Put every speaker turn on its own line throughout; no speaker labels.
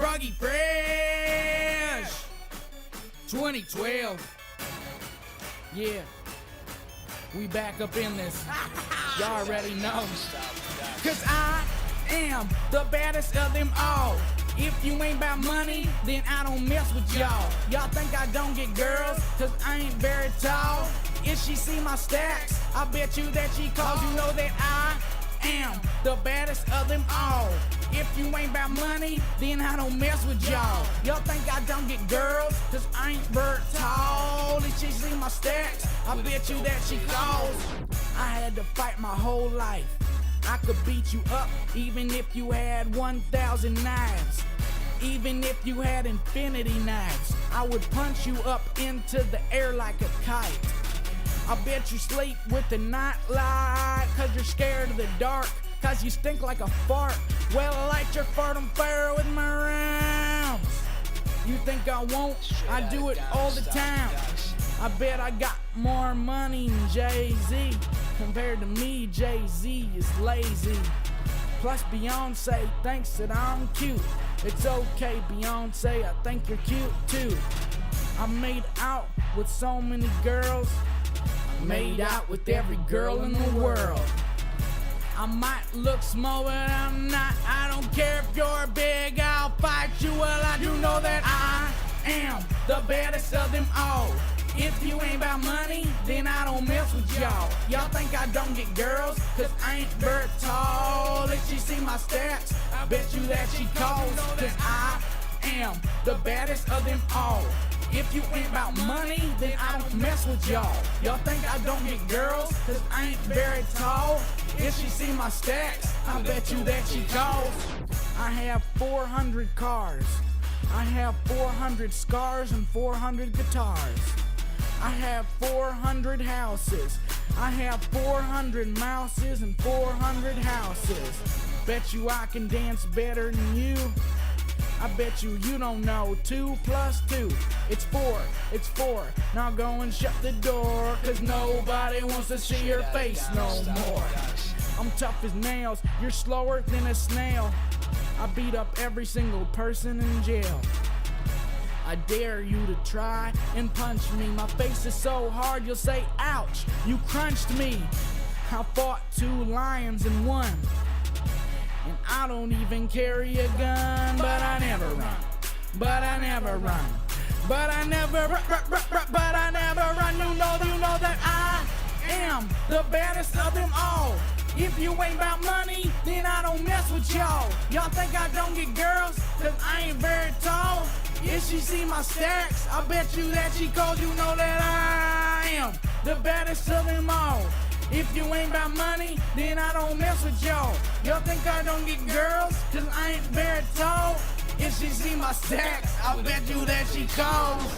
Froggy Fresh 2012. Yeah, we back up in this. Y'all already know. Cause I am the baddest of them all. If you ain't about money, then I don't mess with y'all. Y'all think I don't get girls, cause I ain't very tall. If she see my stacks, I bet you that she calls. You know that I am the baddest of them all. If you ain't about money, then I don't mess with y'all. Y'all think I don't get girls, cause I ain't very tall. If she see my stacks, I bet you that she calls. I had to fight my whole life. I could beat you up even if you had 1,000 knives. Even if you had infinity knives, I would punch you up into the air like a kite. I bet you sleep with the night light, cause you're scared of the dark, cause you stink like a fart. Well, I light your fart on fire with my rhymes. You think I won't? I do it all the time. I bet I got more money than Jay-Z. Compared to me, Jay-Z is lazy. Plus Beyonce thinks that I'm cute. It's okay, Beyonce, I think you're cute too. I made out with so many girls. I made out with every girl in the world. I might look small, but I'm not. I don't care if you're big, I'll fight you. Well, I do know that I am the baddest of them all. If you ain't about money, then I don't mess with y'all. Y'all think I don't get girls, cause I ain't very tall. If she see my stats, I bet you that she calls. Cause I am the baddest of them all. If you ain't about money, then I don't mess with y'all. Y'all think I don't get girls, cause I ain't very tall. If she see my stacks, I bet you that she calls. I have 400 cars. I have 400 scars and 400 guitars. I have 400 houses. I have 400 mouses and 400 houses. Bet you I can dance better than you. I bet you don't know 2 + 2. It's 4, it's 4. Now go and shut the door, cause nobody wants to see your face no more. I'm tough as nails, you're slower than a snail. I beat up every single person in jail. I dare you to try and punch me. My face is so hard you'll say, ouch, you crunched me. I fought 2 lions and won. And I don't even carry a gun, but I never run. But I never run. But I never run. But I never run. You know that I am the baddest of them all. If you ain't about money, then I don't mess with y'all. Y'all think I don't get girls, cause I ain't very tall. If she see my stacks, I bet you that she calls. You know that I am the baddest of them all. If you ain't about money, then I don't mess with y'all. Y'all think I don't get girls, cause I ain't very tall. If she see my stacks, I bet you that she calls.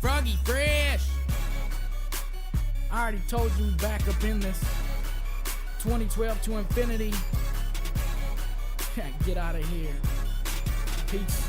Froggy Fresh. I already told you back up in this. 2012 to infinity. Get out of here. Peace.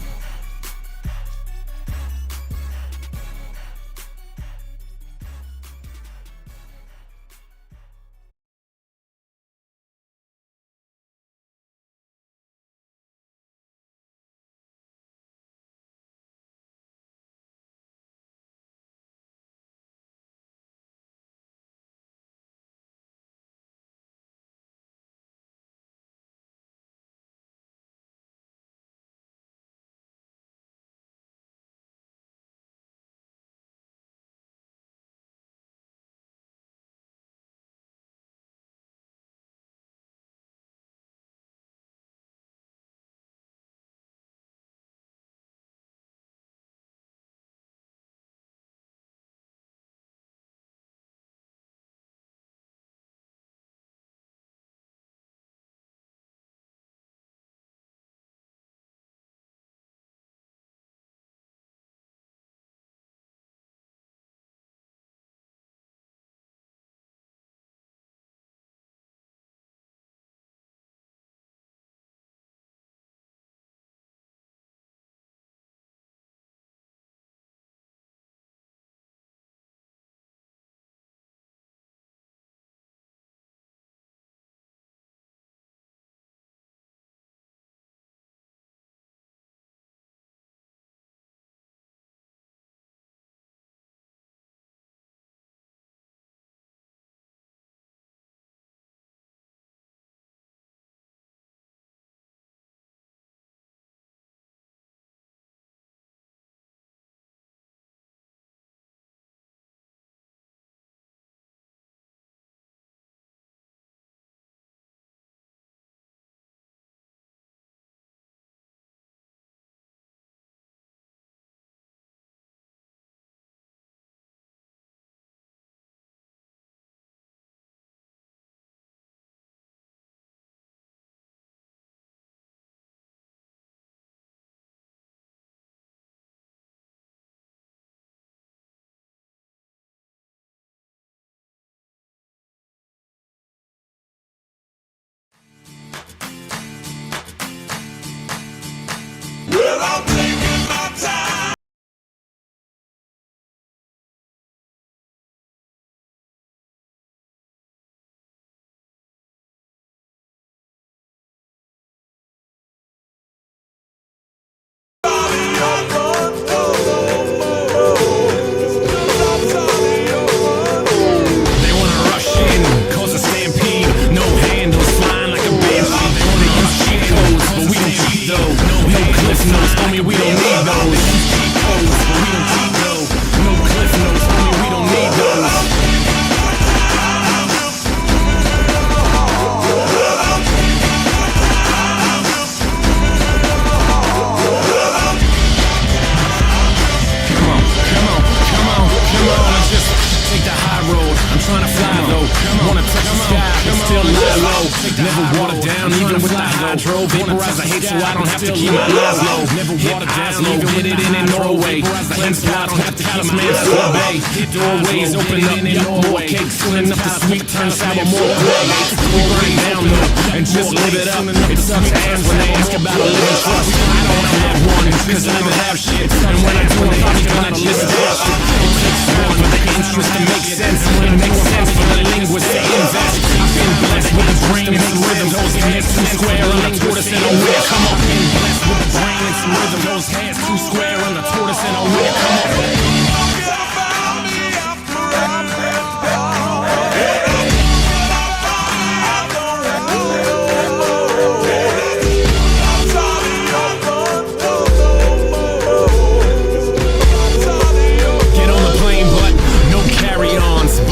take the high road. I'm trying to fly low. Wanna touch the sky, but still lie low. Never water down, even with the hydro. Vaporize the hate so I don't have to keep my eyes low. Never water down, even with it in Norway. Flame spots, have to keep my man sorbet. Doorways open up, more cakes. Soon enough the sweet turn sour, more gray. We burn it down though, and just live it up. It sucks ass when they ask about a living trust. I don't have one, cause I never have shit. And when I do, they think I'm not just that shit. It takes one for the interest to make sense. It makes sense for the linguist to invest. I've been blessed with a brain and some rhythm. Those hands too square on the tortoise and a wheel. Come on, been blessed with a brain and some rhythm. Those hands too square on the tortoise and a wheel. Come on.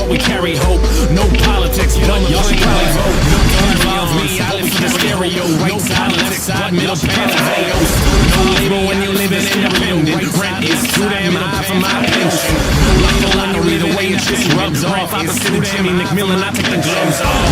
We carry hope, no politics, but y'all should probably vote. Don't involve me, I live for the stereo. Right side, left side, middle path, Ayos. No label when you're living independent. Rent is too damn high for my pension. Like the lottery, the way it just rubs off. Opposite of Jimmy McMillan, I take the gloves off.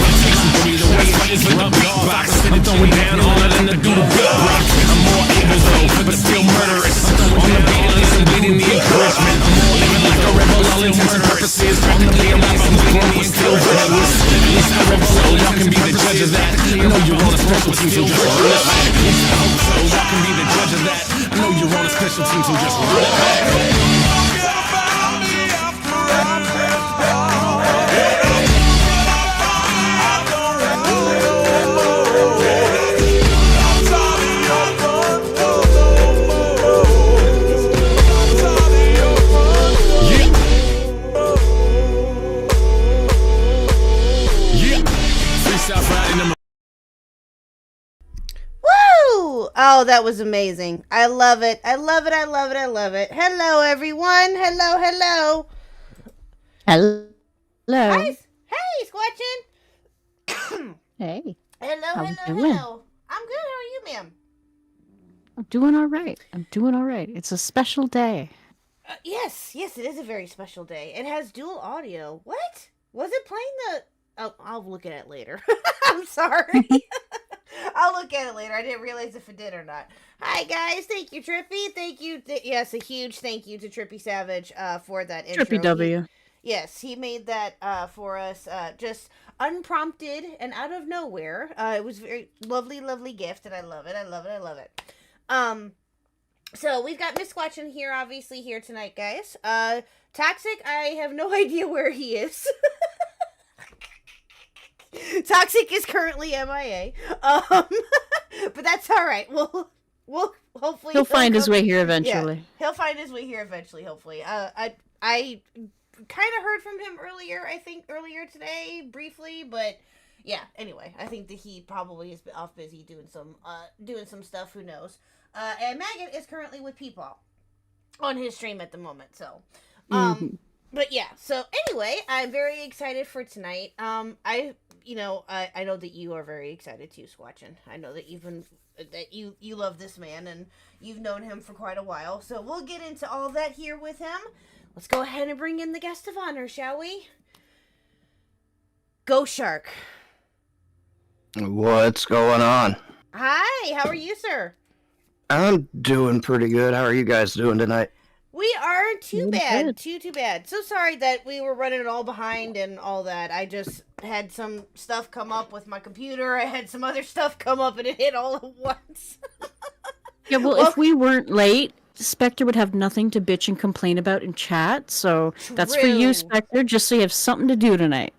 The way it just rubs off. Opposite of throwing down harder than the dude gut rock. I'm more able though, but still murderous. On the beat, listen, bleeding the encouragement. I'm more living like a rebel, all intents and purposes. Practically a rapper, but still virtuous. At least I hope so, y'all can be the judge of that. I know you're on a special team, so just run it back. At least I hope so, y'all can be the judge of that. I know you're on a special team, so just run it back.
Oh, that was amazing. I love it. I love it. I love it. I love it. Hello, everyone. Hello, hello.
Hello.
Hi. Hey, Squatchin.
Hey.
Hello,
How
hello,
you doing?
hello. I'm good. How are you, ma'am?
I'm doing all right. I'm doing all right. It's a special day.
Yes, it is a very special day. It has dual audio. What? Was it playing the... Oh, I'll look at it later. I'm sorry. I'll look at it later. I didn't realize if it did or not. Hi, guys. Thank you, Trippy. Thank you. Yes, a huge thank you to Trippy Savage for that intro.
Trippy W.
Yes, he made that for us just unprompted and out of nowhere. It was very lovely gift, and I love it. I love it. I love it. So we've got Miss Squatchin here, obviously, here tonight, guys. Toxic, I have no idea where he is. Toxic is currently MIA. But that's all right. We'll hopefully
He'll find his way here eventually.
Yeah, he'll find his way here eventually, hopefully. I kind of heard from him earlier today, briefly, but yeah, anyway, I think that he probably is off busy doing some stuff, who knows. And Maggot is currently with Peepaw on his stream at the moment, so but yeah, so anyway, I'm very excited for tonight. I know that you are very excited too, Squatchin. I know that you love this man and you've known him for quite a while. So we'll get into all that here with him. Let's go ahead and bring in the guest of honor, shall we? Go Shark.
What's going on?
Hi, how are you, sir?
I'm doing pretty good. How are you guys doing tonight?
We aren't too bad.
Good.
Too bad. So sorry that we were running all behind and all that. I just had some stuff come up with my computer. I had some other stuff come up and it hit all at once.
Yeah, well, if we weren't late, Spectre would have nothing to bitch and complain about in chat. So that's for you, Spectre, just so you have something to do tonight.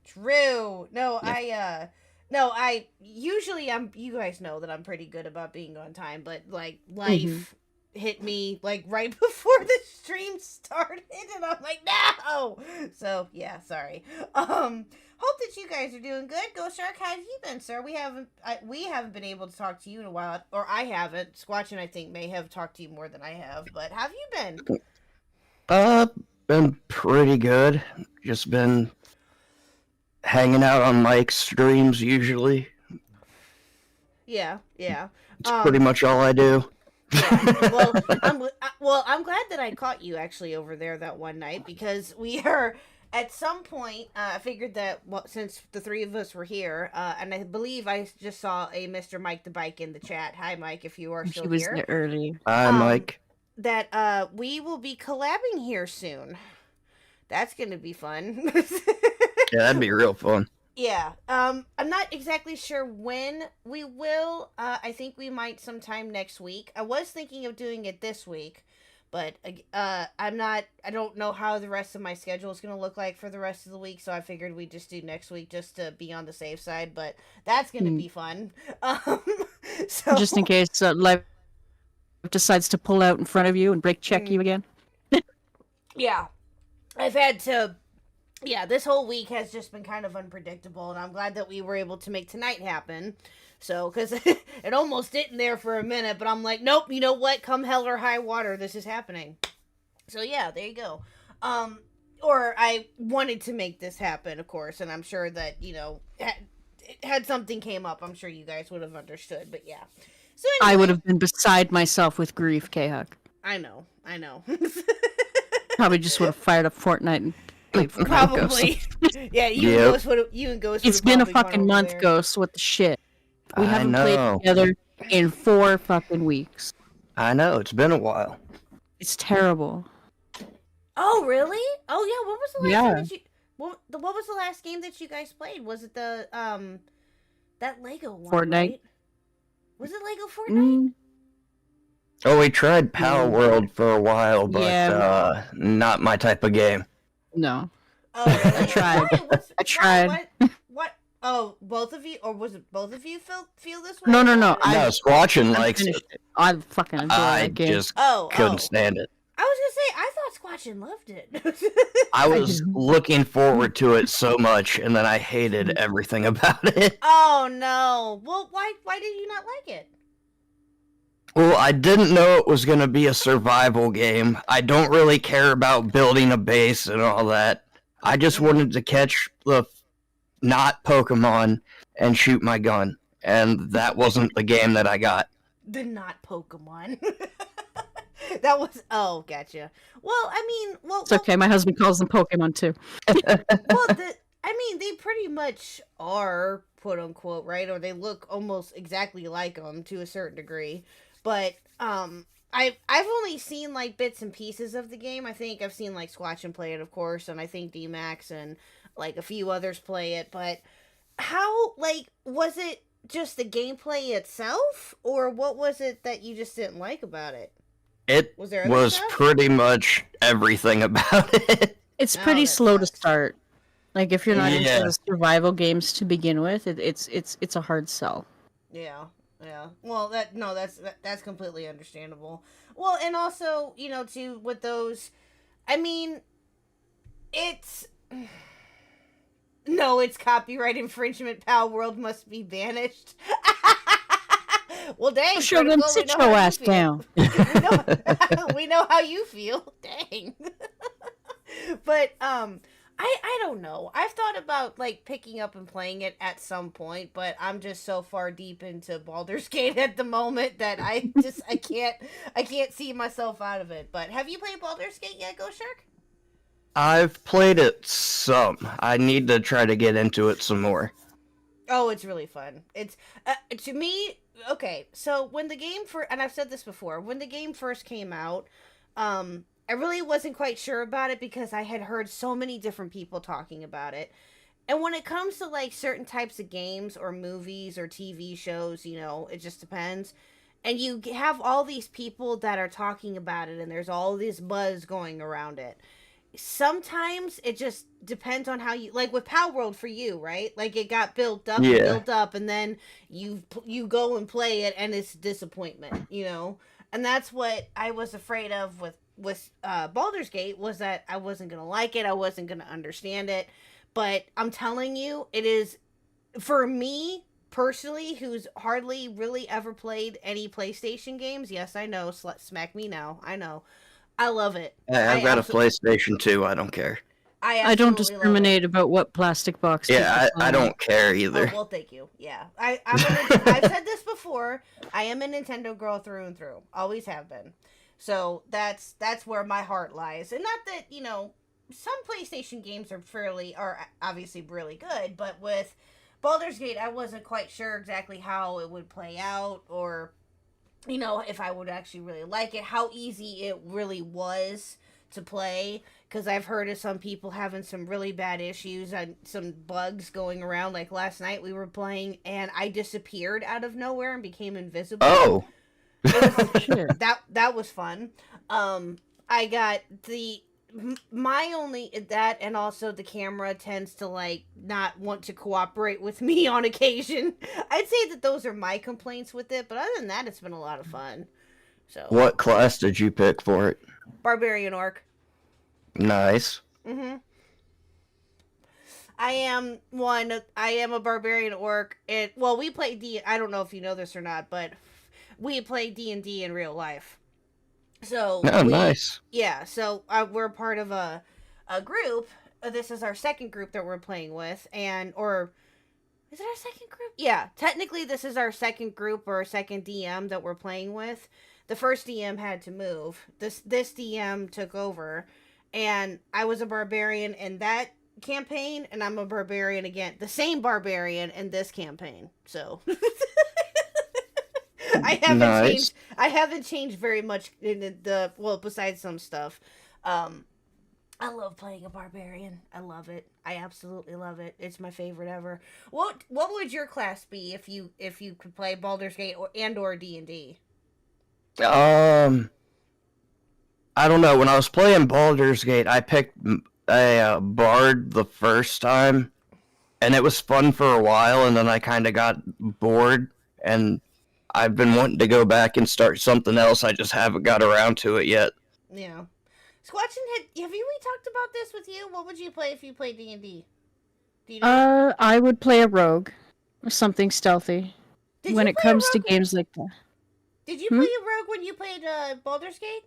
True. No,
Yeah.
I usually you guys know that I'm pretty good about being on time, but like life hit me like right before the stream started and I'm like, no. So yeah, sorry. Hope that you guys are doing good. Ghost Shark, how have you been, sir? We haven't been able to talk to you in a while, or I haven't. Squatchin, I think, may have talked to you more than I have, but how have you been?
Been pretty good. Just been hanging out on Mike's streams usually.
Yeah.
It's pretty much all I do.
Yeah. I'm glad that I caught you actually over there that one night, because we are at some point, I figured that since the three of us were here, and I believe I just saw a Mr. Mike the Bike in the chat. Hi, Mike, if you are still
He was
here.
there early.
Hi, Mike.
That we will be collabing here soon. That's gonna be fun.
Yeah, that'd be real fun.
Yeah. I'm not exactly sure when we will. I think we might sometime next week. I was thinking of doing it this week, but I don't know how the rest of my schedule is going to look like for the rest of the week, so I figured we'd just do next week just to be on the safe side, but that's going to be fun. So
Just in case life decides to pull out in front of you and break check you again.
yeah. I've had to this whole week has just been kind of unpredictable, and I'm glad that we were able to make tonight happen. So, because it almost didn't there for a minute, but I'm like, nope, you know what? Come hell or high water, this is happening. So, yeah, there you go. Or I wanted to make this happen, of course, and I'm sure that, had something came up, I'm sure you guys would have understood, but yeah. So anyway,
I would have been beside myself with grief, KHuck.
I know.
Probably just would have fired up Fortnite and played Fortnite.
Probably. Yeah, you and Ghost
It's been a fucking month, Ghost. What the shit? We haven't played together in 4 fucking weeks.
I know, it's been a while.
It's terrible.
Oh, really? Oh, yeah. What was the last
Yeah.
time that you... What was the last game that you guys played? Was it the, that Lego one,
Fortnite.
right? Was it Lego Fortnite?
Oh, we tried Power World for a while, but not my type of game.
No.
Oh, really?
I tried. I tried.
What? Oh, both of you? Or was it both of you feel this way?
No.
No, Squatchin likes it.
Finished it. I fucking adore
I
that game.
just
Oh,
couldn't stand it.
I was gonna say, I thought Squatchin loved it.
I was looking forward to it so much, and then I hated everything about it.
Oh, no. Well, why did you not like it?
Well, I didn't know it was going to be a survival game. I don't really care about building a base and all that. I just wanted to catch the not Pokemon and shoot my gun. And that wasn't the game that I got.
The not Pokemon. That was... Oh, gotcha. Well, I mean...
It's okay, my husband calls them Pokemon too.
They pretty much are, quote unquote, right? Or they look almost exactly like them to a certain degree. But I've only seen like bits and pieces of the game. I think I've seen like Squatchin play it, of course, and I think D-Max and like a few others play it. But how, like, was it just the gameplay itself, or what was it that you just didn't like about it?
It was pretty much everything about it.
It's pretty slow to start. Like if you're not into the survival games to begin with, it's a hard sell.
Yeah. Well, that's completely understandable. Well, and also, too, with those, I mean, it's copyright infringement. Power World must be banished. Well, dang.
Sure, then sit your ass down.
We know how you feel. Dang. But, I don't know. I've thought about, like, picking up and playing it at some point, but I'm just so far deep into Baldur's Gate at the moment that I can't see myself out of it. But have you played Baldur's Gate yet, Ghost Shark?
I've played it some. I need to try to get into it some more.
Oh, it's really fun. It's, to me, okay, so when the game and I've said this before, when the game first came out, I really wasn't quite sure about it because I had heard so many different people talking about it. And when it comes to like certain types of games or movies or TV shows, it just depends. And you have all these people that are talking about it and there's all this buzz going around it. Sometimes it just depends on how you, like with Power World for you, right? Like it got built up and then you go and play it and it's disappointment, And that's what I was afraid of with Baldur's Gate, was that I wasn't going to like it. I wasn't going to understand it. But I'm telling you, it is, for me personally, who's hardly really ever played any PlayStation games. Yes, I know. Smack me now. I know. I love it.
I've got a PlayStation 2. I don't care.
I don't discriminate about what plastic box.
Yeah, I don't care either.
Oh, well, thank you. Yeah, I've said this before. I am a Nintendo girl through and through. Always have been. So that's where my heart lies. And not that, some PlayStation games are obviously really good, but with Baldur's Gate, I wasn't quite sure exactly how it would play out, or if I would actually really like it, how easy it really was to play, because I've heard of some people having some really bad issues and some bugs going around. Like last night we were playing and I disappeared out of nowhere and became invisible.
Oh.
That was fun. I got my only that, and also the camera tends to like not want to cooperate with me on occasion. I'd say that those are my complaints with it, but other than that, it's been a lot of fun. So
What class did you pick for it?
Barbarian Orc.
Nice.
I am a Barbarian Orc. We play I don't know if you know this or not, but we play D&D in real life. So
nice.
Yeah, so we're part of a group. This is our second group that we're playing with, or is it our second group? Yeah, technically this is our second group or second DM that we're playing with. The first DM had to move. This DM took over, and I was a barbarian in that campaign, and I'm a barbarian again, the same barbarian in this campaign. So I haven't changed very much in besides some stuff. I love playing a barbarian. I love it. I absolutely love it. It's my favorite ever. What would your class be if you could play Baldur's Gate or D&D?
I don't know. When I was playing Baldur's Gate, I picked a bard the first time, and it was fun for a while, and then I kind of got bored, and I've been wanting to go back and start something else. I just haven't got around to it yet.
Yeah. Squatchin, have we talked about this with you? What would you play if you played D&D? Do you know?
I would play a rogue, or something stealthy. When it comes to games like that.
Did you play a rogue when you played Baldur's Gate?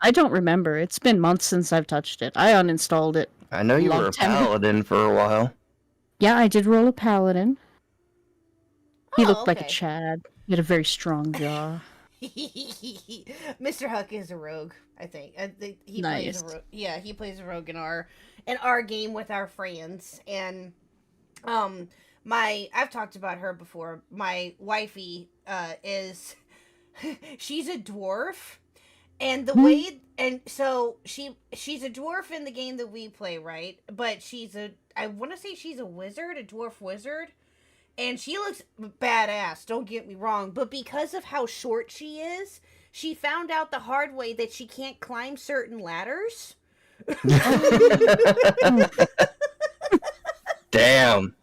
I don't remember. It's been months since I've touched it. I uninstalled it.
I know you were a paladin for a while.
Yeah, I did roll a paladin. He looked like a
okay.
Chad. He had a very strong jaw.
Mr. Huck is a rogue, I think. He
Nice.
plays a rogue. Yeah, he plays a rogue in our game with our friends. And I've talked about her before. My wifey is she's a dwarf, and the way so she's a dwarf in the game that we play, right? But I want to say she's a wizard, a dwarf wizard. And she looks badass, don't get me wrong. But because of how short she is, she found out the hard way that she can't climb certain ladders.
Damn.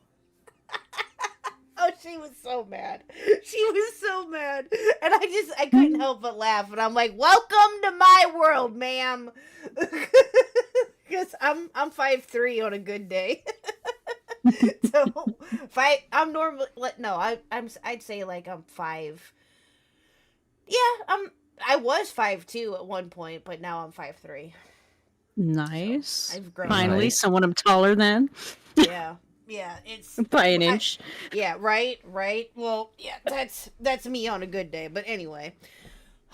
Oh, she was so mad. She was so mad. And I couldn't help but laugh. And I'm like, welcome to my world, ma'am. Because I'm 5'3" on a good day. So I'm normally I'd say like I'm 5. Yeah, I was 5'2" at one point, but now I'm 5'3".
Nice.
So I've grown.
Finally, someone I'm taller than.
Yeah, it's
by an inch.
Yeah, right. Well, yeah, that's me on a good day. But anyway,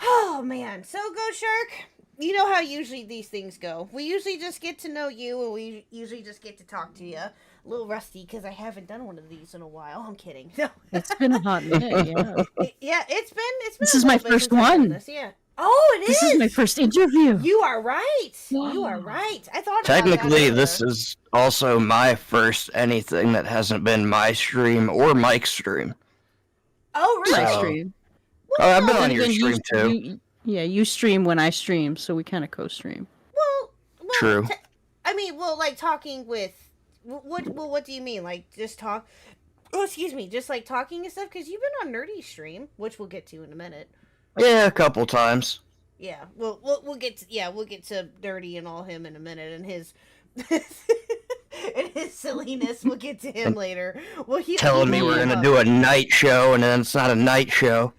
oh man. So Go Shark. You know how usually these things go. We usually just get to know you, and we usually just get to talk to you. A little rusty because I haven't done one of these in a while. I'm kidding. No.
It's been a hot minute, yeah.
Yeah, it's been.
This is my first one.
Yeah. Oh, it is.
This is my first interview.
You are right. You are right. I thought
Technically, this is also my first anything that hasn't been my stream or Mike's stream.
Oh, really?
My stream.
I've been on your stream too.
You stream when I stream, so we kind of co-stream.
Well,
True.
Like talking with. What do you mean? Like just talk? Oh, excuse me. Just like talking and stuff. Because you've been on Nerdy's stream, which we'll get to in a minute.
Yeah, a couple times.
Yeah, we'll get to Nerdy and all him in a minute, and his and his silliness. We'll get to him later. Well,
Telling me we're gonna do a night show, and then it's not a night show.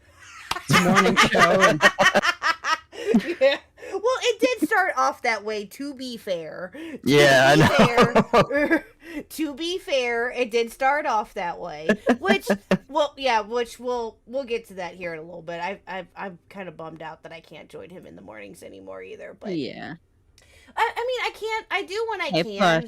It's a morning show.
Yeah. Well, it did start off that way, to be fair.
I know.
To be fair, it did start off that way. Which we'll get to that here in a little bit. I'm kind of bummed out that I can't join him in the mornings anymore either. But
yeah.
I can't. I do when I
Hey,
can.
Plush.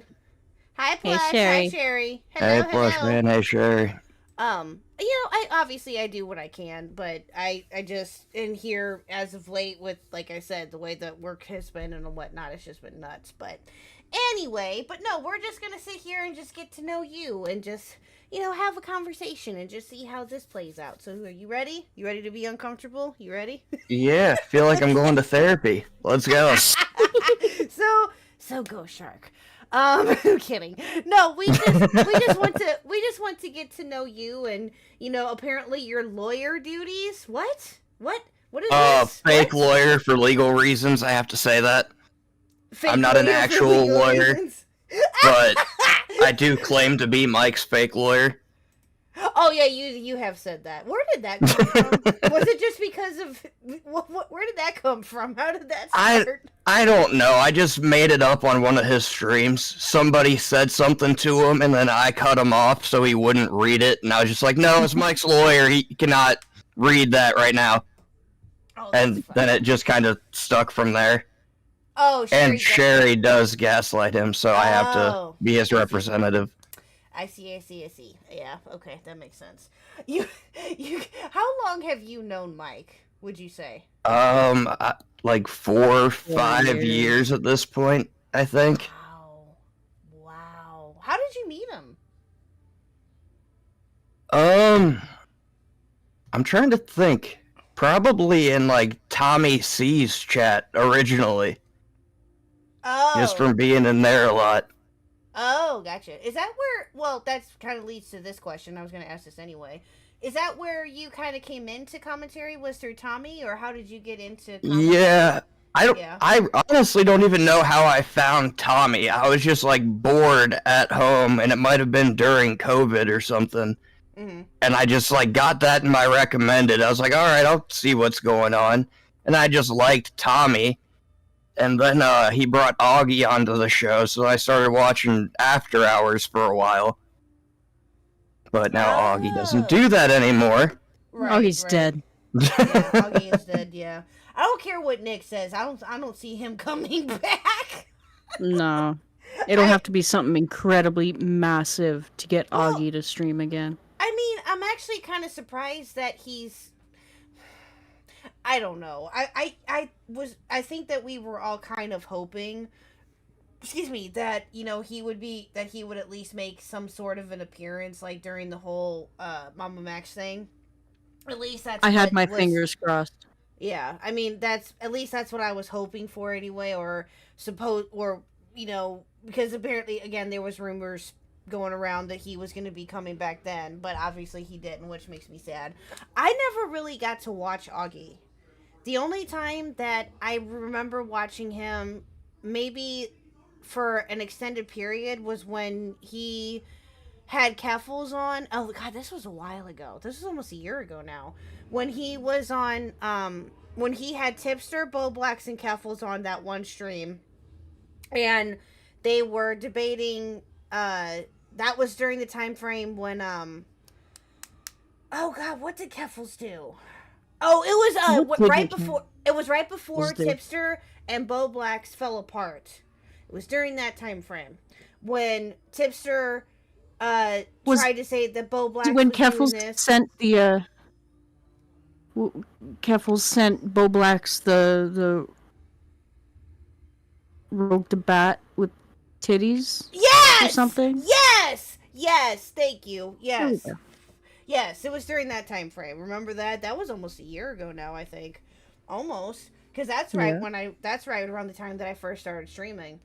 Hi, Plush.
Sherry.
Hi, Sherry. Hello,
Hey, Plush
hello.
man. Hey, Sherry.
I obviously I do what I can, but I just in here as of late with, like I said, the way that work has been and whatnot, it's just been nuts. But anyway, but no, we're just gonna sit here and just get to know you and just have a conversation and just see how this plays out. So are you ready? You ready to be uncomfortable? You ready?
Yeah, feel like I'm going to therapy. Let's go.
so go shark. I'm kidding. No, we just want to get to know you and apparently your lawyer duties. What is this?
Fake
What?
lawyer for legal reasons. I have to say that.
Fake
I'm not an
lawyer for
actual
legal
lawyer.
reasons?
But I do claim to be Mike's fake lawyer.
Oh yeah, you have said that. Where did that come from? Was it just because of where did that come from? How did that start?
I don't know. I just made it up on one of his streams. Somebody said something to him, and then I cut him off so he wouldn't read it. And I was just like, no, it's Mike's lawyer. He cannot read that right now.
Oh,
And then it just kind of stuck from there.
Oh,
And Sherry does gaslight him, so I have to
Oh.
be his representative.
I see. Yeah, okay, that makes sense. You, how long have you known Mike, would you say?
Like 4 or 5
years.
years at this point, I think.
Wow. How did you meet him?
I'm trying to think. Probably in like Tommy C's chat originally,
Oh.
just from being in there a lot.
Oh, gotcha. Is that where, well, that's kind of leads to this question. I was going to ask this anyway. Is that where you kind of came into commentary, was through Tommy, or how did you get into commentary?
Yeah, I don't.
Yeah.
I honestly don't even know how I found Tommy. I was just like bored at home, and it might have been during COVID or something.
Mm-hmm.
And I just like got that in my recommended. I was like, all right, I'll see what's going on. And I just liked Tommy. And then he brought Augie onto the show, so I started watching After Hours for a while. But now Augie doesn't do that anymore.
Right,
He's dead.
Yeah, Augie is dead, yeah. I don't care what Nick says. I don't see him coming back.
No. It'll have to be something incredibly massive to get Augie to stream again.
I mean, I'm actually kind of surprised that he's... I don't know. I think that we were all kind of hoping, that he would at least make some sort of an appearance, like during the whole Mama Max thing. At least that's.
I had my fingers crossed.
Yeah, I mean that's what I was hoping for anyway, because apparently again there was rumors going around that he was going to be coming back then, but obviously he didn't, which makes me sad. I never really got to watch Augie. The only time that I remember watching him, maybe for an extended period, was when he had Keffels on. Oh god, this was a while ago. This was almost a year ago now. When he was on, when he had Tipster, Bo Blacks, and Keffels on that one stream, and they were debating. That was during the time frame when oh god, what did Keffels do? Oh, it was right before. It was right before Tipster and Bo Blacks fell apart. It was during that time frame when Tipster tried to say that Bo Blacks
when
was
Keffels
doing this.
sent the Keffels sent Bo Blacks the rogue to bat with titties.
Yes!
Or something.
Yes. Thank you. Yes.
There we go.
Yes, it was during that time frame. Remember that? That was almost a year ago now, I think. Almost. Because that's right that's right around the time that I first started streaming.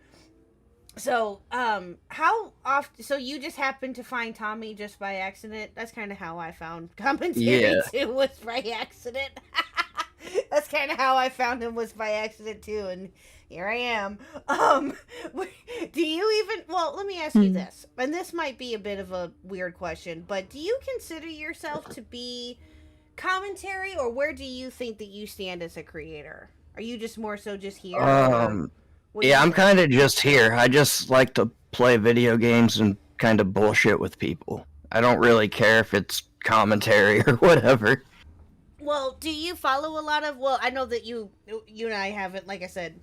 So, how often, so you just happened to find Tommy just by accident? That's kind of how I found commentary too, was by accident. That's kind of how I found him, was by accident too, and here I am. Do you even, well, let me ask you this, and this might be a bit of a weird question, but do you consider yourself to be commentary, or where do you think that you stand as a creator? Are you just more so just here?
Yeah, I'm kind of just here. I just like to play video games and kind of bullshit with people. I don't really care if it's commentary or whatever.
Well, do you follow a lot of, well, I know that you and I haven't, like I said,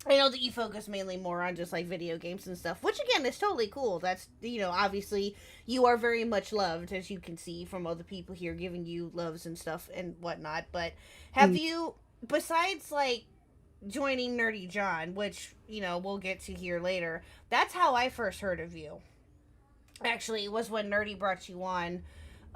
I know that you focus mainly more on just like video games and stuff, which again is totally cool. That's, obviously you are very much loved, as you can see from other people here giving you loves and stuff and whatnot. But have you, besides like joining Nerdy John, which, we'll get to here later, that's how I first heard of you. Actually, it was when Nerdy brought you on.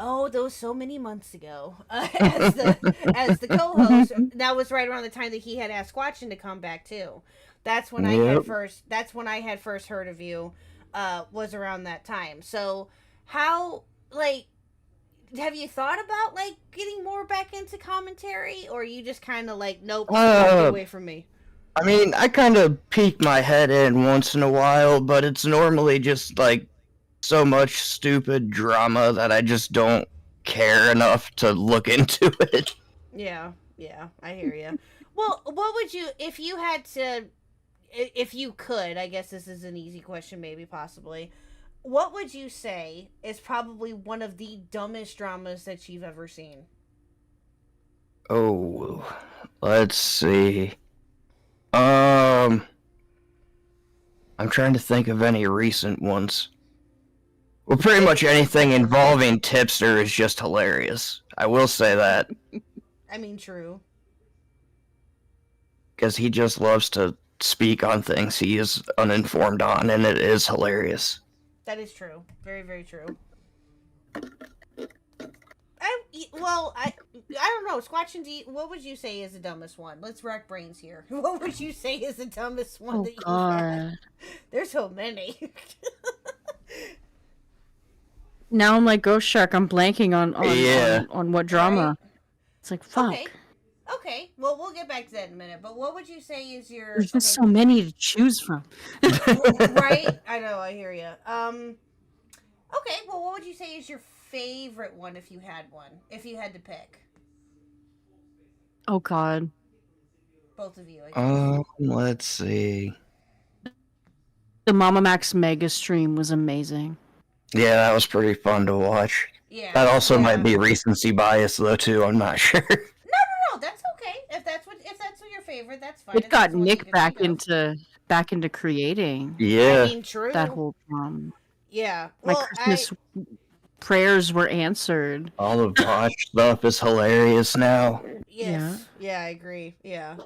Oh, those so many months ago, as the co-host. That was right around the time that he had asked Squatchin to come back too. That's when I had first. That's when I had first heard of you. Was around that time. So, how have you thought about getting more back into commentary, or you just kind of nope, get away from me?
I mean, I kind of peek my head in once in a while, but it's normally just so much stupid drama that I just don't care enough to look into it.
Yeah, I hear you. Well, what would you, if you had to, if you could, I guess this is an easy question, maybe, possibly, what would you say is probably one of the dumbest dramas that you've ever seen?
Oh, let's see. I'm trying to think of any recent ones. Well, pretty much anything involving Tipster is just hilarious. I will say that.
I mean, true.
Because he just loves to speak on things he is uninformed on, and it is hilarious.
That is true. Very, very true. I don't know. Squatchin, what would you say is the dumbest one? Let's rack brains here. What would you say is the dumbest one that you've had? There's so many.
Now I'm like Ghost Shark. I'm blanking on what drama. Right. It's like, fuck.
Okay. Well, we'll get back to that in a minute. But what would you say is your?
There's just so many to choose from.
Right. I know. I hear you. Okay. Well, what would you say is your favorite one, if you had one? If you had to pick.
Oh God.
Both of you. I guess.
Let's see.
The Mama Max Mega stream was amazing. Yeah,
that was pretty fun to watch.
Yeah.
That also might be recency bias though too. I'm not sure.
No, that's okay. If that's what your favorite, that's fine.
It got Nick back into creating.
Yeah.
I mean, true.
That whole
Yeah.
My Christmas prayers were answered.
All the Bosch stuff is hilarious now.
Yes. Yeah, I agree. Yeah.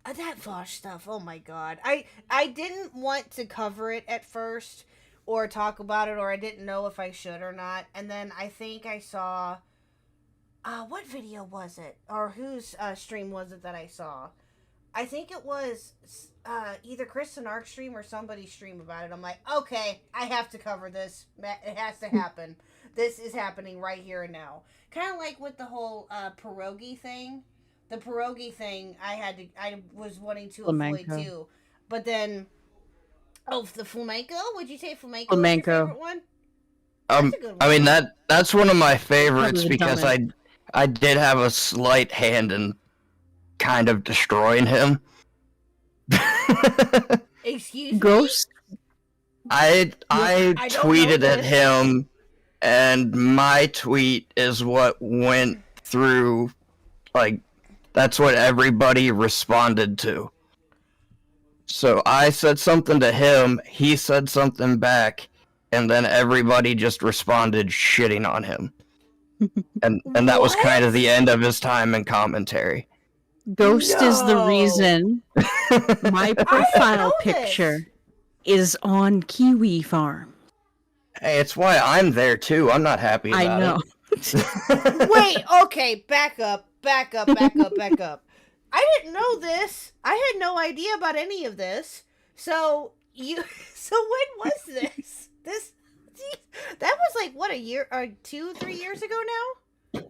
That Vosh stuff, oh my God. I didn't want to cover it at first or talk about it, or I didn't know if I should or not. And then I think I saw, what video was it? Or whose stream was it that I saw? I think it was either Chris and Ark stream or somebody's stream about it. I'm like, okay, I have to cover this. It has to happen. This is happening right here and now. Kind of like with the whole pierogi thing. The pierogi thing, I was wanting to avoid too. But then, the flamenco? Would you say flamenco was your favorite one? That's a good one.
I mean, that's one of my favorites because I did have a slight hand in kind of destroying him.
Excuse me?
Ghost?
I tweeted at him, and my tweet is what went through, that's what everybody responded to. So I said something to him, he said something back, and then everybody just responded shitting on him. And that was kind of the end of his time in commentary.
Ghost is the reason my profile picture is on Kiwi Farm.
Hey, it's why I'm there too. I'm not happy about it.
I know.
Wait, okay, back up. I didn't know this. I had no idea about any of this. So when was this? That was like, what, a year or 2-3 years ago now?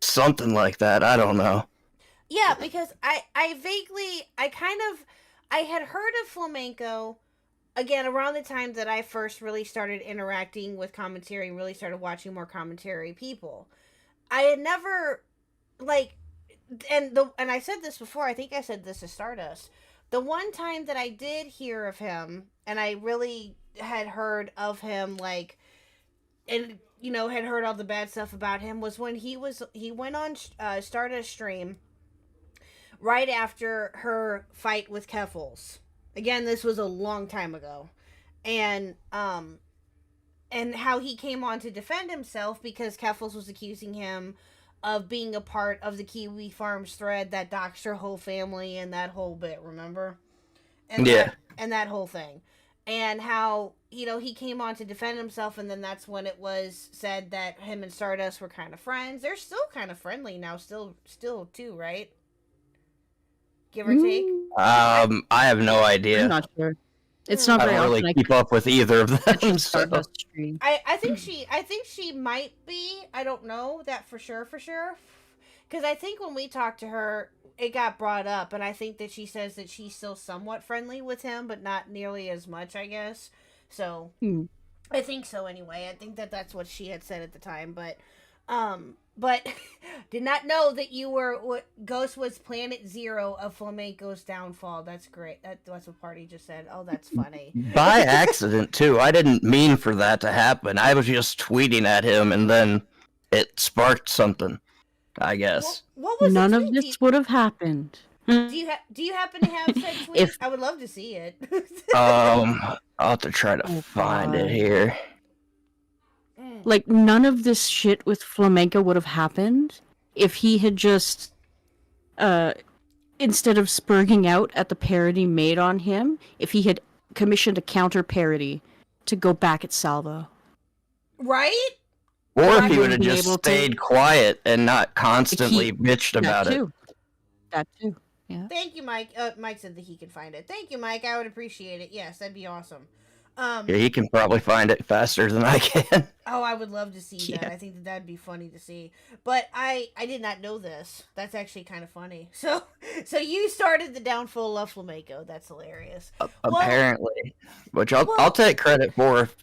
Something like that. I don't know.
Yeah, because I had heard of flamenco, again, around the time that I first really started interacting with commentary and really started watching more commentary people. I had never, and I said this before, I think I said this to Stardust. The one time that I did hear of him, and I really had heard of him, and, had heard all the bad stuff about him, was when he went on Stardust stream right after her fight with Keffels. Again, this was a long time ago. And how he came on to defend himself because Keffels was accusing him of being a part of the Kiwi Farms thread that doxed her whole family and that whole bit, remember? And that whole thing. And how, he came on to defend himself, and then that's when it was said that him and Stardust were kind of friends. They're still kind of friendly now, still too, right? Give or take?
I have no idea.
I'm not sure. It's not
I
very
don't really
often
keep up with either of them. So.
Stardust stream.
I think she might be. I don't know that for sure. Because I think when we talked to her, it got brought up, and I think that she says that she's still somewhat friendly with him, but not nearly as much, I guess. So, I think so anyway. I think that that's what she had said at the time, but did not know that you were, Ghost was planet zero of Flamenco's downfall. That's great. That's what Party just said. Oh, that's funny.
By accident, too. I didn't mean for that to happen. I was just tweeting at him, and then it sparked something, I guess.
What was
None of this would have happened.
Do you happen to have said tweet? I would love to see it.
I'll have to try to find it here.
Like, none of this shit with Flamenco would have happened if he had just, instead of spurging out at the parody made on him, if he had commissioned a counter parody to go back at Salvo.
Right?
Or if he would have just stayed quiet and not constantly bitched about it.
That too. Yeah.
Thank you, Mike. Mike said that he could find it. Thank you, Mike. I would appreciate it. Yes, that'd be awesome.
Yeah, he can probably find it faster than I can.
Oh, I would love to see that. I think that that'd be funny to see. But I did not know this. That's actually kind of funny. So you started the downfall of Flamenco. That's hilarious.
Apparently, which I'll take credit for if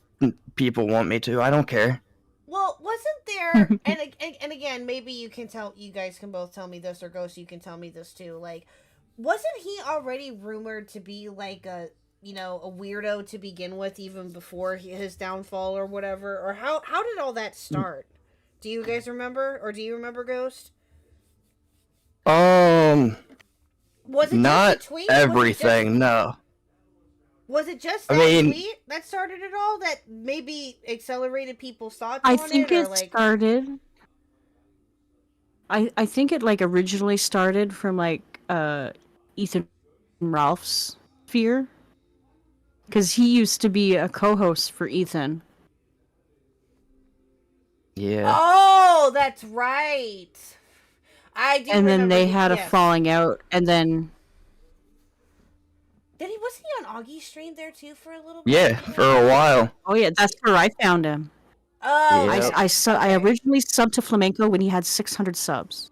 people want me to. I don't care.
Well, wasn't there? and again, maybe you guys can both tell me this, or Ghost, you can tell me this too. Like, wasn't he already rumored to be like a weirdo to begin with, even before his downfall or whatever? Or how did all that start? Do you guys remember, or do you remember, Ghost?
Was it not
just a tweet?
Everything? No.
Was it just that tweet that started it all? That maybe accelerated people's thoughts on it?
I think it started. I think it originally started from Ethan Ralph's fear. Because he used to be a co-host for Ethan.
Yeah. Oh, that's right. I do.
And then they had a falling out, and then.
Wasn't he on Augie's stream there too for a little bit?
Yeah, for a while.
Oh yeah, that's where I found him.
Oh.
Yep.
I originally subbed to Flamenco when he had 600 subs.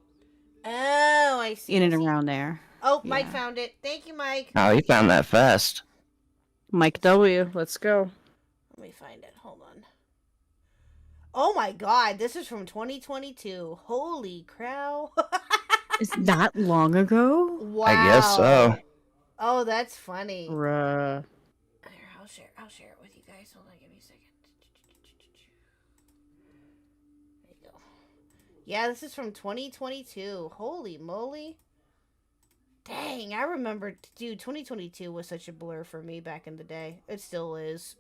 Oh, I see.
In and around there.
Oh, Mike found it. Thank you, Mike.
Oh, he found that fast.
Mike W, let's go.
Let me find it. Hold on. Oh my god, this is from 2022. Holy crow.
Is that long ago?
Wow.
I guess so.
Oh, that's funny.
Bruh.
Here, I'll share it with you guys. Hold on, give me a second. There you go. Yeah, this is from 2022. Holy moly. Dang, I remember, dude, 2022 was such a blur for me back in the day. It still is.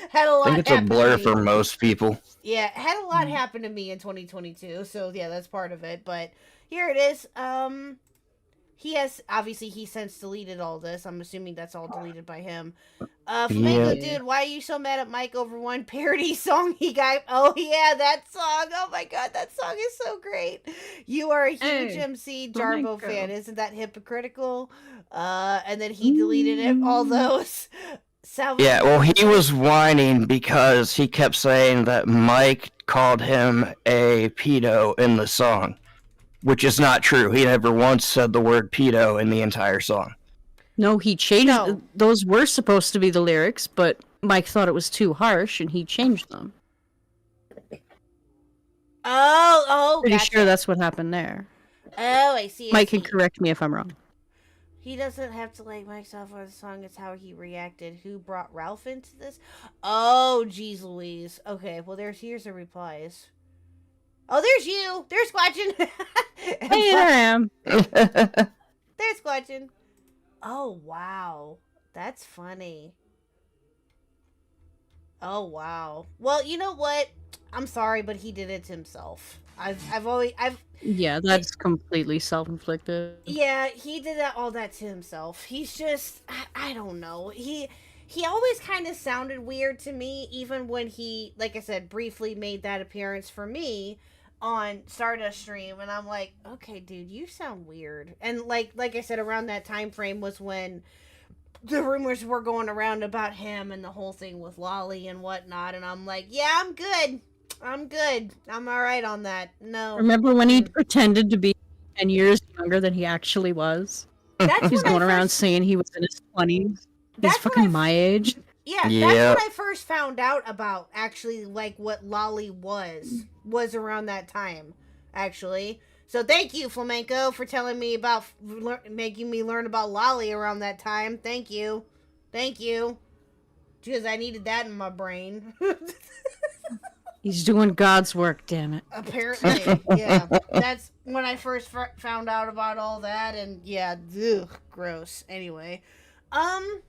Had a lot. I think
it's a blur for most people.
Yeah, had a lot happen to me in 2022, so yeah, that's part of it. But here it is. He since deleted all this. I'm assuming that's all deleted by him. Flamenco, dude, why are you so mad at Mike over one parody song he got? Oh yeah, that song. Oh my god, that song is so great. You are a huge MC Jarbo fan. Isn't that hypocritical? And then he deleted all those.
Yeah, well, he was whining because he kept saying that Mike called him a pedo in the song, which is not true. He never once said the word pedo in the entire song.
No, he changed. No. Those were supposed to be the lyrics, but Mike thought it was too harsh, and he changed them. Pretty sure that's what happened there.
Oh, I see.
Mike can correct me if I'm wrong.
He doesn't have to like Mike's off on the song. It's how he reacted. Who brought Ralph into this? Oh, geez Louise. Okay, well, here's the replies. Oh, there's you. There's Squatchin.
Hey, there I am.
There's Squatchin. Oh wow, that's funny. Oh wow. Well, you know what? I'm sorry, but he did it to himself. I've
Yeah, that's completely self-inflicted.
yeah, he did all that to himself. He's just I don't know. He always kind of sounded weird to me, even when he, like I said, briefly made that appearance for me on Stardust stream, and I'm like, okay, dude, you sound weird. And like I said, around that time frame was when the rumors were going around about him and the whole thing with Lolly and whatnot, and I'm like, yeah, I'm good. I'm good. I'm all right on that. No.
Remember when he
Mm-mm.
pretended to be 10 years younger than he actually was?
That's
He's
when I
going around
first.
saying he was in his 20s. He's
That's when I
fucking my age.
Yeah, that's
Yeah.
when I first found out about actually like what Lolly was around that time, actually. So thank you, Flamenco, for telling me about making me learn about Lolly around that time. Thank you, because I needed that in my brain.
He's doing God's work, damn it.
Apparently, yeah. That's when I first found out about all that, and yeah, ugh, gross. Anyway, um.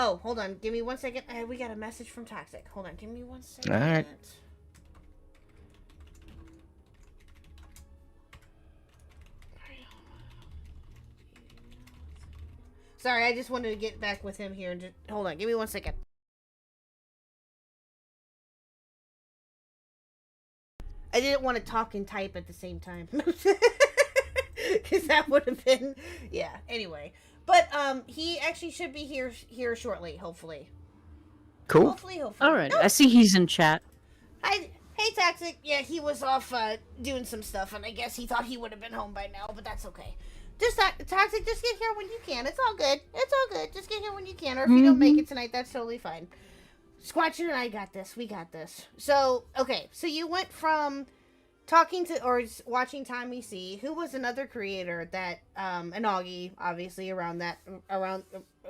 Oh, hold on. Give me 1 second. We got a message from Toxic. Hold on. Give me 1 second.
All right.
Sorry, I just wanted to get back with him here. And just hold on. Give me 1 second. I didn't want to talk and type at the same time. Because that would have been... Yeah, anyway. But he actually should be here shortly, hopefully.
Cool.
Hopefully.
All right, I see he's in chat.
Hey, Toxic. Yeah, he was off doing some stuff, and I guess he thought he would have been home by now, but that's okay. Just Toxic, just get here when you can. It's all good. It's all good. Just get here when you can, or if you don't make it tonight, that's totally fine. Squatcher and I got this. We got this. So, okay. So you went from talking to or watching Tommy C, who was another creator that and Augie, obviously around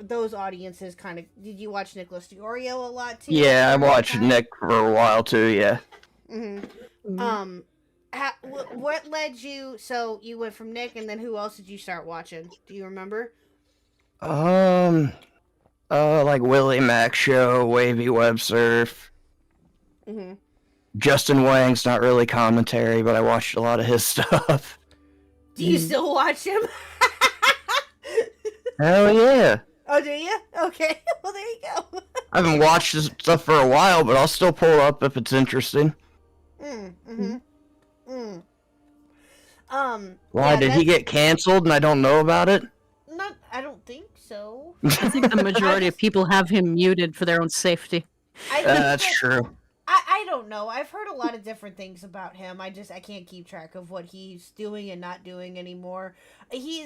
those audiences. Kind of, did you watch Nicholas DiOrio a lot too?
Yeah, I watched Nick for a while too. Yeah.
Mm-hmm. What led you? So you went from Nick, and then who else did you start watching? Do you remember?
Like Willie Mac Show, Wavy Web Surf.
Mm-hmm.
Justin Wang's not really commentary, but I watched a lot of his stuff.
Do you still watch him?
Hell yeah.
Oh, do you? Okay. Well, there you go.
I haven't watched his stuff for a while, but I'll still pull up if it's interesting. Why,
yeah,
did he get canceled and I don't know about it?
Not, I don't think so.
I think the majority of people have him muted for their own safety.
That's true.
I don't know. I've heard a lot of different things about him. I can't keep track of what he's doing and not doing anymore. He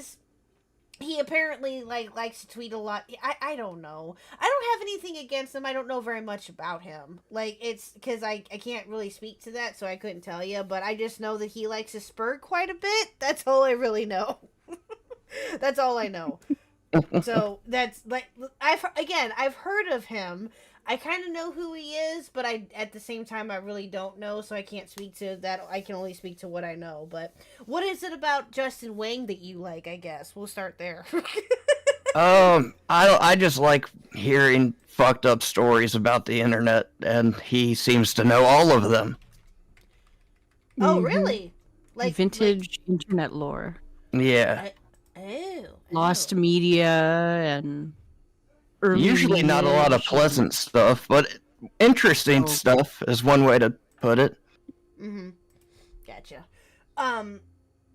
apparently likes to tweet a lot. I don't know. I don't have anything against him. I don't know very much about him. Like, it's because I can't really speak to that, so I couldn't tell you. But I just know that he likes to spur quite a bit. That's all I really know. That's all I know. So that's like I've heard of him. I kind of know who he is, but at the same time I really don't know, so I can't speak to that. I can only speak to what I know. But what is it about Justin Wang that you like? I guess we'll start there.
I just like hearing fucked up stories about the internet, and he seems to know all of them.
Oh, really? Like
vintage internet lore.
Yeah.
Lost media and early
usually not a lot of pleasant stuff, but interesting stuff is one way to put it.
Gotcha.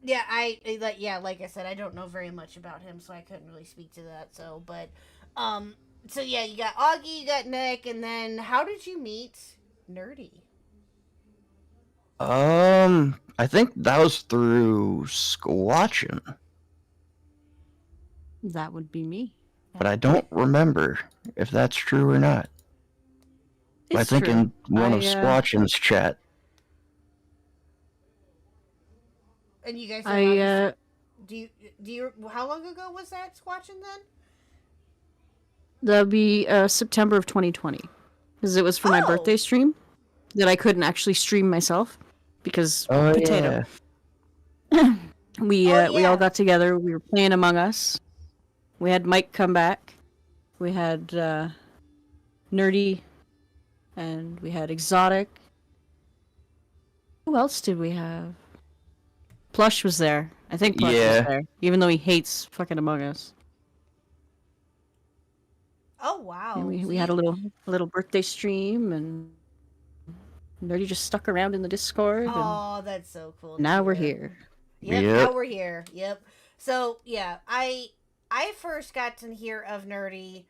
Yeah, like I said, I don't know very much about him, so I couldn't really speak to that. So, but, so yeah, you got Augie, you got Nick, and then how did you meet Nerdy?
I think that was through Squatchin'.
That would be me.
But I don't remember if that's true or not. I think
true.
in one of Squatchin's chat.
And you guys, do you? How long ago was that Squatchin' then?
That'll be September of 2020, because it was for my birthday stream that I couldn't actually stream myself because potato.
Yeah.
We all got together. We were playing Among Us, We had Mike come back. We had Nerdy, and we had Exotic. Who else did we have? Plush was there. I think Plush was there, even though he hates fucking Among Us.
Oh wow!
And we had a little birthday stream, and Nerdy just stuck around in the Discord.
Oh, that's so cool.
Now we're here.
Yep, now we're here. Yep. So yeah, I first got to hear of Nerdy.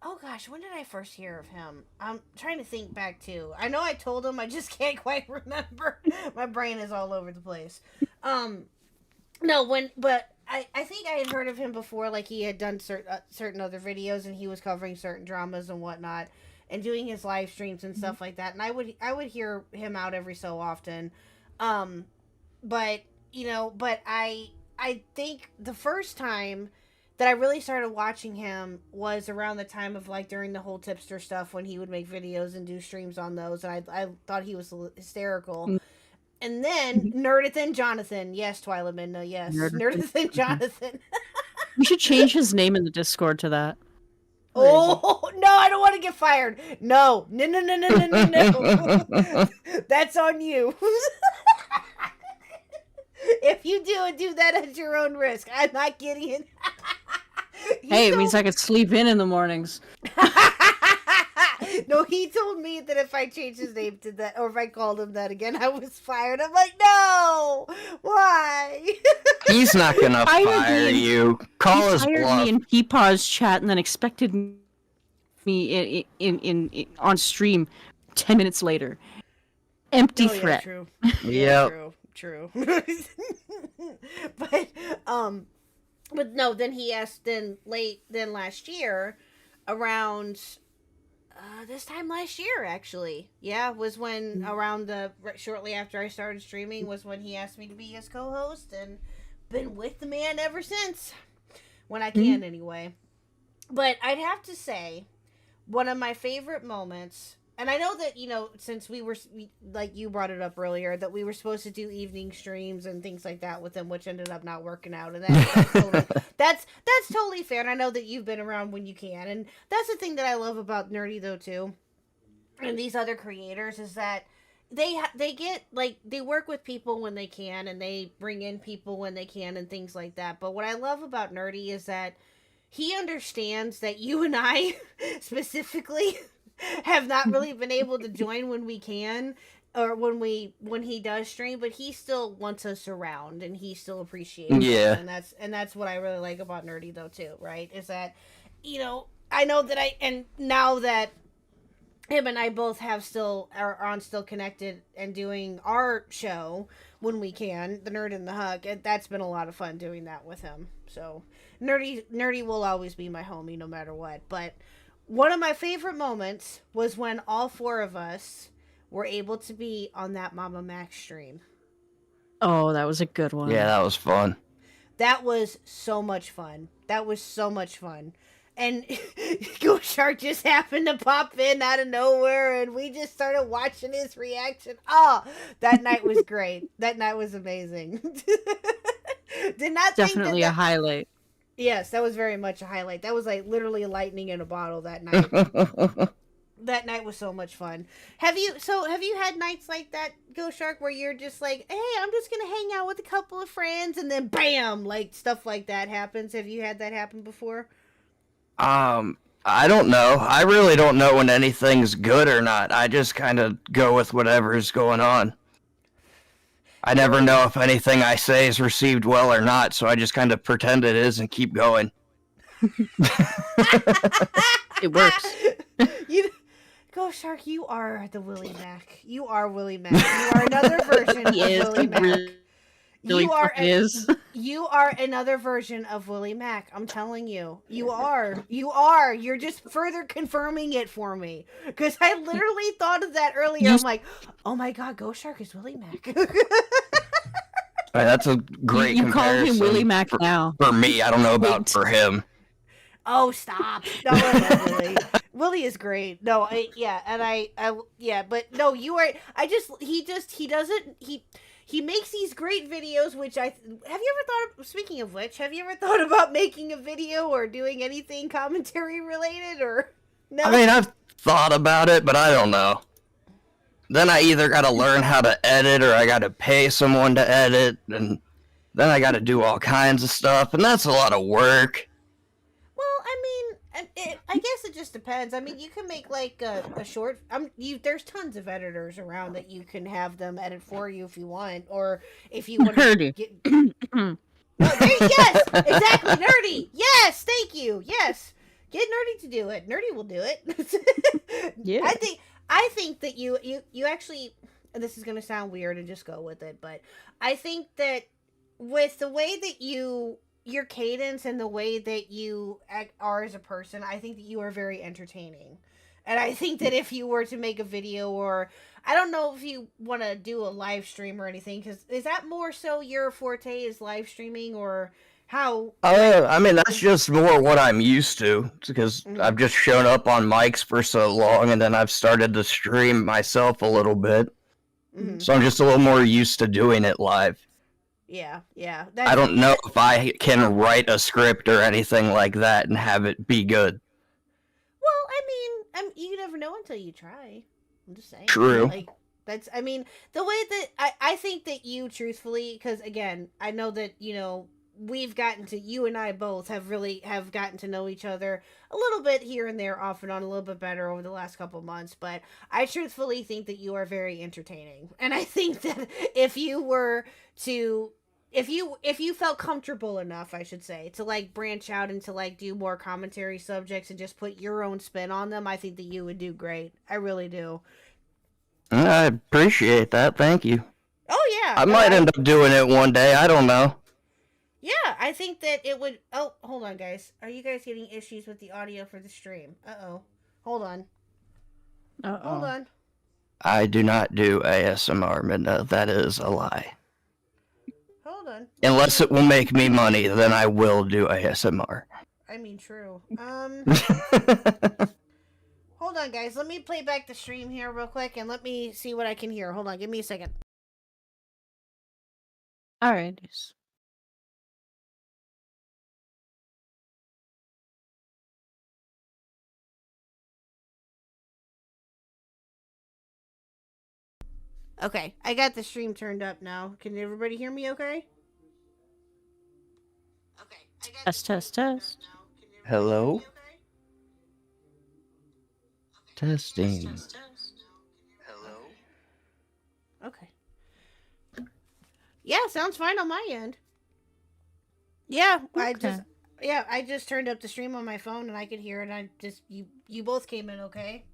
Oh gosh, when did I first hear of him? I'm trying to think back too. I know I told him, I just can't quite remember. My brain is all over the place. But I think I had heard of him before, like he had done certain other videos and he was covering certain dramas and whatnot and doing his live streams and stuff like that. And I would hear him out every so often. But I think the first time that I really started watching him was around the time of like during the whole tipster stuff when he would make videos and do streams on those, and I thought he was hysterical. And then Nerdithan Jonathan, yes, Twyla Midna, yes, Nerdithan Jonathan.
We should change his name in the Discord to that.
Oh no, I don't want to get fired. No. That's on you. If you do that at your own risk. I'm not getting it.
Hey, it means I could sleep in the mornings.
No, he told me that if I changed his name to that, or if I called him that again, I was fired. I'm like, no! Why?
He's not gonna fire you. Call his bluff. He hired me
in Peepaw's chat and then expected me in on stream 10 minutes later. Empty threat.
True.
Yeah,
true. But no, then he asked then last year, around this time last year actually. Yeah, was when shortly after I started streaming was when he asked me to be his co-host, and been with the man ever since. When I can anyway. But I'd have to say one of my favorite moments, and I know that, since like you brought it up earlier, that we were supposed to do evening streams and things like that with him, which ended up not working out. And that's totally fair. And I know that you've been around when you can. And that's the thing that I love about Nerdy, though, too. And these other creators is that they get, like, they work with people when they can, and they bring in people when they can and things like that. But what I love about Nerdy is that he understands that you and I specifically have not really been able to join when we can, or when he does stream, but he still wants us around and he still appreciates us. And that's what I really like about Nerdy, though, too, right? Is that, I know that now that him and I both are still connected and doing our show when we can, the Nerd and the Huck, that's been a lot of fun doing that with him. So Nerdy will always be my homie no matter what. But one of my favorite moments was when all four of us were able to be on that Mama Max stream.
Oh, that was a good one.
Yeah, that was fun.
That was so much fun. And KHuck just happened to pop in out of nowhere, and we just started watching his reaction. Oh, that night was great. That night was amazing. Did not
definitely
think
a highlight.
Yes, that was very much a highlight. That was like literally lightning in a bottle that night. That night was so much fun. Have you had nights like that, KHuck, where you're just like, hey, I'm just gonna hang out with a couple of friends, and then bam, like stuff like that happens? Have you had that happen before?
I don't know. I really don't know when anything's good or not. I just kind of go with whatever's going on. I never know if anything I say is received well or not, so I just kind of pretend it is and keep going.
It works.
KHuck, you are the Willie Mac. You are Willie Mac. You are another version of Willie Mac. You are another version of Willie Mac. I'm telling you. You are. You're just further confirming it for me. Because I literally thought of that earlier. I'm like, oh my god, KHuck is Willie Mac.
That's a great
You call
comparison
him Willie Mac now.
For me, I don't know about for him.
Oh, stop. No, I love Willie. Willie is great. No, but no, you are, he he makes these great videos, which have you ever thought of, speaking of which, have you ever thought about making a video or doing anything commentary related, or no?
I mean, I've thought about it, but I don't know. Then I either gotta learn how to edit or I gotta pay someone to edit, and then I gotta do all kinds of stuff, and that's a lot of work.
Well, I mean, I guess it just depends. I mean, you can make like a short. There's tons of editors around that you can have them edit for you if you want, or if you want to get. Yes, exactly, Nerdy. Yes, thank you. Yes, get Nerdy to do it. Nerdy will do it.
Yeah.
I think that you actually. And this is gonna sound weird, and just go with it, but I think that with the way that your cadence and the way that you are as a person, I think that you are very entertaining. And I think that if you were to make a video, or I don't know if you want to do a live stream or anything, because is that more so your forte, is live streaming, or how?
I mean, that's just more what I'm used to, because I've just shown up on mics for so long, and then I've started to stream myself a little bit.
Mm-hmm.
So I'm just a little more used to doing it live.
Yeah.
I don't know if I can write a script or anything like that and have it be good.
Well, I mean, you never know until you try. I'm just saying.
True.
Like, that's, I mean, the way that I think that you, truthfully, because again, I know that, you and I both have gotten to know each other a little bit here and there, off and on, a little bit better over the last couple of months, but I truthfully think that you are very entertaining. And I think that if you felt comfortable enough, I should say, to like branch out and to like do more commentary subjects and just put your own spin on them, I think that you would do great. I really do.
I appreciate that. Thank you.
Oh yeah.
I might end up doing it one day. I don't know.
Yeah, I think that it would. Oh, hold on, guys. Are you guys getting issues with the audio for the stream? Uh-oh. Hold on. Hold on.
I do not do ASMR, Midna. That is a lie.
Hold on.
Unless it will make me money, then I will do ASMR.
I mean, true. Hold on, guys. Let me play back the stream here real quick, and let me see what I can hear. Hold on. Give me a second.
Alright.
Okay, I got the stream turned up now. Can everybody hear me okay? Okay, I got
Test, test, test.
Hello? Testing. Hello?
Okay. Yeah, sounds fine on my end. Yeah,
Okay.
I just turned up the stream on my phone and I could hear it. You both came in okay.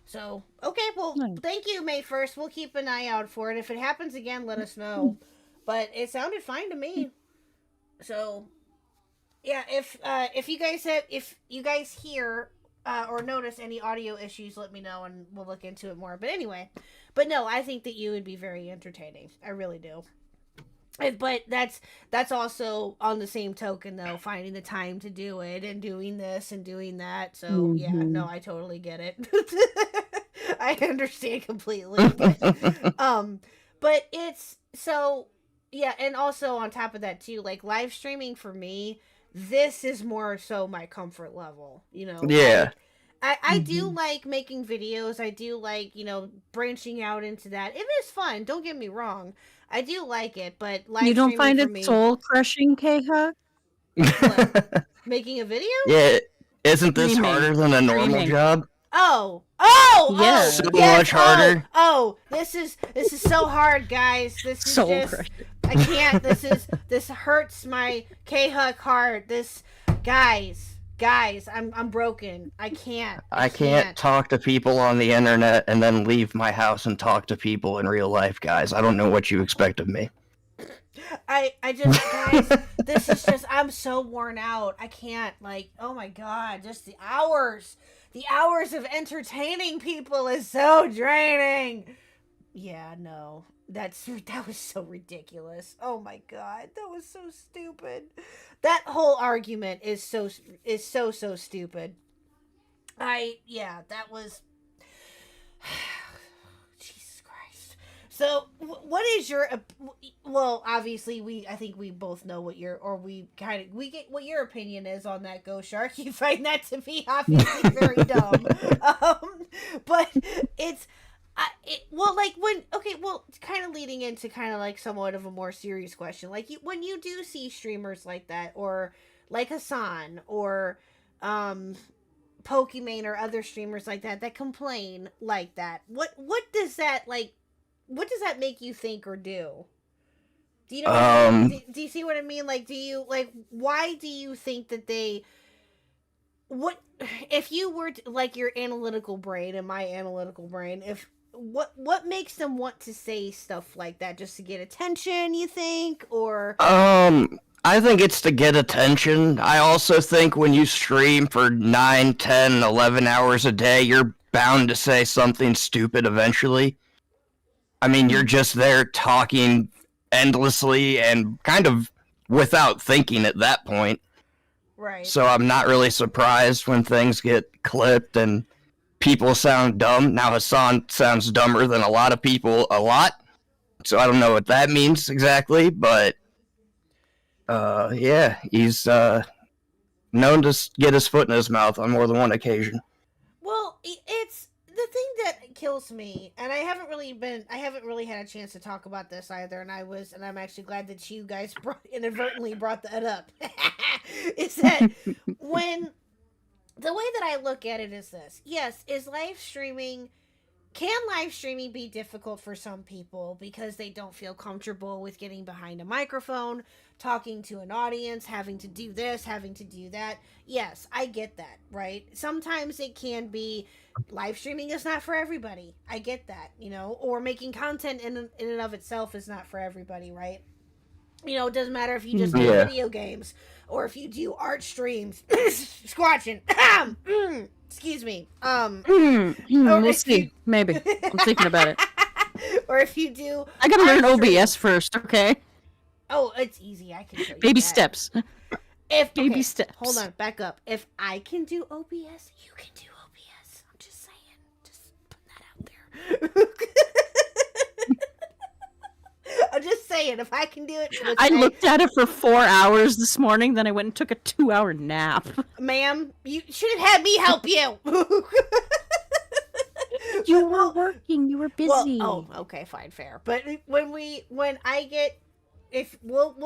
So, okay, well,
Nice.
thank you, May 1st. We'll keep an eye out for it. If it happens again, let us know. But it sounded fine to me. So, yeah, if you guys hear or notice any audio issues, let me know and we'll look into it more. But anyway, no, I think that you would be very entertaining. I really do. But that's also on the same token, though, finding the time to do it and doing this and doing that. So yeah, no, I totally get it. I understand completely. But it's so yeah, and also on top of that too, like live streaming for me, this is more so my comfort level.
Yeah.
I do like making videos. I do like, branching out into that. It is fun. Don't get me wrong. I do like it, but live
You don't
streaming
find
for
it
me,
soul crushing, KHuck?
making a video?
Yeah, isn't this
Streaming.
harder than a normal
Streaming.
job?
Yeah.
So much harder.
This is so hard, guys. This is
Soul
just
crushing.
I can't. This hurts my KHuck heart. Guys, I'm broken. I can't.
I can't talk to people on the internet and then leave my house and talk to people in real life, guys. I don't know what you expect of me.
I just, guys, this is just, I'm so worn out. I can't, oh my god, just the hours of entertaining people is so draining. Yeah, no, that was so ridiculous. Oh my god, that was so stupid. That whole argument is so stupid. That was Jesus Christ. So, what is your? Well, obviously, I think we both know what your, or we get what your opinion is on that Ghost Shark. You find that to be obviously very dumb, but it's. Well, like when kind of leading into kind of like somewhat of a more serious question, like when you do see streamers like that, or like Hassan, or Pokimane, or other streamers like that complain like that, what does that like? What does that make you think or do? Do you know? Do you see what I mean? Like, do you like? Why do you think that they? What if you were to, like your analytical brain and my analytical brain? If what makes them want to say stuff like that, just to get attention? You think, or
I think it's to get attention. I also think when you stream for 9, 10, 11 hours a day, you're bound to say something stupid eventually. I mean, you're just there talking endlessly and kind of without thinking at that point.
right?
So I'm not really surprised when things get clipped and people sound dumb. Now Hassan sounds dumber than a lot of people a lot. So I don't know what that means exactly, but yeah, he's known to get his foot in his mouth on more than one occasion.
Well, it's the thing that kills me, and I haven't really had a chance to talk about this either, and I'm actually glad that you guys inadvertently brought that up. Is that when the way that I look at it is this: yes, can live streaming be difficult for some people because they don't feel comfortable with getting behind a microphone, talking to an audience, having to do this, having to do that? Yes, I get that, right? Sometimes it can be, live streaming is not for everybody. I get that, or making content in and of itself is not for everybody, right? It doesn't matter if you just do video games or if you do art streams. Squatching. Excuse me.
We'll see. Maybe. I'm thinking about it.
Or if you do,
I gotta learn OBS first, okay?
Oh, it's easy. I can show you.
Baby
that.
steps. Baby steps.
Hold on, back up. If I can do OBS, you can do OBS. I'm just saying. Just putting that out there. I'm just saying, if I can do it.
I looked at it for 4 hours this morning, then I went and took a 2-hour nap.
Ma'am, you should have had me help you.
You were working. You were busy.
Well, oh, okay, fine, fair. But we'll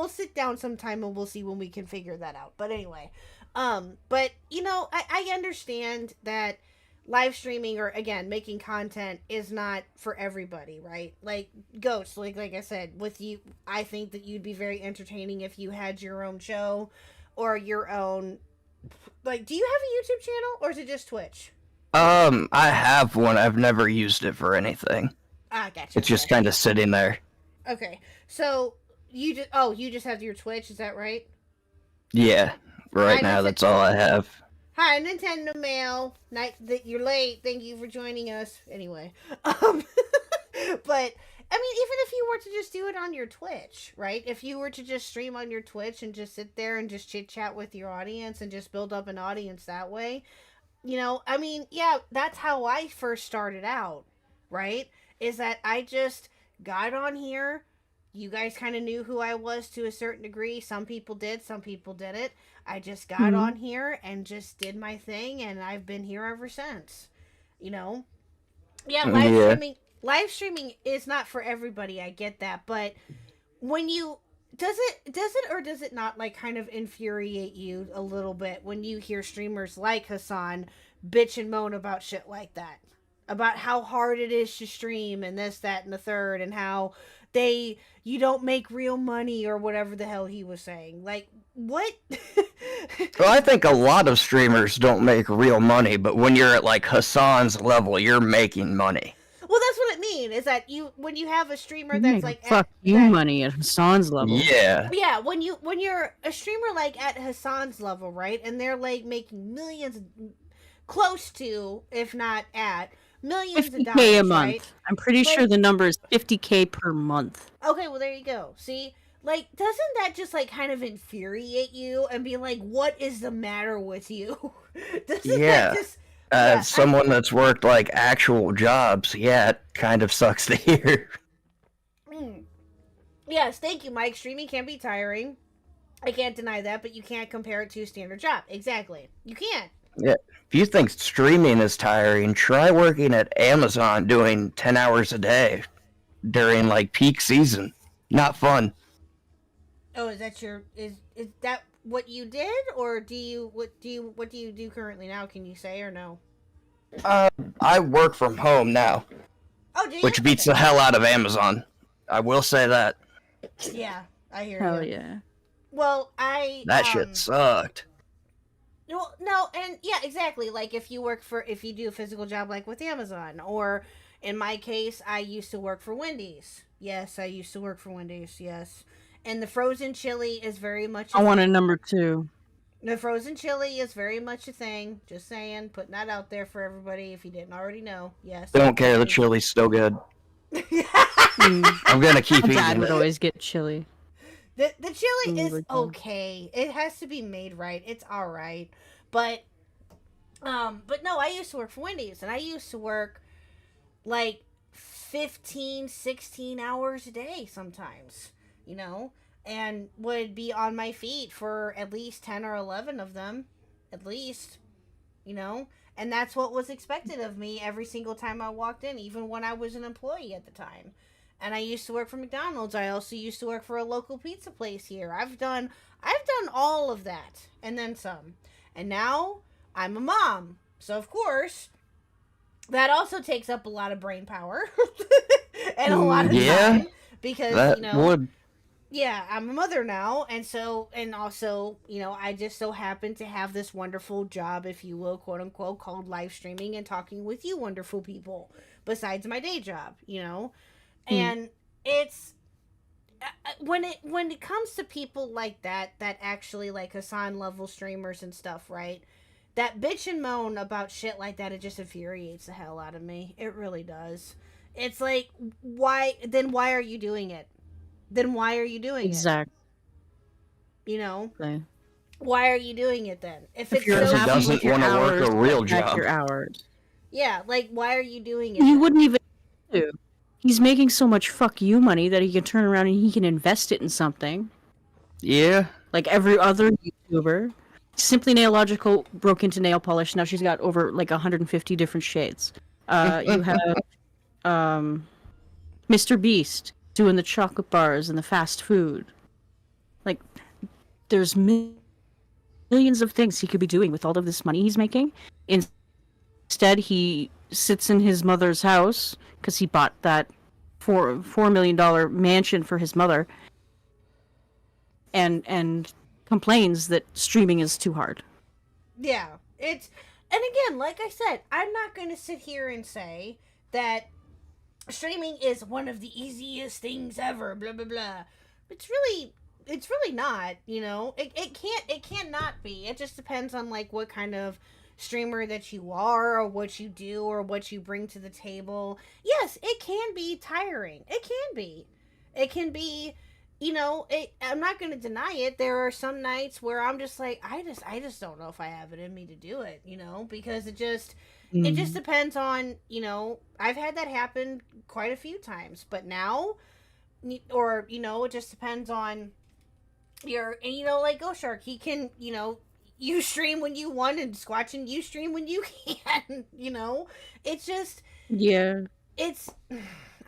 sit down sometime and we'll see when we can figure that out. But anyway, but I understand that live streaming, or again making content, is not for everybody, right? Like Ghost, like I said, with you, I think that you'd be very entertaining if you had your own show or your own, like, do you have a YouTube channel or is it just Twitch?
I have one. I've never used it for anything.
Ah, gotcha.
It's just kind of sitting there.
Okay, so you just have your Twitch, is that right?
Yeah, right now that's all I have.
Hi, Nintendo Mail. Night that you're late. Thank you for joining us. Anyway, but I mean, even if you were to just do it on your Twitch, right? If you were to just stream on your Twitch and just sit there and just chit chat with your audience and just build up an audience that way, I mean, yeah, that's how I first started out, right? Is that I just got on here. You guys kind of knew who I was to a certain degree. Some people did, some people didn't. I just got on here and just did my thing, and I've been here ever since. Yeah, live streaming is not for everybody. I get that, but when you does it not, like, kind of infuriate you a little bit when you hear streamers like Hassan bitch and moan about shit like that, about how hard it is to stream and this, that, and the third, and how you don't make real money or whatever the hell he was saying? Like, what?
Well, I think a lot of streamers don't make real money, but when you're at like Hassan's level, you're making money.
Well, that's what I mean, is that when you have a streamer that's like
money at Hassan's level.
Yeah, when you're a streamer like at Hassan's level, right? And they're like making millions, close to, if not at, millions of dollars,
$50K a month.
Right?
I'm pretty sure the number is $50K per month.
Okay, well, there you go. See, like, doesn't that just, like, kind of infuriate you and be like, what is the matter with you?
That just... someone that's worked, like, actual jobs, yeah, it kind of sucks to hear.
Yes, thank you, Mike. Streaming can be tiring. I can't deny that, but you can't compare it to a standard job. Exactly. You can't.
Yeah. If you think streaming is tiring, try working at Amazon doing 10 hours a day during like peak season. Not fun.
Oh, is that is that what you did, or what do you do currently now? Can you say or no?
I work from home now,
Oh, do you?
which beats the hell out of Amazon. I will say that.
Yeah, I hear
Hell
you.
yeah.
Well,
That shit sucked.
Well, no, and yeah, exactly. Like if you do a physical job like with Amazon, or in my case, I used to work for Wendy's. Yes, I used to work for Wendy's. Yes, and the frozen chili is very much.
I want a number 2.
The frozen chili is very much a thing. Just saying, putting that out there for everybody if you didn't already know. Yes.
Don't care. The chili's still good. I'm gonna keep
Dad
eating
would
it.
always get chili.
The chili is
like that.
okay. It has to be made right. It's all right. But no, I used to work for Wendy's, and I used to work like 15, 16 hours a day sometimes, and would be on my feet for at least 10 or 11 of them, at least, and that's what was expected of me every single time I walked in, even when I was an employee at the time. And I used to work for McDonald's. I also used to work for a local pizza place here. I've done all of that and then some. And now I'm a mom. So of course, that also takes up a lot of brain power and a lot of time because
That would.
yeah, I'm a mother now, and also, I just so happen to have this wonderful job, if you will, quote unquote, called live streaming and talking with you wonderful people besides my day job, and it's when it comes to people like that actually like Hassan level streamers and stuff, right? That bitch and moan about shit like that, it just infuriates the hell out of me. It really does. It's like, why are you doing it? Then why are you doing
Exactly.
it? Why are you doing it then? If it's
you're
Because he
so
happy
doesn't
with your
want to work
hours,
a real
get back
job.
your hours.
yeah, like why are you doing it?
He
then?
wouldn't even do. He's making so much fuck you money that he can turn around and he can invest it in something.
Yeah.
Like every other YouTuber. Simply Nailogical broke into nail polish. Now she's got over like 150 different shades. You have Mr. Beast doing the chocolate bars and the fast food. Like, there's millions of things he could be doing with all of this money he's making. Instead, he sits in his mother's house because he bought that $4 million mansion for his mother, and complains that streaming is too hard.
Yeah, and again, like I said, I'm not going to sit here and say that streaming is one of the easiest things ever, blah blah blah. It's really not, it cannot be. It just depends on like what kind of streamer that you are, or what you do, or what you bring to the table. Yes, it can be tiring. It can be, I'm not going to deny it. There are some nights where I'm just like, I just don't know if I have it in me to do it, because it just depends on, I've had that happen quite a few times, but now, or, it just depends on like Ghost Shark, he can, you stream when you want, and Squatch and you stream when you can, it's just,
Yeah.
it's,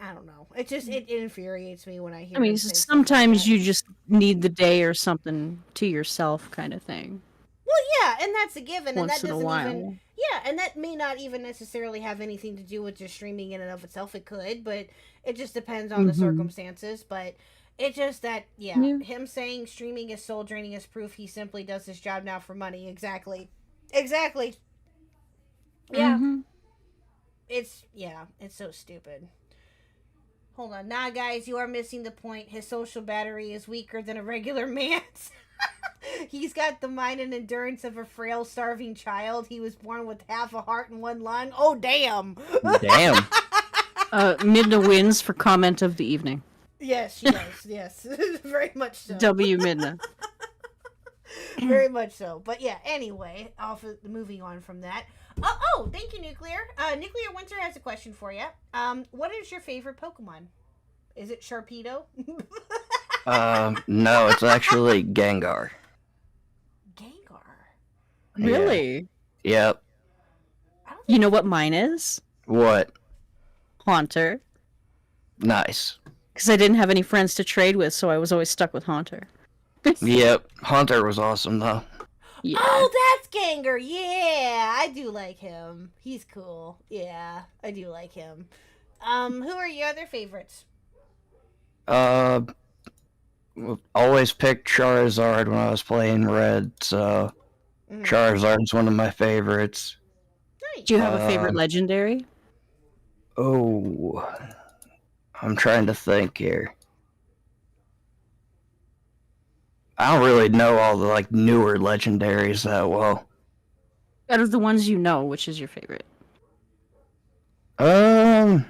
I don't know. It infuriates me when I hear.
I mean,
him say stuff like
sometimes
that.
you just need the day or something to yourself, kind of thing.
Well, yeah, and that's a given, and
Once
that
in a
doesn't
while.
even. Yeah, and that may not even necessarily have anything to do with just streaming in and of itself. It could, but it just depends on the circumstances. But it's just that, yeah, him saying streaming is soul draining is proof he simply does his job now for money. Exactly. Yeah. It's so stupid. Hold on. Nah, guys, you are missing the point. His social battery is weaker than a regular man's. He's got the mind and endurance of a frail, starving child. He was born with half a heart and one lung. Oh, damn.
Damn.
Midna wins for comment of the evening.
Yes, she does. Yes. Very much so.
W Midna.
Very much so. But yeah, anyway, moving on from that. Oh, thank you, Nuclear. Nuclear Winter has a question for you. What is your favorite Pokemon? Is it Sharpedo?
No, it's actually Gengar.
Gengar.
Really?
Yep.
I don't
You
think
know what mine is?
What?
Haunter.
Nice.
Because I didn't have any friends to trade with, so I was always stuck with Haunter.
Yep. Hunter was awesome though.
Yeah.
Oh, that's Gengar. Yeah, I do like him. He's cool. Yeah, I do like him. Who are your other favorites?
Uh, always picked Charizard when I was playing Red, so
Mhm.
Charizard's one of my favorites.
Nice.
Do you have a favorite legendary?
Oh, I'm trying to think here. I don't really know all the like newer legendaries that well.
Out of the ones you know, which is your favorite?
I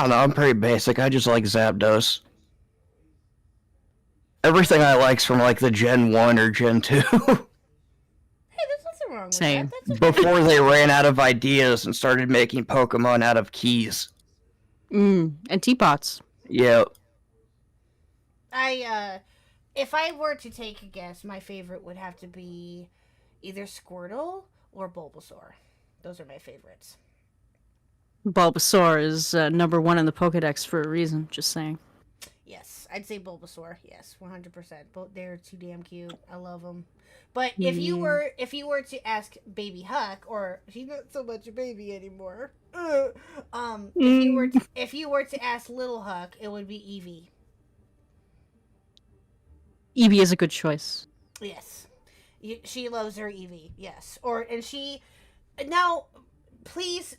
don't know. I'm pretty basic. I just like Zapdos. Everything I like's from like the Gen 1 or Gen 2
Hey, there's nothing wrong with
Same.
that. That's okay.
before they ran out of ideas and started making Pokemon out of keys.
And teapots.
Yep.
If I were to take a guess, my favorite would have to be either Squirtle or Bulbasaur. Those are my favorites.
Bulbasaur is number 1 in the Pokedex for a reason, just saying.
Yes, I'd say Bulbasaur. Yes, 100%. Both they're too damn cute. I love them. But if you were to ask Baby Huck, or she's not so much a baby anymore. If you were to ask Little Huck, it would be Eevee.
Eevee is a good choice.
Yes, she loves her Eevee. Yes, and she now, please.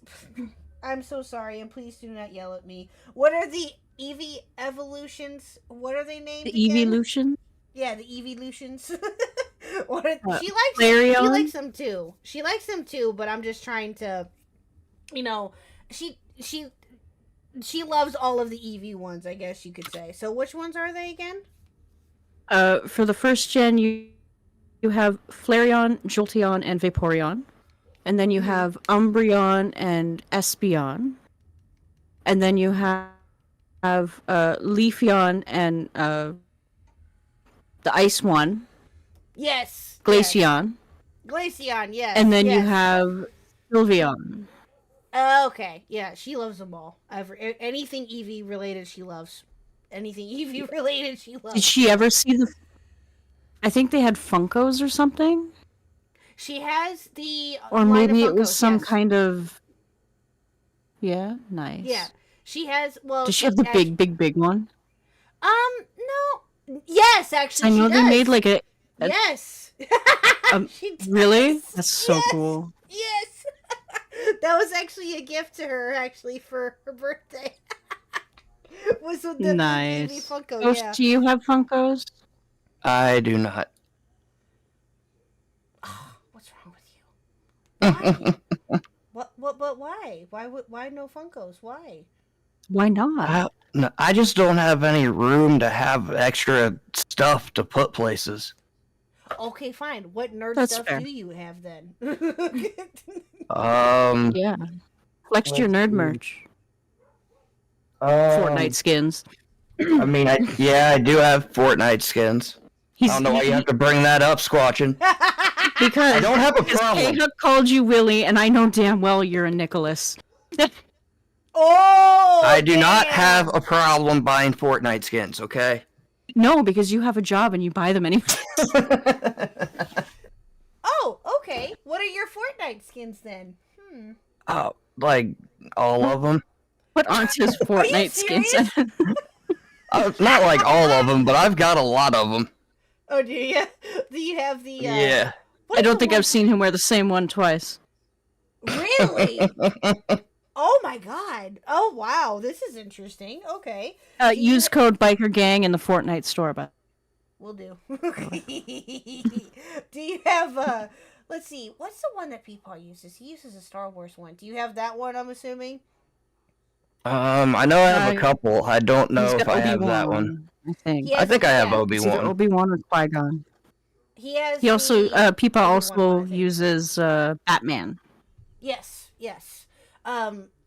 I'm so sorry, and please do not yell at me. What are the Eevee evolutions? What are they named?
The
again?
Eeveelution?
Yeah, the Eeveelutions. She
Flareon?
likes them too. She likes them too, but I'm just trying to, she loves all of the Eevee ones, I guess you could say. So which ones are they again?
For the first gen, you have Flareon, Jolteon, and Vaporeon. And then you have Umbreon and Espeon. And then you have Leafeon and the Ice one.
Yes.
Glaceon.
Yes. Glaceon, yes.
And then you
yes.
have Sylveon.
Okay, yeah, she loves them all. Anything Eevee related, she loves. Anything Eevee related, she loves.
Did she ever see the... I think they had Funkos or something?
She has the
or
line
maybe
of
it was
Funkos,
some
yes.
kind of... Yeah, nice.
Yeah, she has. Well,
Does she have the big one?
No. Yes, actually,
I know
she
they
does.
made like a...
Yes.
She does. Really? That's so
yes.
cool.
Yes. That was actually a gift to her, actually, for her birthday. Was with the
nice.
Eevee Funko,
Ghost,
yeah.
do you have Funkos?
I do not.
What's wrong with you? Why? But why? Why no Funkos? Why?
Why not?
I just don't have any room to have extra stuff to put places.
Okay, fine. What nerd
That's
stuff
fair.
do you have then?
Yeah. Flex your nerd merch. Fortnite skins.
I mean, I do have Fortnite skins. I don't know why you have to bring that up, Squatchin.
Because
I don't have a problem.
KHuck called you Willie, and I know damn well you're a Nicholas.
Oh!
I do not
damn.
have a problem buying Fortnite skins, okay?
No, because you have a job and you buy them anyway.
Oh, okay. What are your Fortnite skins then?
Oh, like all of them?
What aren't his Fortnite skins?
serious?
Not like all of them, but I've got a lot of them.
Oh, do you? Do you have the?
Yeah.
what
I
are
don't
the
think I've
ones-
seen him wear the same one twice.
Really? Oh my god! Oh wow, this is interesting. Okay,
Use code BikerGang in the Fortnite store, but
we'll do. Do you have Let's see. What's the one that Peepaw uses? He uses a Star Wars one. Do you have that one? I'm assuming.
I know I have a couple. I don't know if I have that one.
I think.
Yeah.
I think I have
Yeah.
It's either
Obi-Wan.
Obi-Wan or Qui-Gon.
He has.
He also,
the
Peepaw
Obi-Wan
also
one, I think.
uses Batman.
Yes.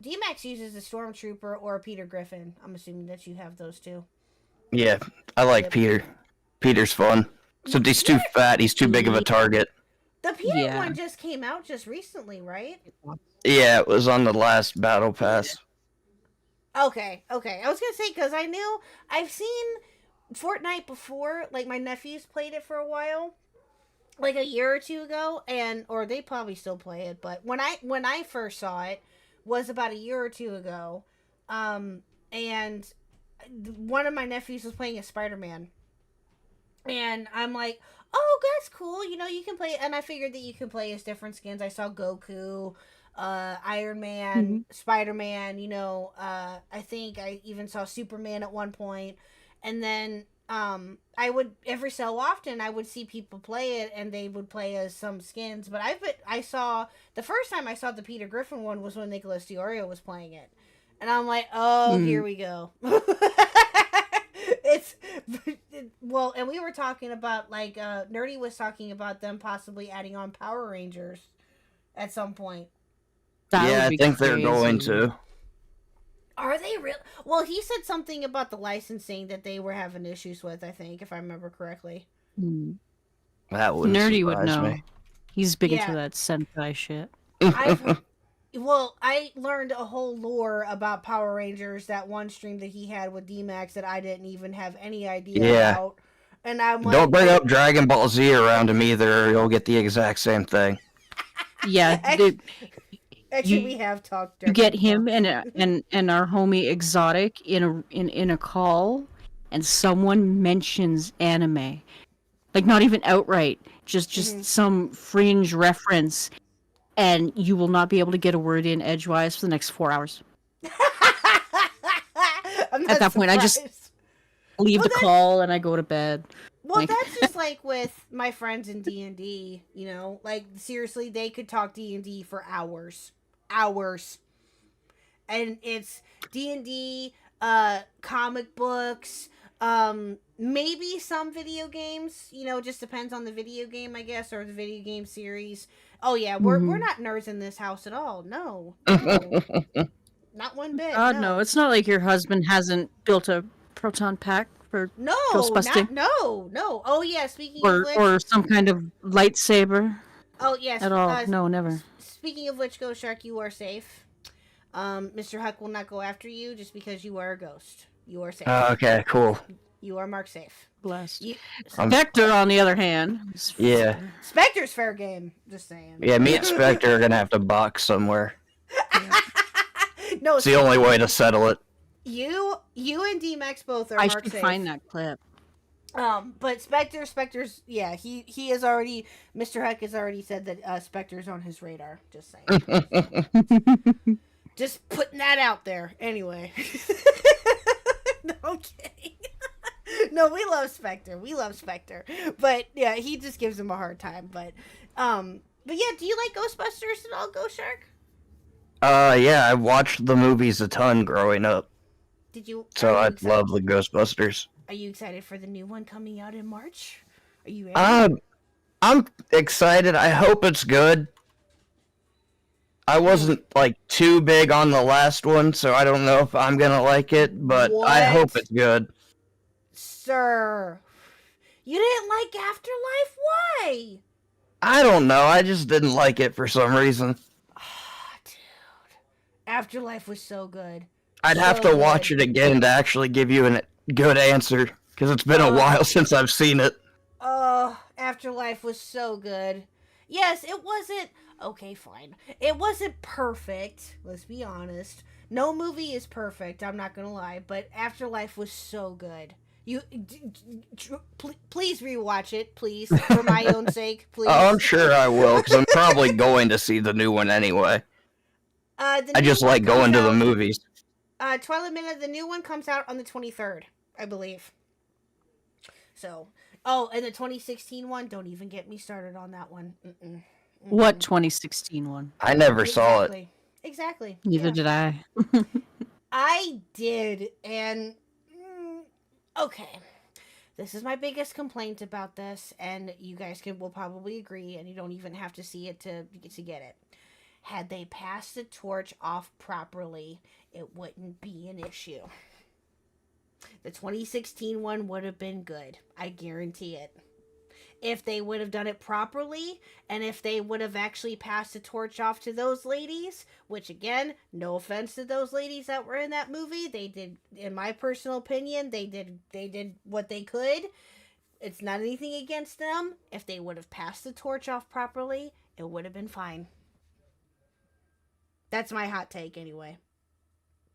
D-Max uses a Stormtrooper or a Peter Griffin. I'm assuming that you have those two.
Yeah, I like
Yep.
Peter. Peter's fun. Except he's too fat. He's too big of a target.
The Peter
Yeah.
one just came out just recently, right?
Yeah, it was on the last battle pass.
Okay. I was gonna say because I've seen Fortnite before. Like my nephews played it for a while, like a year or two ago, or they probably still play it. But when I first saw it was about a year or two ago, and one of my nephews was playing as Spider-Man, and I'm like, oh, that's cool. You can play, and I figured that you can play as different skins. I saw Goku, Iron Man, Spider-Man. I think I even saw Superman at one point, and then I would every so often I would see people play it, and they would play as some skins. But I saw the first time I saw the Peter Griffin one was when Nicholas Diorio was playing it, and I'm like, oh, here we go. It's well, and we were talking about like Nerdy was talking about them possibly adding on Power Rangers at some point.
Yeah, I think they're going to.
Are they real? Well, he said something about the licensing that they were having issues with, I think, if I remember correctly.
That wouldn't
Nerdy would
surprise
know.
me.
He's big
Yeah.
into that Sentai shit.
I learned a whole lore about Power Rangers that one stream that he had with D-Max that I didn't even have any idea about. And I'm like,
Don't bring up Dragon Ball Z around him either, or you'll get the exact same thing.
Yeah,
Actually, we have talked.
you get him and our homie Exotic in a call, and someone mentions anime, like not even outright, just some fringe reference, and you will not be able to get a word in edgewise for the next 4 hours. At that point, I just leave the call and I go to bed.
Well, that's just like with my friends in D&D, like seriously, they could talk D&D for hours. And it's D&D, comic books, maybe some video games, just depends on the video game, I guess, or the video game series. Oh yeah, we're not nerds in this house at all. No. Not one bit.
God, no. It's not like your husband hasn't built a proton pack for ghost busting.
No. Oh yeah, speaking of which,
or some kind of lightsaber.
Oh yes.
At all? No, never.
Speaking of which, Ghost Shark, you are safe. Mr. Huck will not go after you just because you are a ghost. You are safe.
Okay, cool.
You are marked safe.
Blessed. Spectre, on the other hand.
Yeah.
Spectre's fair game. Just saying.
Yeah, me and Spectre are gonna have to box somewhere.
No,
it's the only way to settle it.
You and D-Max both are
I
marked
should
safe.
find that clip.
But Spectre's yeah, he has already, Mr. Huck has already said that Spectre's on his radar. Just saying. Just putting that out there. Anyway. No, I'm kidding. No, we love Spectre. But yeah, he just gives him a hard time. But yeah, do you like Ghostbusters at all, Ghost Shark?
Yeah, I watched the movies a ton growing up.
Did you?
So I love the Ghostbusters.
Are you excited for the new one coming out in March? Are you ready?
I'm excited. I hope it's good. I wasn't like too big on the last one, so I don't know if I'm gonna like it, but I hope it's good.
Sir, you didn't like Afterlife? Why?
I don't know. I just didn't like it for some reason.
Oh, dude. Afterlife was so good.
I'd have to watch it again to actually give you a good answer, because it's been a while since I've seen it.
Oh, Afterlife was so good. Yes, it wasn't... Okay, fine. It wasn't perfect, let's be honest. No movie is perfect, I'm not gonna lie, but Afterlife was so good. Please rewatch it, please, for my own sake, please.
Oh, I'm sure I will, because I'm probably going to see the new one anyway. I just like going to the movies.
Twilight Minute, the new one comes out on the 23rd, I believe. So, and the 2016 one, don't even get me started on that one.
What 2016 one?
I never saw it.
Exactly.
Neither did I.
I did, and okay. This is my biggest complaint about this, and you guys will probably agree, and you don't even have to see it to get it. had they passed the torch off properly, it wouldn't be an issue. The 2016 one would have been good. I guarantee it. If they would have done it properly, and if they would have actually passed the torch off to those ladies, which again, no offense to those ladies that were in that movie, they did, in my personal opinion, they did what they could. It's not anything against them. If they would have passed the torch off properly, it would have been fine. That's my hot take anyway.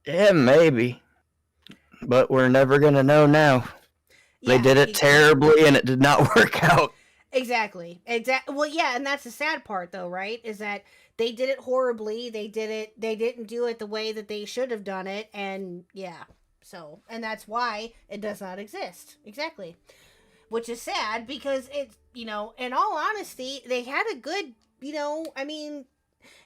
Yeah, maybe. But we're never gonna know now. They did it terribly and it did not work out.
Exactly. Well, yeah, and that's the sad part though, right? Is that they did it horribly. They didn't do it the way that they should have done it, and yeah. So, and that's why it does not exist. Exactly. Which is sad because it's, in all honesty, they had a good, I mean,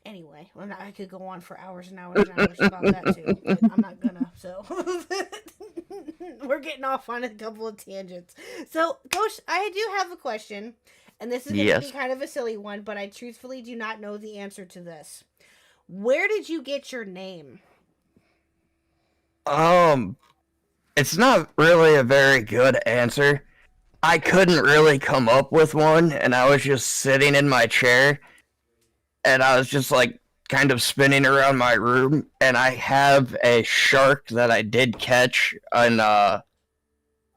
anyway, I could go on for hours and hours and hours about that too, but I'm not gonna, so. We're getting off on a couple of tangents. So, Coach, I do have a question, and this is going to be kind of a silly one, but I truthfully do not know the answer to this. Where did you get your name?
It's not really a very good answer. I couldn't really come up with one, and I was just sitting in my chair, and I was just like kind of spinning around my room, and I have a shark that I did catch in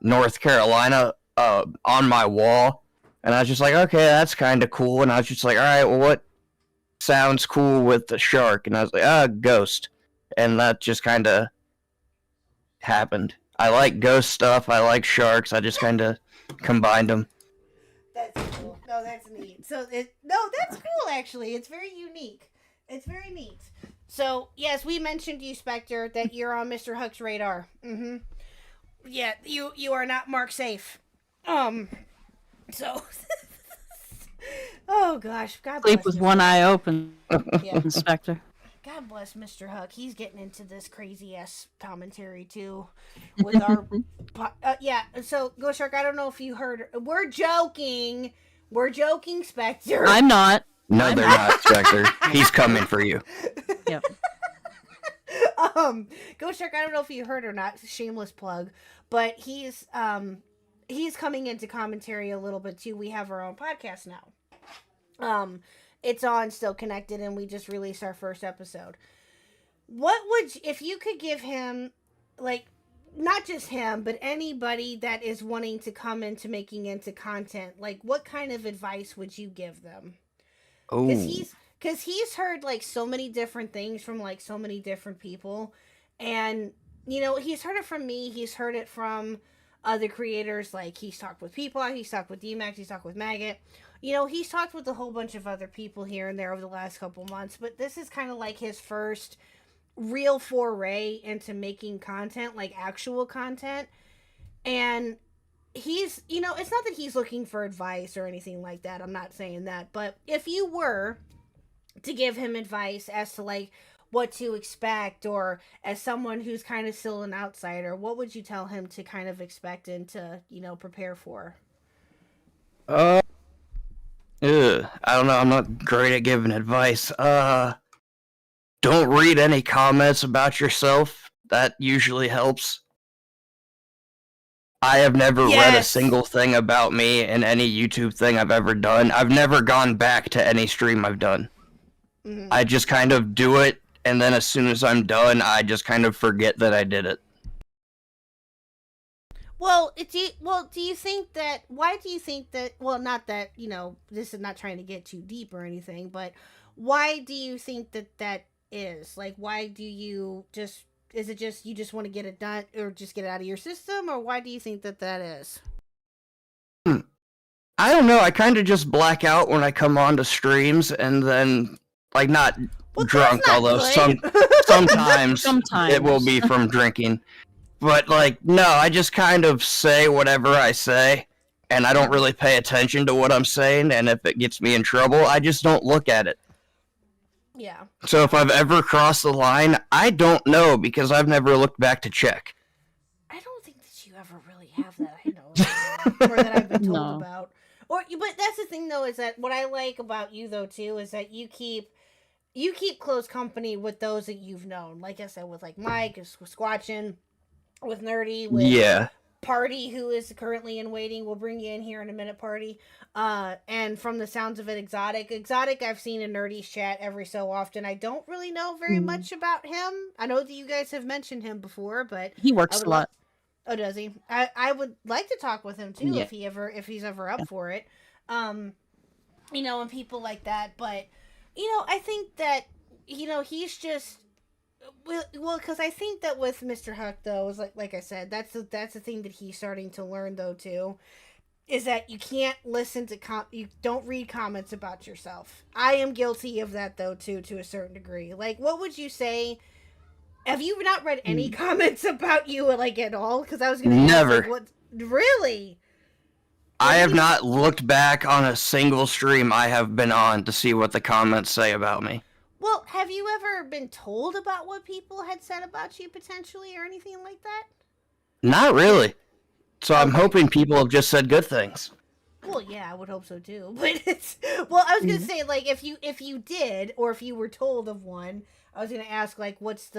North Carolina on my wall, and I was just like, okay, that's kind of cool, and I was just like, all right, well, what sounds cool with the shark? And I was like, ghost, and that just kind of happened. I like ghost stuff, I like sharks, I just kind of combined them.
That's cool. No, that's neat. So, that's cool, actually. It's very unique. It's very neat. So, yes, we mentioned you, Spectre, that you're on Mr. Huck's radar. Mm-hmm. Yeah, you are not mark safe. So... oh, gosh. God bless
Sleep with one eye open,
yeah.
Inspector.
God bless Mr. Huck. He's getting into this crazy-ass commentary, too, with our... yeah, so, Ghost Shark, I don't know if you heard... We're joking. We're joking, Spectre.
I'm not.
No, they're not, Spectre. He's coming for you.
Yep.
Ghost Shark, I don't know if you heard or not, shameless plug, but he's coming into commentary a little bit too. We have our own podcast now. It's on Still Connected, and we just released our first episode. What would, if you could give him, like, not just him, but anybody that is wanting to come into making into content, like, what kind of advice would you give them? Because he's heard, like, so many different things from, like, so many different people. And, he's heard it from me. He's heard it from other creators. Like, he's talked with people. He's talked with D-Max. He's talked with Maggot. He's talked with a whole bunch of other people here and there over the last couple months. But this is kind of like his first real foray into making content, like actual content. And he's, it's not that he's looking for advice or anything like that. I'm not saying that. But if you were to give him advice as to, like, what to expect, or as someone who's kind of still an outsider, what would you tell him to kind of expect and to, prepare for?
I don't know. I'm not great at giving advice. Don't read any comments about yourself. That usually helps. I have never read a single thing about me in any YouTube thing I've ever done. I've never gone back to any stream I've done. Mm-hmm. I just kind of do it, and then as soon as I'm done, I just kind of forget that I did it.
Well, do you think that, why do you think that, well, not that, this is not trying to get too deep or anything, but why do you think that is? Like, why do you just, is it just, you just want to get it done, or just get it out of your system, or why do you think that is?
I don't know, I kind of just black out when I come on to streams, and then, like, not drunk, although sometimes it will be from drinking. But, like, no, I just kind of say whatever I say, and I don't really pay attention to what I'm saying, and if it gets me in trouble, I just don't look at it.
Yeah.
So if I've ever crossed the line, I don't know, because I've never looked back to check.
I don't think that you ever really have that, I know, or that I've been told about. But that's the thing, though, is that what I like about you, though, too, is that you keep you keep close company with those that you've known. Like I said, with like Mike, Squatchin, with Nerdy, with
Yeah.
Party, who is currently in waiting. We'll bring you in here in a minute, Party. And from the sounds of it, Exotic, I've seen in Nerdy's chat every so often. I don't really know very much about him. I know that you guys have mentioned him before, but
He works a lot.
Oh, does he? I would like to talk with him too
Yeah.
if he's ever up for it. You know, and people like that. But you know, I think that he's just well, because I think that with Mr. Huck though, is like I said, that's the thing that he's starting to learn though too, is that you can't listen to you don't read comments about yourself. I am guilty of that though too, to a certain degree. Like, what would you say? Have you not read any comments about you like at all? Because I was gonna ask,
Never.
like, what really?
I have not looked back on a single stream I have been on to see what the comments say about me.
Well, have you ever been told about what people had said about you potentially or anything like that?
Not really. So I'm hoping people have just said good things.
Well, yeah, I would hope so too. But it's I was gonna say, like, if you did, or if you were told of one, I was gonna ask, like, what's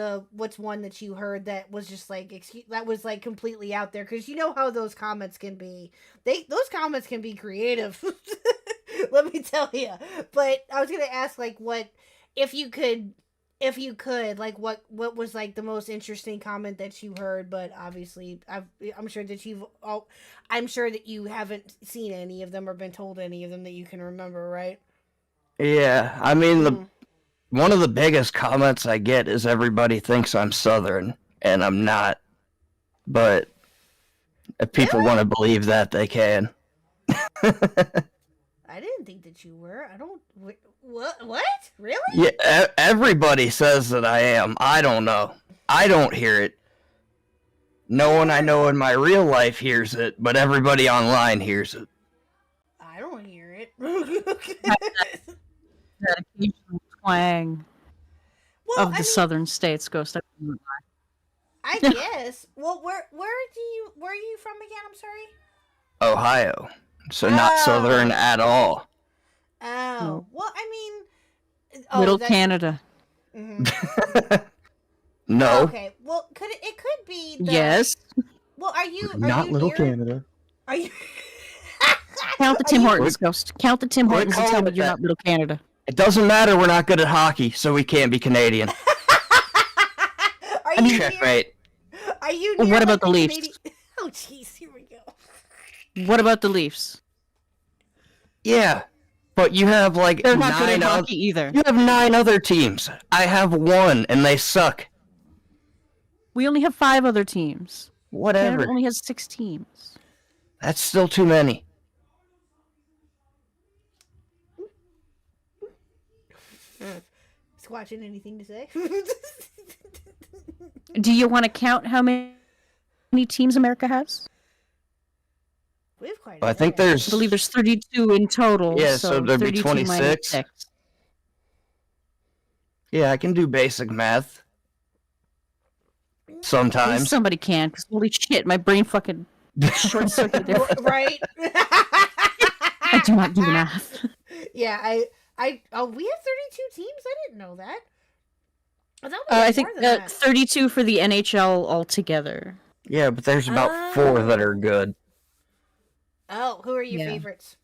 one that you heard that was just like that was like completely out there, because you know how those comments can be. Those comments can be creative. Let me tell you. But I was gonna ask, like, what if you could, like, what was like the most interesting comment that you heard? But obviously, I'm sure that you haven't seen any of them or been told any of them that you can remember, right?
Yeah, I mean, one of the biggest comments I get is everybody thinks I'm Southern, and I'm not. But if people want to believe that, they can.
I didn't think that you were. I don't. What? Really?
Yeah, everybody says that I am. I don't know. I don't hear it. No one I know in my real life hears it, but everybody online hears it.
I don't hear it.
That occasional twang
Well,
of the southern states ghost.
I guess. Well, where are you from again? I'm sorry.
Ohio. So not Southern at all.
Oh,
No.
well, I mean,
Middle Canada.
Mm-hmm.
No.
Okay. Well, it could be.
Yes.
Well, are you
Not Little
near,
Canada.
Are you?
Count the Tim Hortons ghost. Count the Tim
Quit
Hortons and tell
calling
me
it
you're
that.
not Middle Canada.
It doesn't matter, we're not good at hockey, so we can't be Canadian.
Are you near?
Checkmate.
Are you
Well,
near?
what about
like,
the Leafs?
Canadian... Oh, jeez, here we go.
What about the Leafs?
Yeah. But you have like
They're not good at
9
hockey either.
You have 9 other teams. I have 1 and they suck.
We only have 5 other teams.
Whatever.
Canada only has 6 teams.
That's still too many.
Squatching, anything to say?
Do you want to count how many teams America has?
We have quite.
I think there's.
I believe there's 32 in total.
Yeah, so there'd be
32 minus
26.
6.
Yeah, I can do basic math.
At least
Sometimes.
somebody can, because holy shit, my brain fucking short circuited there.
Right.
I do not do math.
Yeah, we have 32 teams. I didn't know that. I thought we had
I
more
think
than that.
32 for the NHL altogether.
Yeah, but there's about 4 that are good.
Oh, who are your
Yeah.
favorites?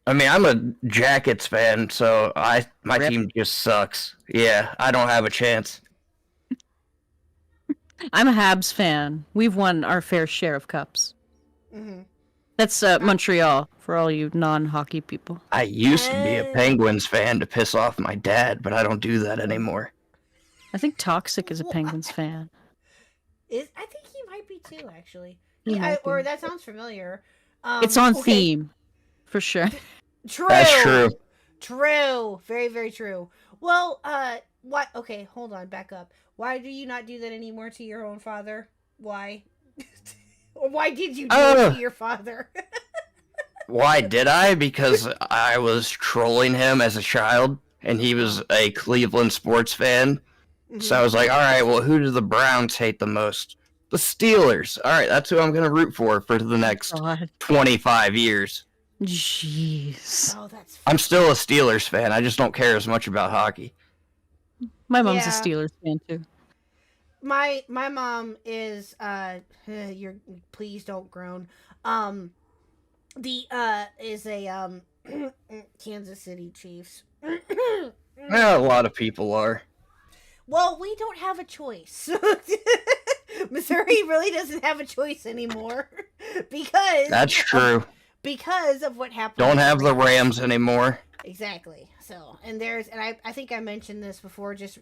I mean, I'm a Jackets fan, so my
Rip.
team just sucks. Yeah, I don't have a chance.
I'm a Habs fan. We've won our fair share of cups.
Mm-hmm.
That's Montreal, for all you non-hockey people.
I used to be a Penguins fan to piss off my dad, but I don't do that anymore.
I think Toxic is a Penguins fan.
I think he might be too, actually.
He
Yeah,
might be.
or that sounds familiar.
It's on
okay.
theme, for sure.
True.
That's true.
True. Very, very true. Well, what? Okay, hold on. Back up. Why do you not do that anymore to your own father? Why? Or why did you do it to your father?
Why did I? Because I was trolling him as a child, and he was a Cleveland sports fan. So I was like, all right, well, who do the Browns hate the most? The Steelers. All right, that's who I'm going to root for the next
God.
25 years.
Jeez.
Oh, that's
I'm still a Steelers fan. I just don't care as much about hockey.
My mom's a
Yeah.
Steelers fan too.
my mom is you're please don't groan. The is a Kansas City Chiefs.
Yeah, a lot of people are.
Well, we don't have a choice. Missouri really doesn't have a choice anymore because
That's true.
because of what happened.
Don't
with
have the Rams anymore.
Exactly. So, and I think I mentioned this before, just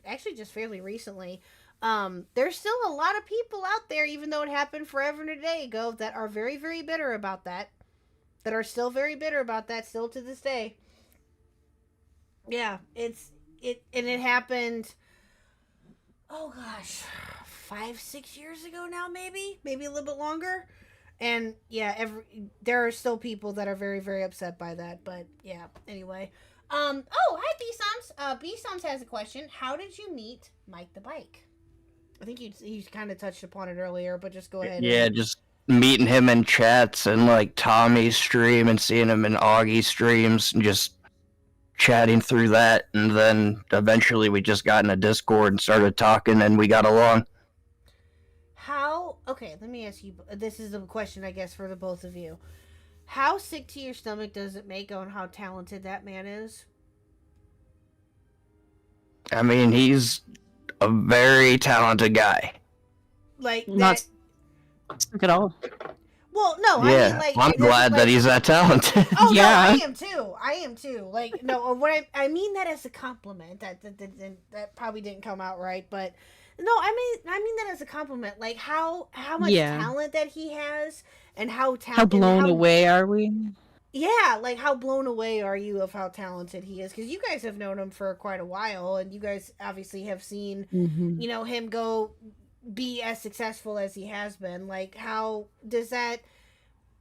fairly recently. There's still a lot of people out there, even though it happened forever and a day ago, that are very, very bitter about that. That are still very bitter about that, still to this day. Yeah, and it happened. Oh gosh, 5-6 years ago now, maybe a little bit longer. And yeah, there are still people that are very, very upset by that. But yeah, anyway. Oh, hi B Soms. B Soms has a question. How did you meet Mike the Bike? I think you kind of touched upon it earlier, but just go ahead.
Yeah, just meeting him in chats and like Tommy's stream and seeing him in Augie's streams and just chatting through that. And then eventually we just got in a Discord and started talking and we got along.
Okay, let me ask you. This is a question, I guess, for the both of you. How sick to your stomach does it make on how talented that man is?
I mean, he's a very talented guy.
Like
Not
that.
sick at all.
Well, no,
Yeah,
I mean, like,
I'm glad that he's that talented.
Oh
Yeah.
no, I am too. Like, no, what I mean that as a compliment. That probably didn't come out right, but no, I mean that as a compliment. Like how much talent that he has, and how talented.
How blown away are we?
Yeah, like how blown away are you of how talented he is? Because you guys have known him for quite a while, and you guys obviously have seen, him go be as successful as he has been. Like, how does that?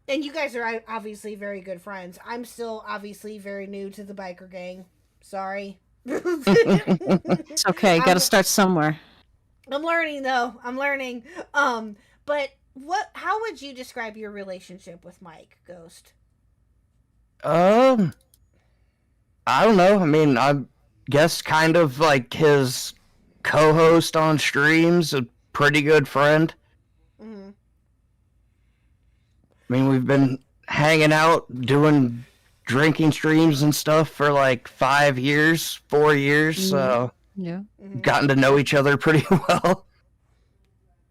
And you guys are obviously very good friends. I'm still obviously very new to the biker gang. Sorry.
It's okay. Got to start somewhere.
I'm learning though. I'm learning. But how would you describe your relationship with Mike, Ghost?
I don't know. I mean, I guess kind of like his co-host on streams, a pretty good friend.
Mm-hmm.
I mean, we've been hanging out, doing drinking streams and stuff for like 5 years, 4 years, so
Yeah.
gotten to know each other pretty well.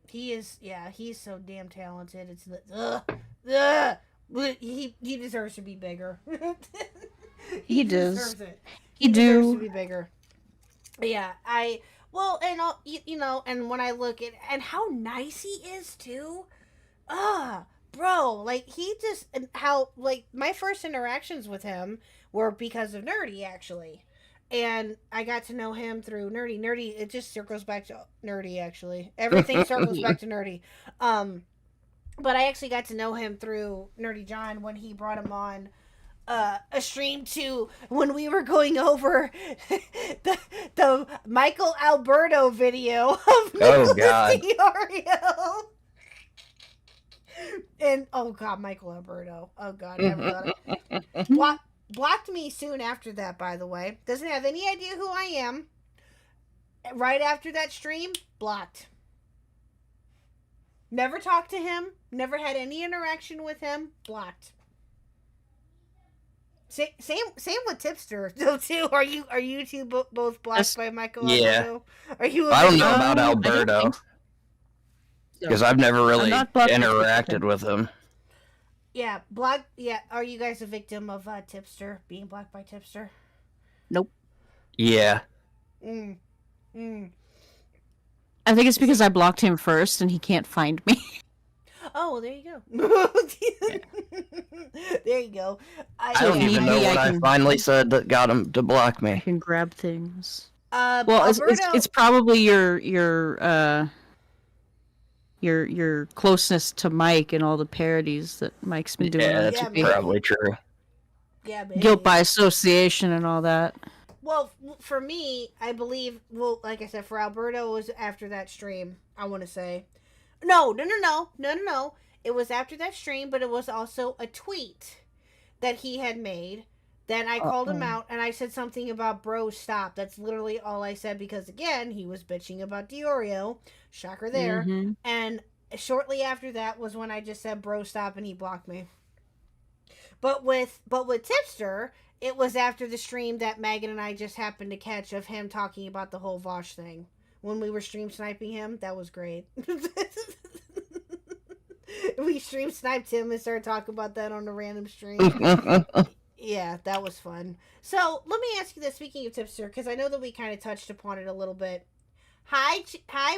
He's so damn talented. It's he deserves to be bigger.
He does.
Deserves it.
He
deserves
do.
to be bigger. Yeah, and when I look at and how nice he is too. Bro, like he just how like my first interactions with him were because of Nerdy actually. And I got to know him through Nerdy. Nerdy, it just circles back to Nerdy, actually. Everything circles back to Nerdy. But I actually got to know him through Nerdy John when he brought him on a stream too, when we were going over the Michael Alberto video of Nicholas Diorio. And, oh God, Michael Alberto. Oh God, I never thought it. Blocked me soon after that, by the way. Doesn't have any idea who I am. Right after that stream, blocked. Never talked to him. Never had any interaction with him. Blocked. Same with Tipster though too. Are you two both blocked by Michael?
Yeah.
Alberto? Are you?
I don't know about Alberto because I've never really interacted with him.
Yeah, block. Yeah, are you guys a victim of Tipster being blocked by Tipster?
Nope.
Yeah.
Mm.
I think it's because I blocked him first and he can't find me.
Oh, there you go. There you go.
I don't even know what I finally said that got him to block me.
I can grab things.
Well,
it's probably your closeness to Mike and all the parodies that Mike's been doing.
Yeah, that's probably true.
Yeah, baby.
Guilt by association and all that.
Well, for me, I believe. Well, like I said, for Alberto, it was after that stream. I want to say, no. It was after that stream, but it was also a tweet that he had made. Then I called him out and I said something about bro stop. That's literally all I said because again, he was bitching about Diorio. Shocker there.
Mm-hmm.
And shortly after that was when I just said bro stop and he blocked me. But with Tipster, it was after the stream that Megan and I just happened to catch of him talking about the whole Vosh thing. When we were stream sniping him, that was great. We stream sniped him and started talking about that on a random stream. Yeah, that was fun. So let me ask you this. Speaking of Tipster, because I know that we kind of touched upon it a little bit. Hi,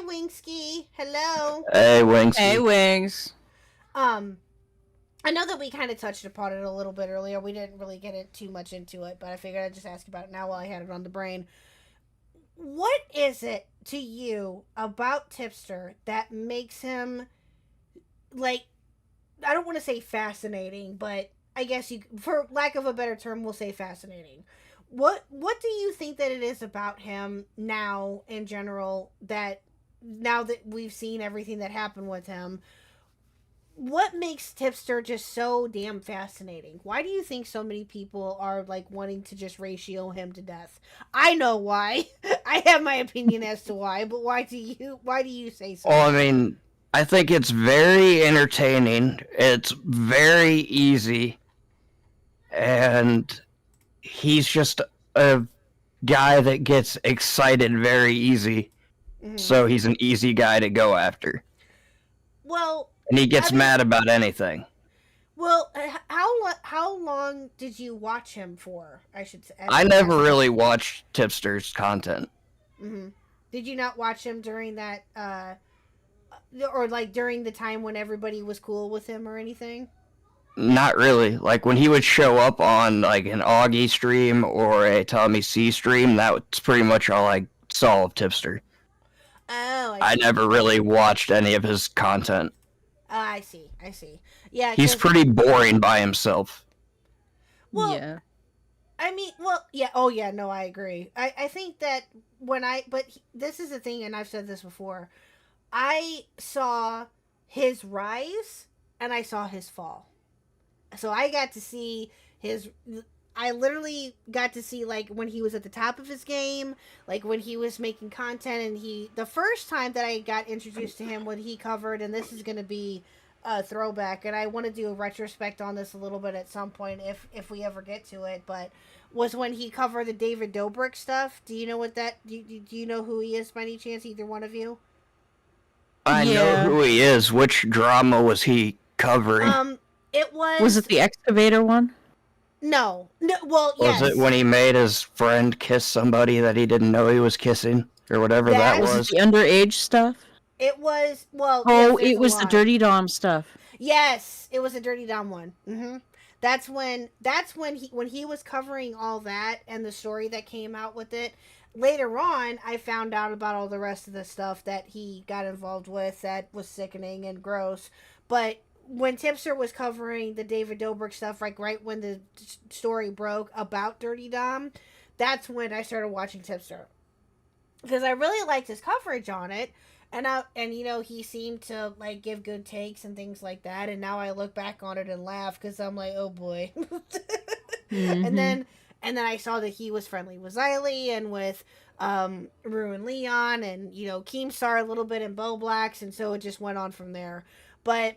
Wingsky. Hello.
Hey, Wings.
Hey, Wings.
I know that we kind of touched upon it a little bit earlier. We didn't really get it too much into it, but I figured I'd just ask about it now while I had it on the brain. What is it to you about Tipster that makes him, like, I don't want to say fascinating, but I guess you, for lack of a better term, we'll say fascinating. What do you think that it is about him now in general that now that we've seen everything that happened with him? What makes Tipster just so damn fascinating? Why do you think so many people are like wanting to just ratio him to death? I know why. I have my opinion as to why, but why do you say so?
Well, I mean, I think it's very entertaining. It's very easy. And he's just a guy that gets excited very easy.
Mm-hmm.
So he's an easy guy to go after.
Well,
and he gets mad about anything.
Well, how long did you watch him for? I should say.
I never really watched Tipster's content.
Mm-hmm. Did you not watch him during that, or like during the time when everybody was cool with him or anything?
Not really. Like when he would show up on like an Augie stream or a Tommy C stream, that was pretty much all I saw of Tipster.
Oh,
I never really watched any of his content.
I see. Yeah,
he's pretty boring by himself.
Well,
yeah.
I mean, well, yeah. Oh, yeah. No, I agree. I think that this is the thing, and I've said this before. I saw his rise and I saw his fall. So I got to see I literally got to see like when he was at the top of his game, like when he was making content, and the first time that I got introduced to him when he covered, and this is going to be a throwback, and I want to do a retrospect on this a little bit at some point if we ever get to it, but was when he covered the David Dobrik stuff. Do you know what that, do you know who he is by any chance, either one of you?
I know who he is. Which drama was he covering?
It was...
Was it the excavator one?
No, well, yes.
Was it when he made his friend kiss somebody that he didn't know he was kissing? Or whatever that was?
Was it the underage stuff?
It was, well...
Oh,
yes,
it was the Dirty Dom stuff.
Yes, it was a Dirty Dom one. Mm-hmm. That's when he was covering all that and the story that came out with it. Later on, I found out about all the rest of the stuff that he got involved with that was sickening and gross. But when Tipster was covering the David Dobrik stuff, like right when the story broke about Dirty Dom, that's when I started watching Tipster. Because I really liked his coverage on it. And you know, he seemed to like give good takes and things like that. And now I look back on it and laugh because I'm like, oh boy. Mm-hmm. And then I saw that he was friendly with Xylee and with Ruin Leon and, you know, Keemstar a little bit and Bo Blacks, and so it just went on from there. But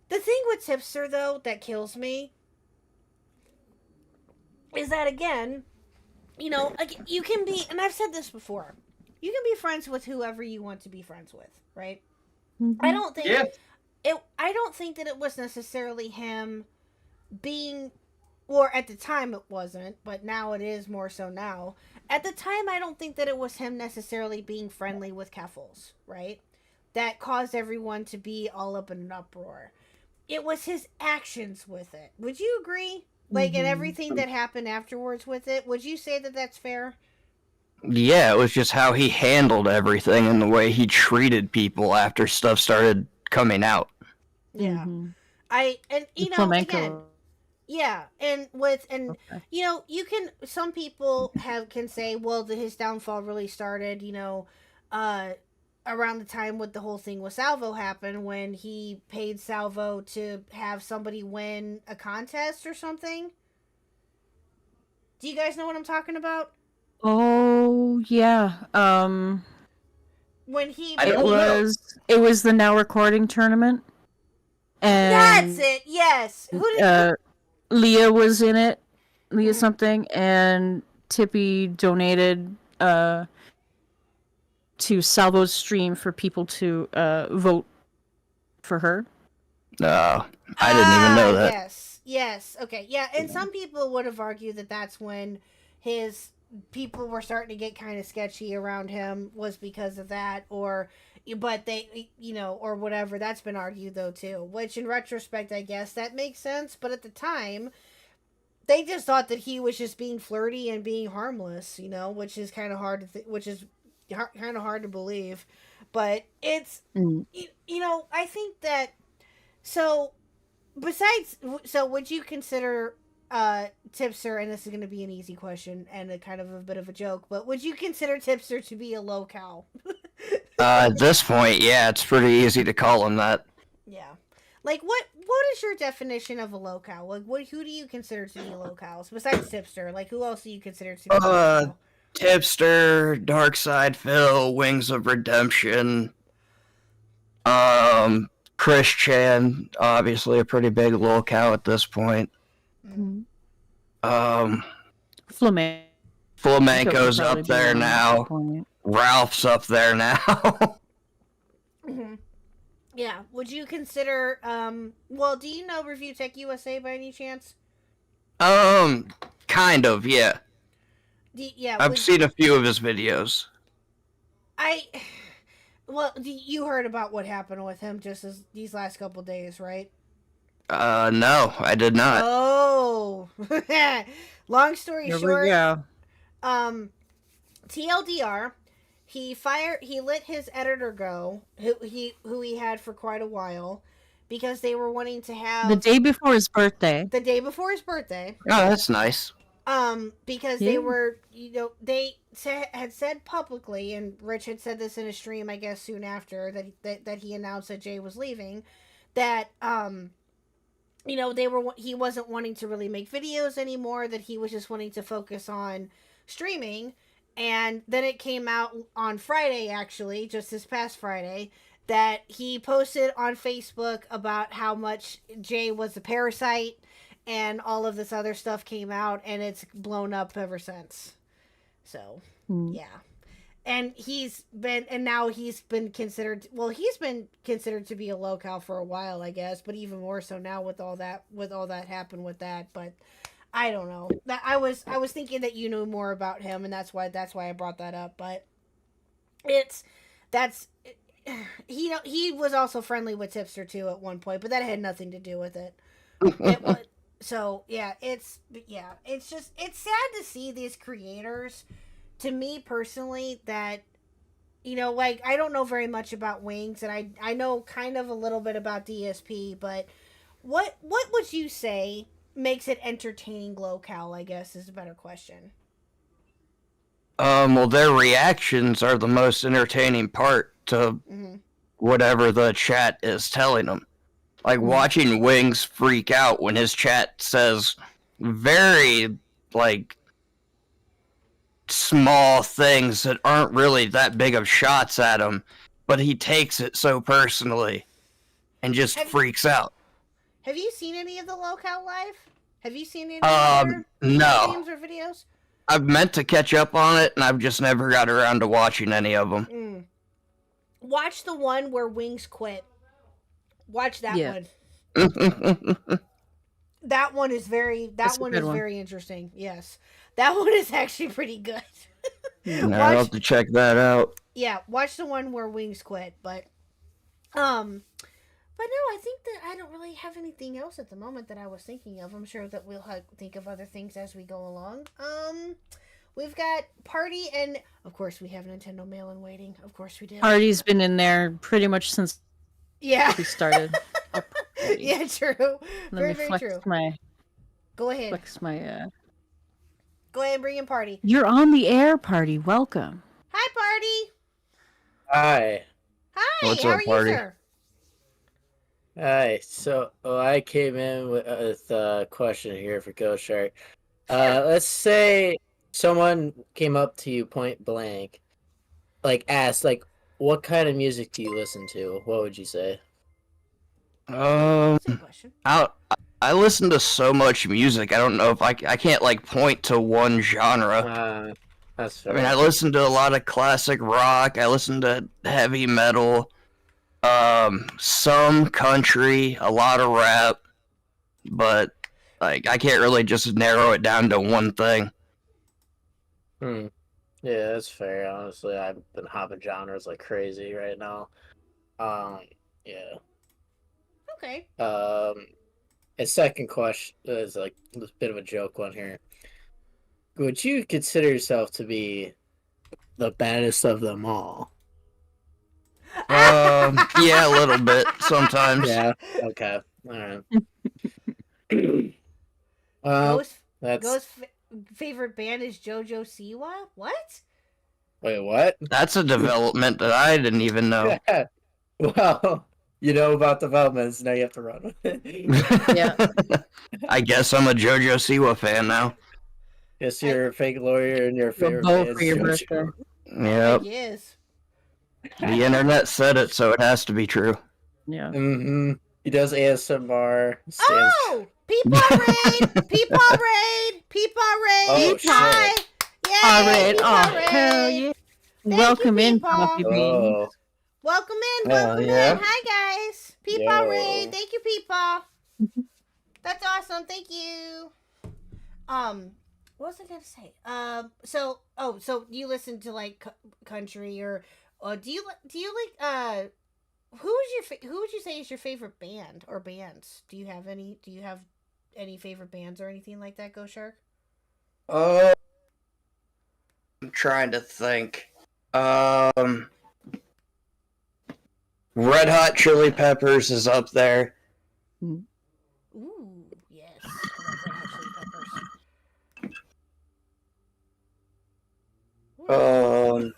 the thing with Tipster though that kills me is that, again, you know, you can be, and I've said this before, you can be friends with whoever you want to be friends with, right? Mm-hmm. I don't think that it was necessarily him being, or at the time it wasn't, but now it is more so now. At the time, I don't think that it was him necessarily being friendly with Keffals, right? That caused everyone to be all up in an uproar. It was his actions with it. Would you agree? Like, mm-hmm. And everything that happened afterwards with it, would you say that that's fair?
Yeah, it was just how he handled everything and the way he treated people after stuff started coming out.
Yeah.
Mm-hmm.
You know, again, yeah, and you know, some people can say, well, his downfall really started, you know, around the time with the whole thing with Salvo happened, when he paid Salvo to have somebody win a contest or something. Do you guys know what I'm talking about?
Oh yeah.
When he
I don't know.
It was the Now Recording tournament. And
That's it. Yes. Who did?
Leah was in it. Leah
Mhm.
something, and Tippy donated to Salvo's stream for people to vote for her.
No, I didn't even know that.
Yes. Okay. Yeah. And some people would have argued that that's when his people were starting to get kind of sketchy around him, was because of that, or but they, or whatever. That's been argued though too, which in retrospect I guess that makes sense, but at the time they just thought that he was just being flirty and being harmless, which is kind of hard to kind of hard to believe. But it's I think that, so besides, so would you consider Tipster, and this is going to be an easy question and a kind of a bit of a joke, but would you consider Tipster to be a low-cal?
At this point, yeah, it's pretty easy to call him that.
Yeah. Like, what is your definition of a low-cal? Like, who do you consider to be low-cals besides Tipster? Like, who else do you consider to be low-cal?
Tipster, Darkside Phil, Wings of Redemption, Chris Chan, obviously a pretty big locale at this point. Flamenco's up there now. Ralph's up there now.
Mm-hmm. Yeah. Would you consider, well, do you know Review Tech USA by any chance?
Kind of, yeah.
Yeah.
I've seen a few of his videos.
Well, you heard about what happened with him just these last couple days, right?
No, I did not.
Oh. Long story short.
Yeah.
TLDR, he let his editor go, who he had for quite a while, because they were wanting to have
the day before his birthday.
The day before his birthday.
Oh, that's nice.
Because they were, they had said publicly, and Rich had said this in a stream, I guess, soon after that he announced that Jay was leaving, that he wasn't wanting to really make videos anymore, that he was just wanting to focus on streaming. And then it came out on Friday, actually, just this past Friday, that he posted on Facebook about how much Jay was a parasite, and all of this other stuff came out, and it's blown up ever since. So, yeah. And now he's been considered to be a low-cal for a while, I guess, but even more so now with all that happened with that. But I don't know. I was thinking that you knew more about him, and that's why I brought that up. But he was also friendly with Tipster too at one point, but that had nothing to do with it. So yeah, it's sad to see these creators. To me personally, that like, I don't know very much about Wings, and I know kind of a little bit about DSP, but what would you say makes it entertaining low-cal, I guess, is a better question.
Well, their reactions are the most entertaining part to whatever the chat is telling them. Like, watching Wings freak out when his chat says very, like, small things that aren't really that big of shots at him, but he takes it so personally and just freaks out.
Have you seen any of the low-cal live? Have you seen any of their streams or videos?
I've meant to catch up on it, and I've just never got around to watching any of them.
Watch the one where Wings quit. Watch that one. That one is very interesting. Yes. That one is actually pretty good.
I'll have to check that out.
Yeah, watch the one where Wings quit, but no, I think that I don't really have anything else at the moment that I was thinking of. I'm sure that we'll think of other things as we go along. We've got Party, and of course we have Nintendo Mail-In waiting. Of course we do.
Party's been in there pretty much since we started.
Yeah, true. Very,
very
true. Go ahead.
Flex my.
Go ahead and bring in Party.
You're on the air, Party. Welcome.
Hi, Party.
Hi.
Hi,
What's
how
up,
are you,
party?
sir?
Hi, so I came in with a question here for Ghost Shark. Let's say someone came up to you point blank, like asked, like, what kind of music do you listen to? What would you say?
That's a good question.
I listen to so much music. I don't know if I can't like point to one genre.
That's
I mean, I
fair.
listen to a lot of classic rock. I listen to heavy metal, some country, a lot of rap, but like I can't really just narrow it down to one thing.
Hmm. Yeah, that's fair. Honestly, I've been hopping genres like crazy right now. Um, yeah.
Okay.
And second question is like a bit of a joke one here. Would you consider yourself to be the baddest of them all?
Yeah, a little bit sometimes.
Yeah. Okay. All right. Well,
Ghost
that's
favorite band is JoJo Siwa? What?
wait. What?
That's a development that I didn't even know.
Well, you know about developments. Now you have to run with it.
Yeah.
I guess I'm a JoJo Siwa fan now.
Guess you're a fake lawyer and your
You're
favorite
both
band's
for your
JoJo.
birthday.
Yep.
Yes.
The internet said it, so it has to be true.
Yeah.
Mm-hmm. He does ASMR.
Oh! Peepaw Raid! Peepaw Raid! Peepaw Raid!
Oh, shit.
Hi! Yay!
All right.
Peepaw
Oh,
Raid!
hell yeah.
Thank
Welcome
you,
in,
Peepaw.
Coffee Bean.
Oh.
Welcome in,
Hell
welcome
yeah.
in. Hi, guys. Peepaw
Yo.
Raid. Thank you, Peepaw. That's awesome. Thank you. What was I gonna say? So do you listen to like country or do you like who would you say is your favorite band or bands? Do you have any favorite bands or anything like that? Go Shark.
I'm trying to think. Red Hot Chili Peppers is up there.
Ooh, yes. I love Red Hot Chili Peppers.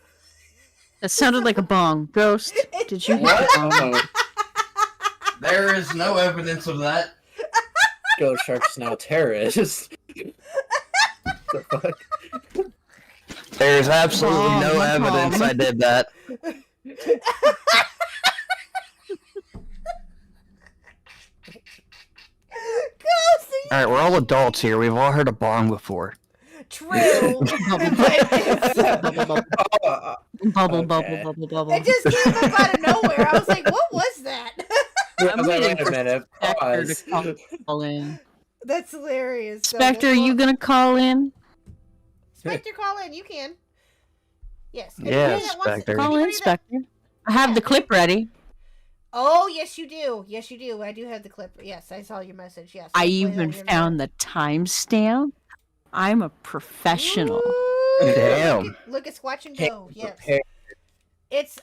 That sounded like a bong. Ghost, did you hear
What?
a bong?
There is no evidence of that.
Ghost Shark's now terrorist. The fuck?
There's absolutely
Bomb,
no evidence
bomb.
I did that.
Ghosty.
Alright, we're all adults here. We've all heard a bong before.
True.
Bubble, bubble, bubble,
Okay.
bubble, bubble.
It just came up out of nowhere. I was like, what was that?
I
I'm
was like,
waiting
wait a
for
minute.
Spectre
Pause.
to call in.
That's hilarious. So
Spectre, are you gonna call in?
Spectre, call in. You can. Yes.
Yeah,
Anybody that wants to-
Spectre.
Call in,
anybody that-
Spectre. I have the clip ready.
Oh, yes, you do. Yes, you do. I do have the clip. Yes, I saw your message. Yes.
I
I'll play
even
that here
found the timestamp. I'm a professional.
Ooh,
Damn.
Look at Squatch and
Hey,
Go. Yes.
prepare.
It's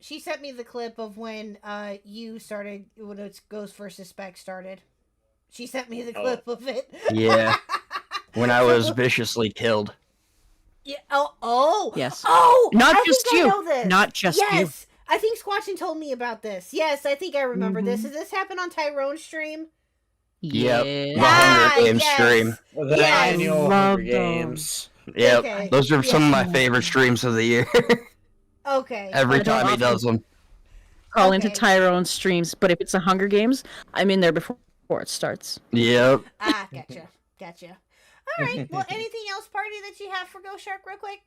she sent me the clip of when you started when it's Ghost versus Spec started. She sent me the clip of it.
Yeah. When I was viciously killed.
Yeah. Oh.
Yes.
Oh.
Not
I
just
think
you.
I know this.
Not just you.
Yes. I think Squatchin told me about this. Yes, I think I remember this.
Mhm.
Did this happen on Tyrone's stream?
Yep.
Yeah.
The Hunger Games
yes.
stream.
The
Yes.
annual
Love
Hunger
them.
Games.
Yep.
Okay.
Those are some of my
Yeah.
favorite streams of the year.
Okay.
Every
I don't
time he
often-
does them.
Call into
Okay.
Tyrone's streams, but if it's a Hunger Games, I'm in there before it starts.
Yep.
Gotcha. Gotcha. All right. Well, anything else, party, that you have for Ghost Shark, real quick?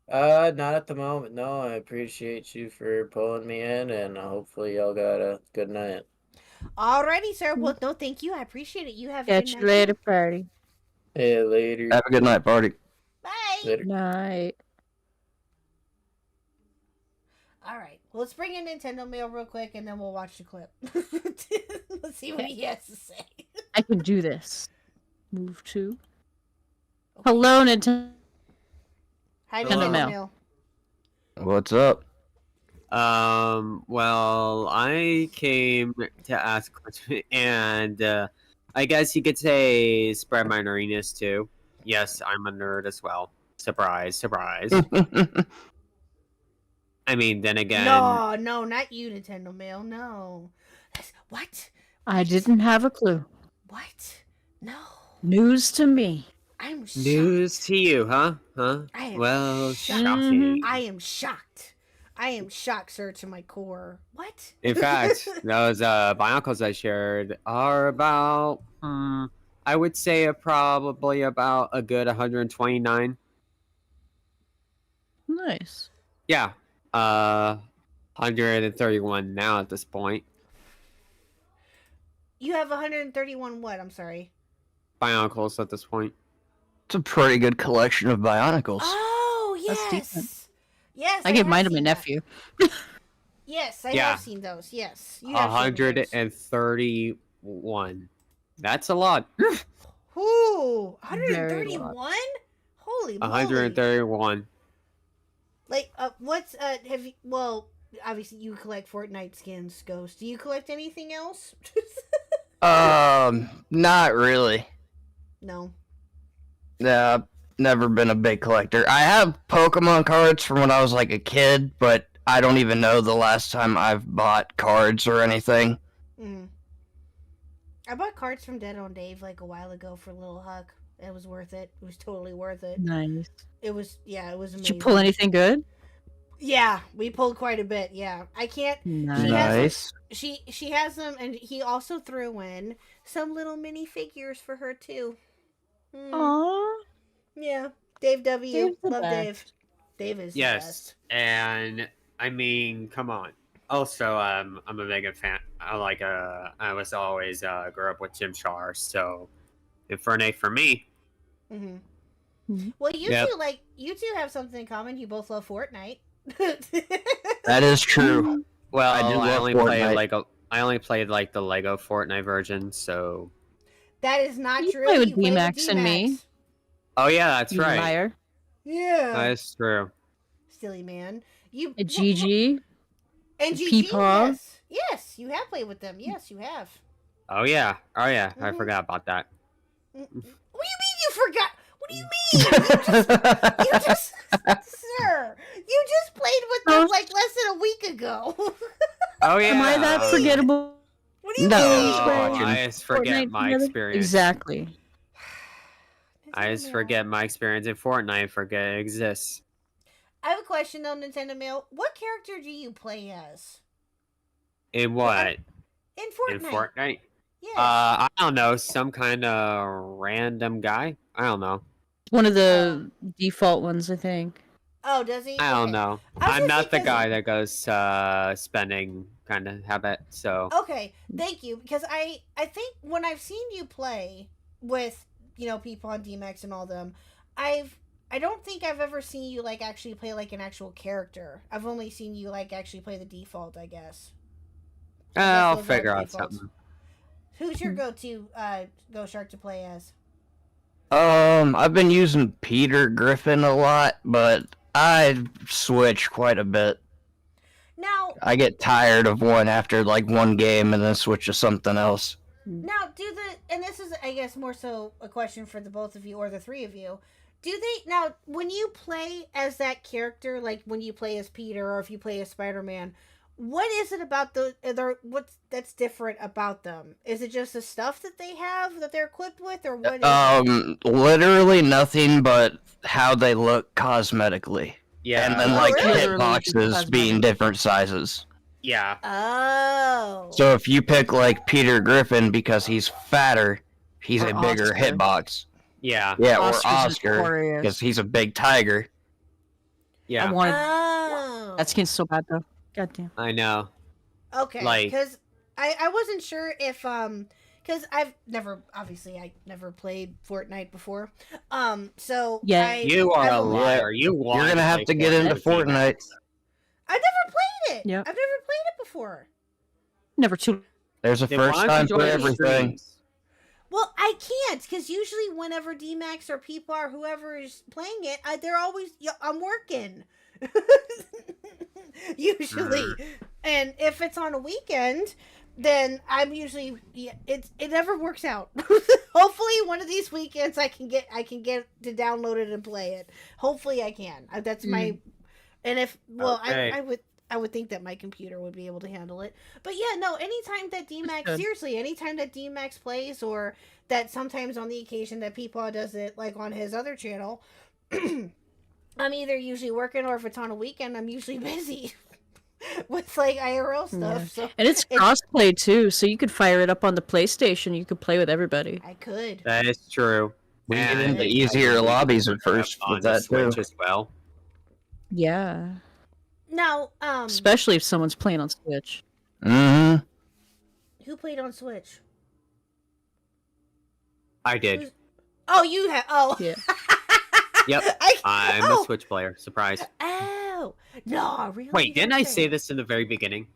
Not at the moment. No, I appreciate you for pulling me in, and hopefully y'all got a good night.
Alrighty, sir. Well, no, thank you. I appreciate it. You have a
Catch
good
you
night.
later, party.
Hey, later.
Have a good night, party.
Bye.
Later.
Night.
All right. Well, let's bring in Nintendo Mail real quick, and then we'll watch the clip. Let's see what he has to say.
I can do this. Move to. Hello, Nintendo.
Hi,
Hello.
Nintendo
Mail.
Mail.
What's up?
Well, I came to ask a question, and I guess you could say spread my nerdiness too. Yes, I'm a nerd as well. Surprise, surprise. I mean, then again,
No, not you, Nintendo Mail. No. What?
I didn't have a clue.
What? No.
News to me.
I'm shocked.
news to you, huh? Huh?
I am
Well,
shocked.
shocking.
I am shocked. I am shocked, sir, to my core. What?
In fact, those Bionicles I shared are about, I would say, probably about a good 129.
Nice.
Yeah, 131 now at this point.
You have 131 what? I'm sorry.
Bionicles at this point.
It's a pretty good collection of Bionicles.
Oh,
That's
yes.
decent.
Yes.
I gave
have
mine to my
seen that.
nephew.
Yes, I
Yeah.
have seen those. Yes. You have seen those.
131. That's a lot.
Ooh,
Very
131? Holy moly.
131.
Like, what's, have you, well, obviously you collect Fortnite skins, Ghost. Do you collect anything else?
Not really.
No.
Nah, never been a big collector. I have Pokemon cards from when I was like a kid, but I don't even know the last time I've bought cards or anything.
Mm. I bought cards from Dead on Dave like a while ago for Little Huck. It was worth it. It was totally worth it.
Nice.
It was, yeah, it was amazing.
Did you pull anything good?
Yeah, we pulled quite a bit. Yeah, I can't.
Nice.
She has them, and he also threw in some little mini figures for her too. Mm.
Aww.
Yeah, Dave W.
Dave's the
Love
best.
Dave. Dave is the
Yes,
best.
and I mean, come on. Also, I'm a mega fan. I was always grew up with Jim Char, so Infernape for me.
Mm-hmm.
Mhm.
Well, you
Yep.
you two have something in common. You both love Fortnite.
That is true.
Well,
I do love
only played
Fortnite.
Lego. I only played like the Lego Fortnite version, so.
That is not
You
true.
play with
You play
D-Max and me.
D-Max.
Oh yeah, that's
You
right.
liar.
Yeah.
That's true.
Silly man. You
A GG.
and GG.
Peepaw.
Yes. Yes, you have played with them. Yes, you have.
Oh yeah. I
Mhm.
forgot about that.
What do you mean you forgot? What do you mean? You just, sir, you just played with them like less than a week ago.
Oh yeah.
Am I that forgettable?
What do you
No.
mean?
Watching
I just forget
Fortnite
my
together?
experience.
Exactly.
I just
Nintendo Mail.
forget my experience in Fortnite. Forget it exists.
I have a question though, Nintendo Mail. What character do you play as
In what?
in Fortnite?
In Fortnite?
Yes.
I don't know. Some kind of random guy. I don't know.
One of the default ones, I think.
Oh, does he?
I don't
Okay.
know.
I was
I'm
gonna
not
say
the
'cause-
guy that goes spending kind of habit. So
Okay, thank you. Because I think when I've seen you play with people on DMX and all them, I don't think I've ever seen you like actually play like an actual character. I've only seen you like actually play the default, I guess.
I'll
those are
figure
the
out
defaults.
something.
Who's your go-to Go Shark to play as?
I've been using Peter Griffin a lot, but I switch quite a bit.
Now,
I get tired of one after like one game and then switch to something else.
and this is I guess more so a question for the both of you or the three of you. Now when you play as that character, like when you play as Peter or if you play as Spider-Man, what is it about what's that's different about them? Is it just the stuff that they have that they're equipped with, or what? Is it?
Literally nothing but how they look cosmetically.
Yeah.
And then
Oh,
like
really?
hitboxes being different sizes.
Yeah.
Oh.
So if you pick like Peter Griffin because he's fatter, he's
Or
a bigger
Oscar.
hitbox.
Yeah.
Yeah,
Oscar's
or Oscar
notorious.
because he's a big tiger.
I
Yeah.
wanted
Oh.
that skin's so bad though. God damn.
I know.
Okay,
Like-
because I wasn't sure if because I never played Fortnite before, so
Yeah.
You are a
I've-
liar. You want
You're gonna have to get into Fortnite.
I've never played it.
Yep.
I've never played it before.
Never too.
There's a
Then
first
why don't
time
you
for
join the
everything.
streams?
Well, I can't because usually whenever DMAX or Peepaw or whoever is playing it, they're always I'm working. Usually, and if it's on a weekend, then I'm usually it never works out. Hopefully, one of these weekends I can get to download it and play it. Hopefully, I can. That's my. And if
Okay.
I would think that my computer would be able to handle it. But yeah, no, anytime that DMAX
good.
seriously, anytime that DMAX plays, or that sometimes on the occasion that Peepaw does it, like on his other channel, I'm either usually working, or if it's on a weekend, I'm usually busy with like IRL stuff.
Yeah.
So
And it's crossplay too, so you could fire it up on the PlayStation. You could play with everybody.
I could.
That is true.
We get
And
into
I
easier
believe
lobbies
we
at
have
first
on
with
the
that too.
Switch as well.
Yeah.
Now,
Especially if someone's playing on Switch.
Mm-hmm.
who played on Switch?
I did.
Who's- Oh, you have. Oh,
Yeah.
Yep. I'm
oh,
a Switch player. Surprise.
Oh, no, really?
Wait, didn't I
Okay.
say this in the very beginning?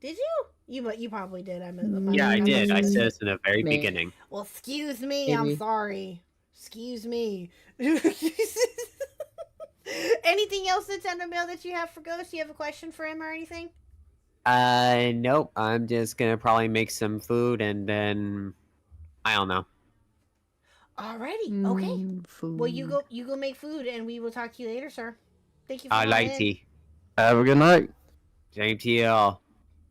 Did you? You probably did.
Yeah, I
I'm
did. I
assuming.
said this in the very
Maybe.
beginning.
Well, excuse me. I'm
Maybe.
sorry. Excuse me. Anything else that's on the mail that you have for Ghost? You have a question for him or anything?
Nope. I'm just gonna probably make some food and then I don't know.
Alrighty. Okay.
Food.
Well, you go make food, and we will talk to you later, sir. Thank you for
I
calling
like
in.
tea.
Have a good night.
Same to you all.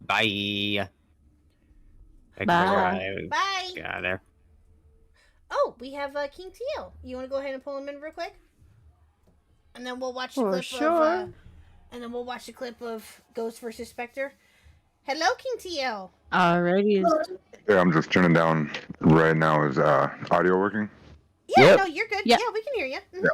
Bye.
Bye.
Bye.
Get out of there.
Oh, we have King TL. You want to go ahead and pull him in real quick? And then we'll watch the
For
clip
sure.
of and then we'll watch the clip of Ghost versus Spectre. Hello, King TL.
Alrighty.
Yeah, I'm just turning down right now. Is audio working?
Yeah,
Yep.
no, you're good.
Yep.
Yeah, we can hear you. Mhm.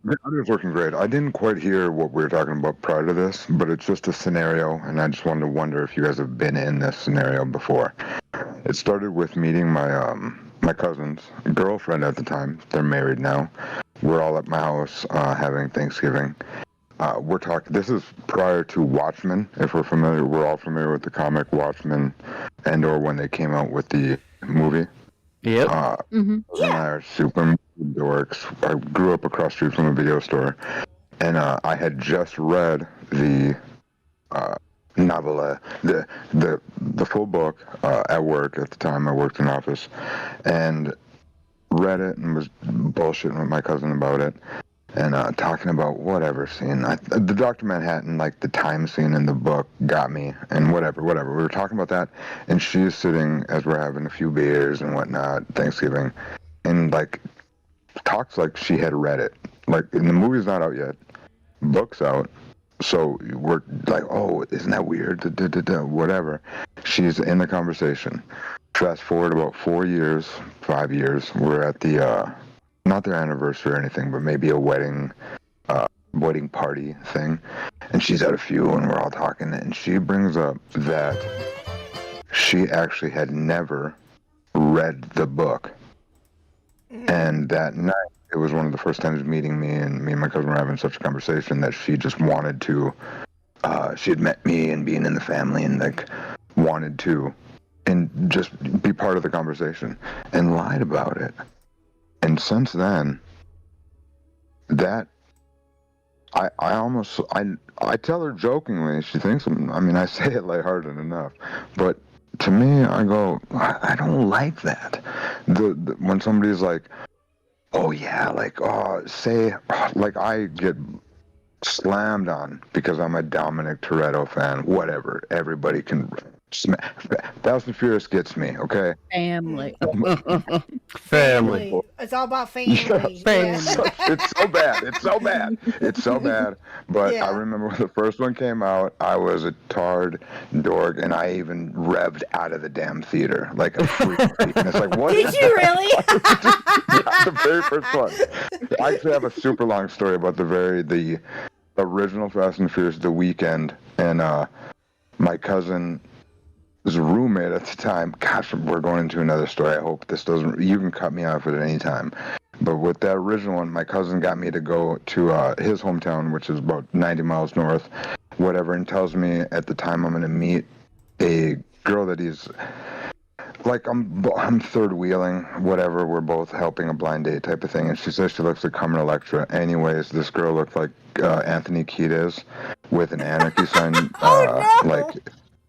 The audio's working great. I didn't quite hear what we were talking about prior to this, but it's just a scenario, and I just wanted to wonder if you guys have been in this scenario before. It started with meeting my cousin's girlfriend at the time. They're married now. We're all at my house having Thanksgiving. We're talking. This is prior to Watchmen. If we're familiar, we're all familiar with the comic Watchmen, and/or when they came out with the movie.
Yep.
Mm-hmm.
And I are super dorks. I grew up across the street from a video store, and I had just read the novella, the full book at work at the time. I worked in office, and read it and was bullshitting with my cousin about it, and talking about whatever scene. The Dr. Manhattan, like the time scene in the book, got me, and whatever. We were talking about that, and she's sitting as we're having a few beers and whatnot, Thanksgiving, and like talks like she had read it. Like, and the movie's not out yet, book's out, so we're like, oh, isn't that weird? Whatever. She's in the conversation. Fast forward about 5 years, we're at the not their anniversary or anything, but maybe a wedding party thing, and she's at a few, and we're all talking, and she brings up that she actually had never read the book, and that night it was one of the first times meeting me, and my cousin were having such a conversation that she just wanted to. She had met me and being in the family, and like wanted to, and just be part of the conversation, and lied about it. And since then, that I tell her jokingly. She thinks I say it lighthearted enough, but to me, I go, I don't like that. The when somebody's like, oh yeah, like like I get slammed on because I'm a Dominic Toretto fan. Whatever, everybody can. Fast and Furious gets me, okay?
Family.
Family.
It's all about family.
Family.
It's so bad. It's so bad. But
Yeah.
I remember when the first one came out, I was a tarred dork, and I even revved out of the damn theater like a freak. And it's like, what?
Did
is
you
that?
really?
Yeah, the very first one. I actually have a super long story about the original Fast and Furious, The Weekend, and my cousin. Was a roommate at the time. Gosh, we're going into another story. I hope this doesn't. You can cut me off at any time. But with that original one, my cousin got me to go to his hometown, which is about 90 miles north, whatever, and tells me at the time I'm going to meet a girl that he's like I'm third wheeling, whatever. We're both helping a blind date type of thing, and she says she looks like Carmen Electra. Anyways, this girl looked like Anthony Kiedis with an anarchy sign,
Oh, no!
like.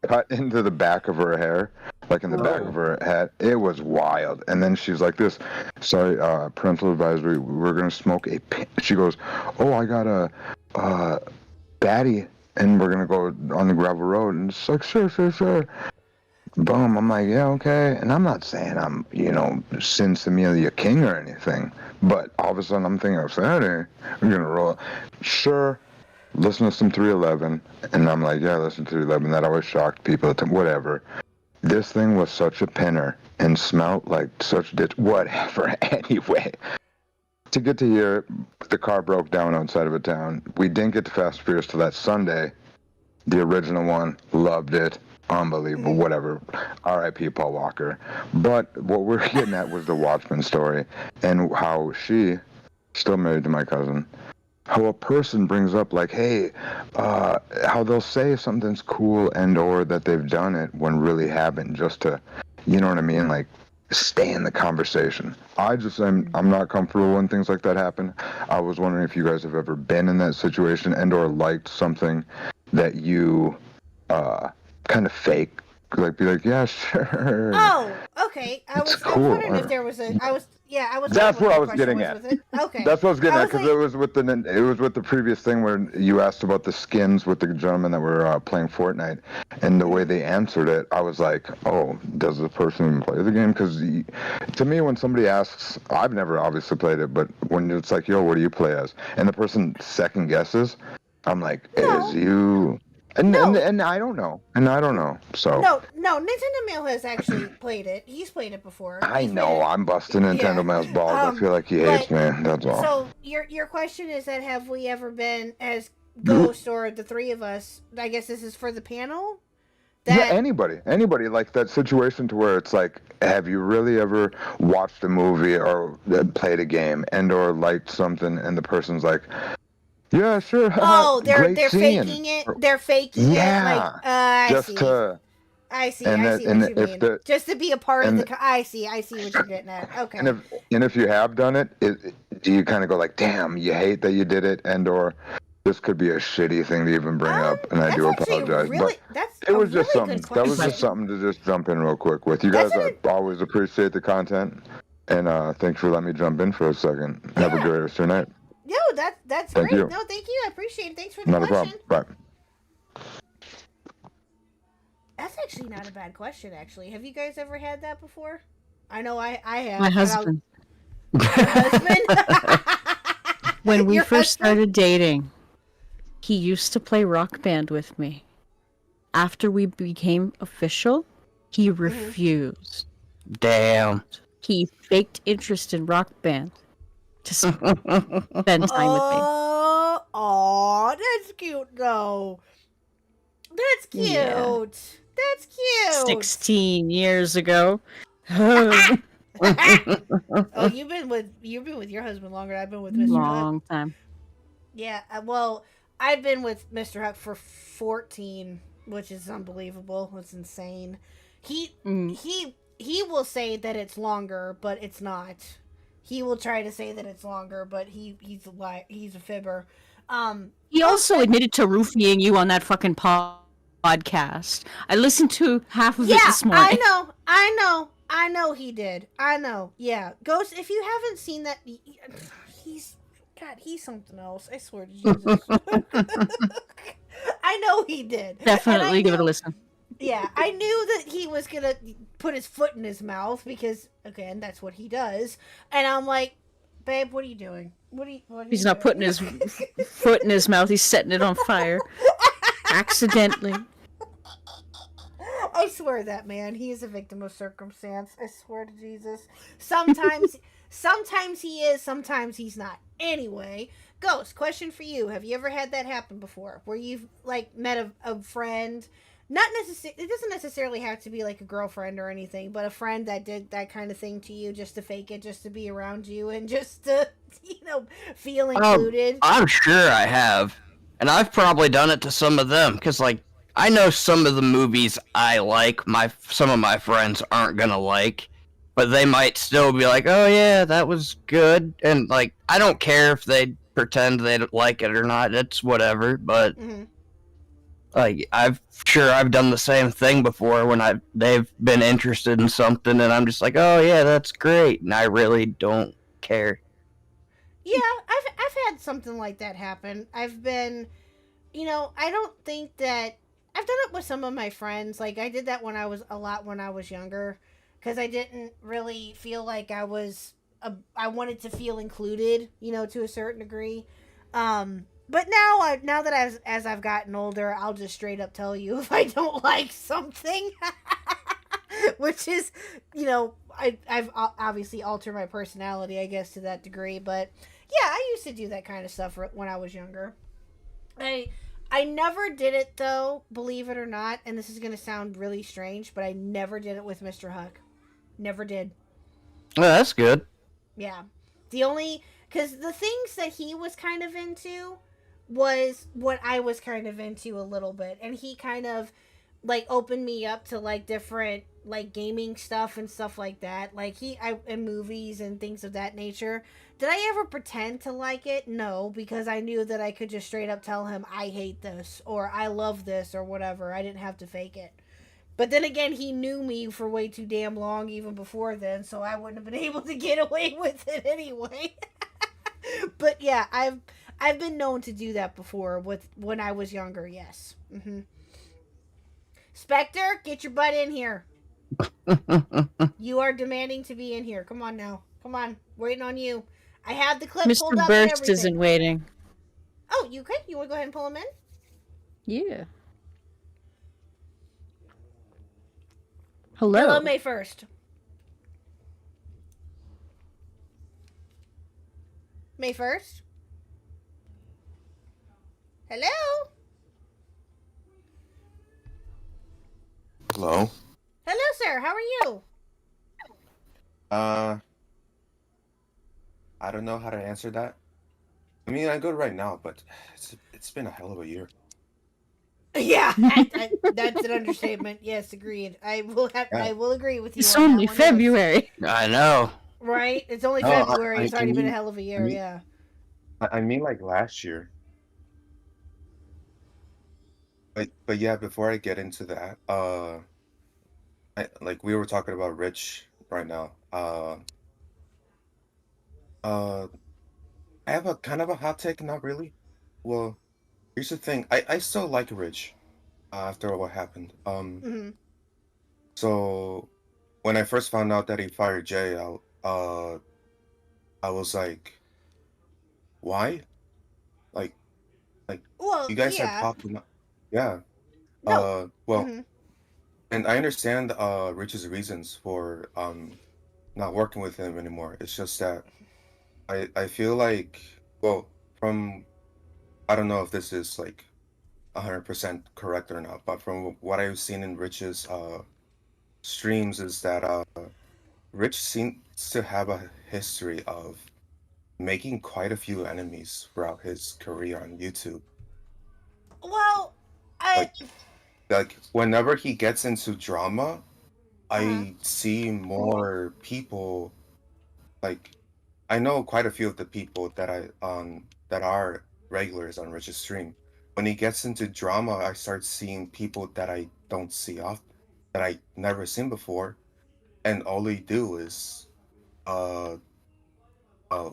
Cut into the back of her hair, like in the back of her head. It was wild. And then she's like this, sorry, parental advisory, we're going to smoke a pin. She goes, oh, I got a Batty, and we're gonna go on the gravel road. And it's like, sure. Boom. I'm like, yeah, okay. And I'm not saying I'm, Sin Similia King or anything. But all of a sudden I'm thinking, Saturday, we're going to roll. Sure. Listen to some 311. And I'm like, yeah, listen to 311. That always shocked people. Whatever. This thing was such a pinner and smelt like such whatever. Anyway. To get to here, the car broke down outside of a town. We didn't get to Fast and Furious till that Sunday. The original one, loved it. Unbelievable, whatever. R.I.P. Paul Walker. But what we're getting at was the Watchmen story and how she, still married to my cousin, how a person brings up like, hey, how they'll say something's cool and or that they've done it when really haven't, just to, you know what I mean? Like, stay in the conversation. I'm not comfortable when things like that happen. I was wondering if you guys have ever been in that situation and or liked something that you kind of fake, like be like, yeah, sure.
Oh, okay. I was
cool.
wondering if there was a. I was.
That's what I was
question
getting
was
at.
with it. Okay.
That's what I was getting at, because
like-
it was with the previous thing where you asked about the skins with the gentlemen that were playing Fortnite, and the way they answered it, I was like, oh, does the person even play the game? Because to me, when somebody asks, I've never obviously played it, but when it's like, yo, what do you play as? And the person second guesses, I'm like,
No.
is you... And I don't know. So
No. Nintendo Mail has actually played it. He's played it before.
I know I'm busting Nintendo Mail's balls. I feel like he hates me. That's all.
So your question is that have we ever been as Ghost or the three of us? I guess this is for the panel.
Yeah, anybody like that situation to where it's like, have you really ever watched a movie or played a game and or liked something, and the person's like, yeah, sure.
Oh, they're
scene.
faking it. They're faking it. Like, I see. I see what you mean. Just to be a part of the. I see what you're getting at. Okay.
And if you have done it, do you kind of go like, damn, you hate that you did it, and or this could be a shitty thing to even bring up, and I do apologize.
Really,
but it was just something. That was just something to just jump in real quick with. You guys always appreciate the content, and thanks for letting me jump in for a second. Yeah. Have a great rest of your night.
No, that's great.
You.
No, thank you. I appreciate it. Thanks for the
not
question.
a problem. Bye.
That's actually not a bad question. Actually, have you guys ever had that before? I know I have.
My husband.
Your husband?
When we first started dating, he used to play Rock Band with me. After we became official, he refused.
Damn.
He faked interest in Rock Band to spend time with me.
Oh, that's cute though. That's cute.
Yeah.
That's cute.
16 years ago.
Oh, you've been with your husband longer than I've been with Mr.
Long
Huck.
time.
Yeah, well, I've been with Mr. Huck for 14, which is unbelievable. It's insane. He will say that it's longer, but it's not. He will try to say that it's longer, but he's a fibber.
He also admitted to roofing you on that fucking podcast. I listened to half of it this morning.
I know he did. I know. Yeah. Ghost, if you haven't seen that, he's something else. I swear to Jesus. I know he did.
Definitely give it a listen.
Yeah, I knew that he was going to put his foot in his mouth because, again, that's what he does. And I'm like, babe, what are you doing?
He's not putting his foot in his mouth. He's setting it on fire. Accidentally.
I swear that man, he is a victim of circumstance. I swear to Jesus. Sometimes he is, sometimes he's not. Anyway, Ghost, question for you. Have you ever had that happen before? Where you've, like, met a friend... Not necessarily. It doesn't necessarily have to be like a girlfriend or anything, but a friend that did that kind of thing to you just to fake it, just to be around you, and just to, feel included.
I'm sure I have, and I've probably done it to some of them because, like, I know some of the movies I like. Some of my friends aren't gonna like, but they might still be like, "Oh yeah, that was good," and like, I don't care if they pretend they don't like it or not. It's whatever, but. Mm-hmm. Like, I've done the same thing before when they've been interested in something, and I'm just like, oh yeah, that's great, and I really don't care.
Yeah, I've had something like that happen. I've been I don't think that I've done it with some of my friends. Like I did that when I was younger, because I didn't really feel like I wanted to feel included, to a certain degree. But now that as I've gotten older, I'll just straight up tell you if I don't like something, which is, I've obviously altered my personality, I guess, to that degree. But yeah, I used to do that kind of stuff when I was younger. I I never did it though, believe it or not, and this is gonna sound really strange, but I never did it with Mr. Huck. Never did.
Oh, that's good.
Yeah. The only because the things that he was kind of into was what I was kind of into a little bit, and he kind of like opened me up to like different like gaming stuff and stuff like that. Like and movies and things of that nature. Did I ever pretend to like it? No, because I knew that I could just straight up tell him I hate this or I love this or whatever. I didn't have to fake it. But then again, he knew me for way too damn long even before then, so I wouldn't have been able to get away with it anyway. But yeah, I've been known to do that before with when I was younger. Yes. Spectre, get your butt in here. You are demanding to be in here. Come on now. Come on. Waiting on you. I have the clip pulled
Mr.
up and
Burst
everything.
isn't waiting.
Oh, you okay? You want to go ahead and pull him in?
Yeah. Hello.
Hello, May 1st. May 1st? Hello?
Hello.
Hello, sir. How are you?
I don't know how to answer that. I mean, I'm good right now, but it's been a hell of a year.
Yeah, that's an understatement. Yes, agreed. I will agree with you.
It's
on that
only
one, yes.
February.
I know.
Right? It's only
No,
February. It's
I
already been a
mean-
hell of a year.
I mean-
Yeah.
I mean, like last year. But yeah, before I get into that, like we were talking about Rich right now. Uh, I have a kind of a hot take, not really. Well, here's the thing. I still like Rich, after what happened.
hmm
So when I first found out that he fired Jay, I was like, why? Like, like
Well,
you guys had
yeah.
talked about, yeah.
No.
Well,
hmm
and I understand Rich's reasons for not working with him anymore. It's just that I feel like, well, from I don't know if this is like 100% correct or not, but from what I've seen in Rich's streams is that Rich seems to have a history of making quite a few enemies throughout his career on YouTube.
Well, I.
Like like whenever he gets into drama,
Uh-huh.
I see more people like I know quite a few of the people that are regulars on Rich's stream. When he gets into drama, I start seeing people that I don't see often, that I never seen before, and all they do is uh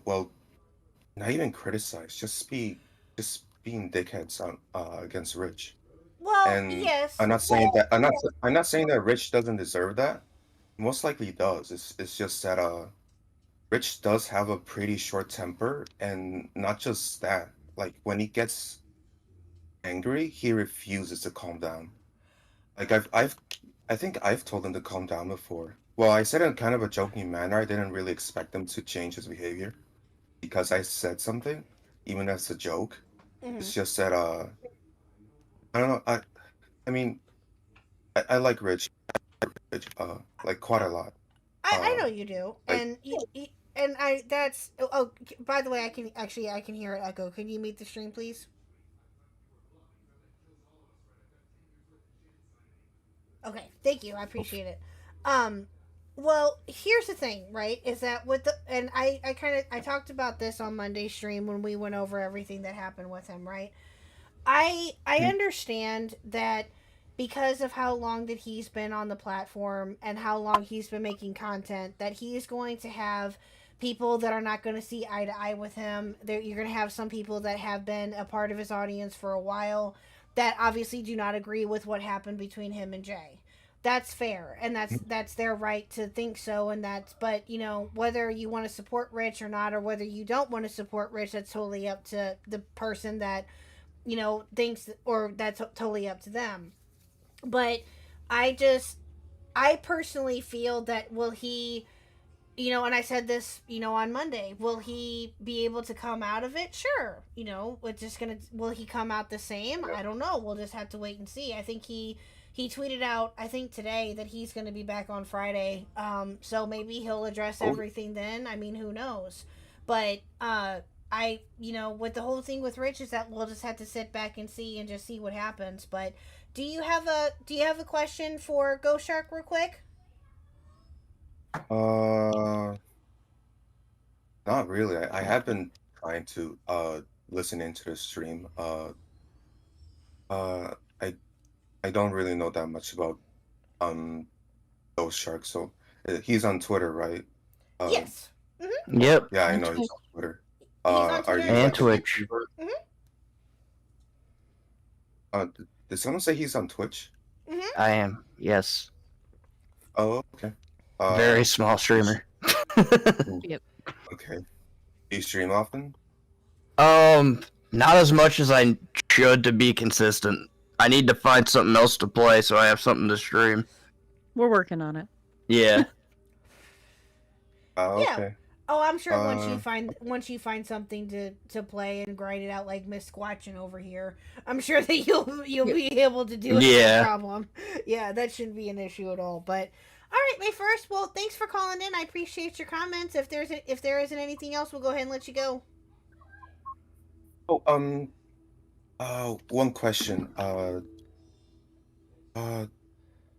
well, not even criticize, just being dickheads on against Rich.
Well,
And
yes.
I'm not saying that I'm not saying that Rich doesn't deserve that. Most likely he does. It's just that Rich does have a pretty short temper, and not just that. Like when he gets angry, he refuses to calm down. Like I think I've told him to calm down before. Well, I said it in kind of a joking manner. I didn't really expect him to change his behavior because I said something, even as a joke.
hmm
It's just that I don't know. I mean I like Rich like quite a lot.
I
Uh
know you do,
like
and and I that's by the way, I can hear it echo. Can you mute the stream, please? Okay, thank you. I appreciate it. Um, well, here's the thing, right? Is that with the and I kind of I talked about this on Monday's stream when we went over everything that happened with him, right? I
mm,
understand that because of how long that he's been on the platform and how long he's been making content that he is going to have people that are not going to see eye to eye with him. You're going to have some people that have been a part of his audience for a while that obviously do not agree with what happened between him and Jay. That's fair, and that's their right to think so, and but you know, whether you want to support Rich or not, or whether you don't want to support Rich, that's totally up to the person that, you know, thinks, or that's totally up to them. But I personally feel that, will he, you know, and I said this, you know, on Monday, will he be able to come out of it? Sure. You know, will he come out the same? I don't know. We'll just have to wait and see. I think he tweeted out, I think today, that he's going to be back on Friday. So maybe he'll address everything then. I mean, who knows? But, you know, with the whole thing with Rich is that we'll just have to sit back and see and just see what happens. But do you have a question for Ghost Shark real quick?
Not really. I have been trying to listen into the stream. I don't really know that much about Ghost Shark. So he's on Twitter, right?
Yes.
Yep.
Yeah, I know he's on Twitter.
on
Are
Twitter
you
and
like a
Twitch.
YouTuber? Did someone say he's on Twitch?
I am. Yes.
Oh, okay.
Very small streamer.
Yep.
Okay. Do you stream often?
Not as much as I should to be consistent. I need to find something else to play so I have something to stream.
We're working on it.
Yeah.
Yeah.
Okay.
Oh, I'm sure once you find something to play and grind it out like Miss Squatchin over here, I'm sure that you'll be able to do it.
Yeah.
No problem. Yeah, that shouldn't be an issue at all. But all right, May 1st. Well, thanks for calling in. I appreciate your comments. If there isn't anything else, we'll go ahead and let you go.
One question. Well,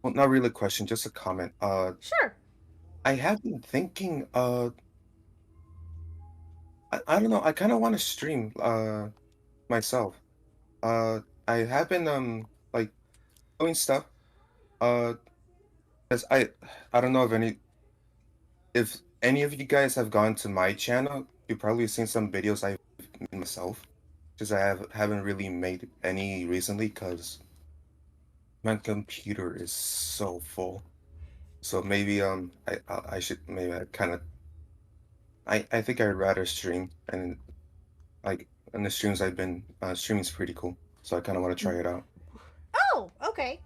not really a question, just a comment.
Sure.
I have been thinking, I don't know, I kind of want to stream, myself. I have been, like, doing stuff, because I don't know if any of you guys have gone to my channel, you've probably seen some videos I've made myself, because I haven't really made any recently, because my computer is so full. So maybe I should maybe I think I'd rather stream, and like in the streams I've been streaming's pretty cool. So I kind of want to try it out.
Oh, okay.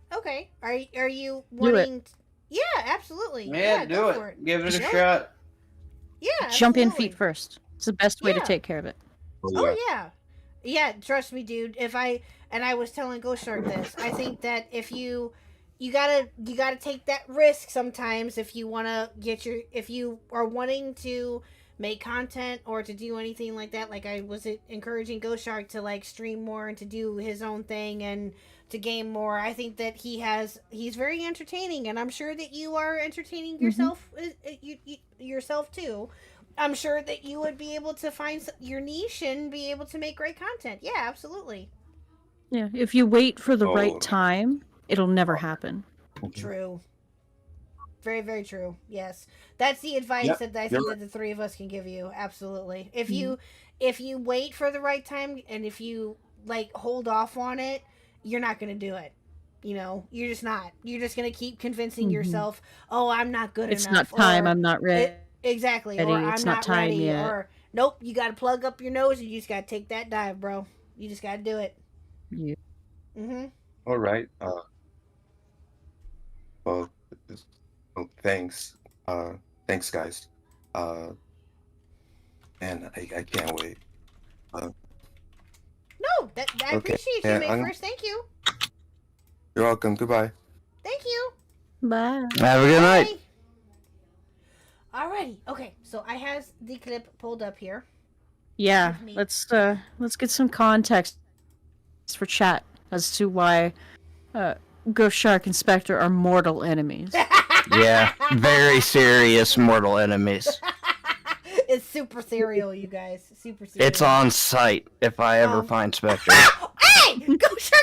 Are you wanting? Yeah, absolutely.
Yeah, do
go
it.
for it.
Give it a
Do
shot.
Yeah,
Jump in
absolutely.
feet first. It's the best way to
Yeah.
take care of it.
Oh yeah. Trust me, dude. I was telling Ghost Shark this. I think that if you gotta take that risk sometimes if you wanna if you are wanting to make content or to do anything like that. Like I was encouraging Ghost Shark to like stream more and to do his own thing and to game more. I think that he's very entertaining, and I'm sure that you are entertaining yourself. Yourself too. I'm sure that you would be able to find your niche and be able to make great content. Yeah, absolutely.
Yeah, if you wait for the
Oh.
right time, it'll never happen.
True. Very, very true. Yes, that's the advice
Yep,
that I
you're
think that the three of us can give you. Absolutely. If you wait for the right time and if you like hold off on it, you're not gonna do it. You know, you're just not. You're just gonna keep convincing yourself, "Oh, I'm not good
It's
enough."
not time.
or,
I'm not ready.
Exactly.
Ready,
Or I'm
it's
not
not time
ready.
yet.
Or nope, you got to plug up your nose and you just got to take that dive, bro. You just got to do it.
Yeah.
Mhm.
All right. Well, thanks. Thanks, guys. And I can't wait.
No, I
Okay,
appreciate
yeah,
you, May
I'm-
1st. Thank you.
You're welcome. Goodbye.
Thank you.
Bye.
Have a good night.
Bye. Alrighty. Okay, so I have the clip pulled up here.
Yeah,
Give me-
let's get some context for chat as to why Ghost Shark and Spectre are mortal enemies.
Yeah. Very serious mortal enemies.
It's super serial, you guys. Super serial.
It's on site if I ever
Um,
find Spectre.
Hey, Ghost Shark!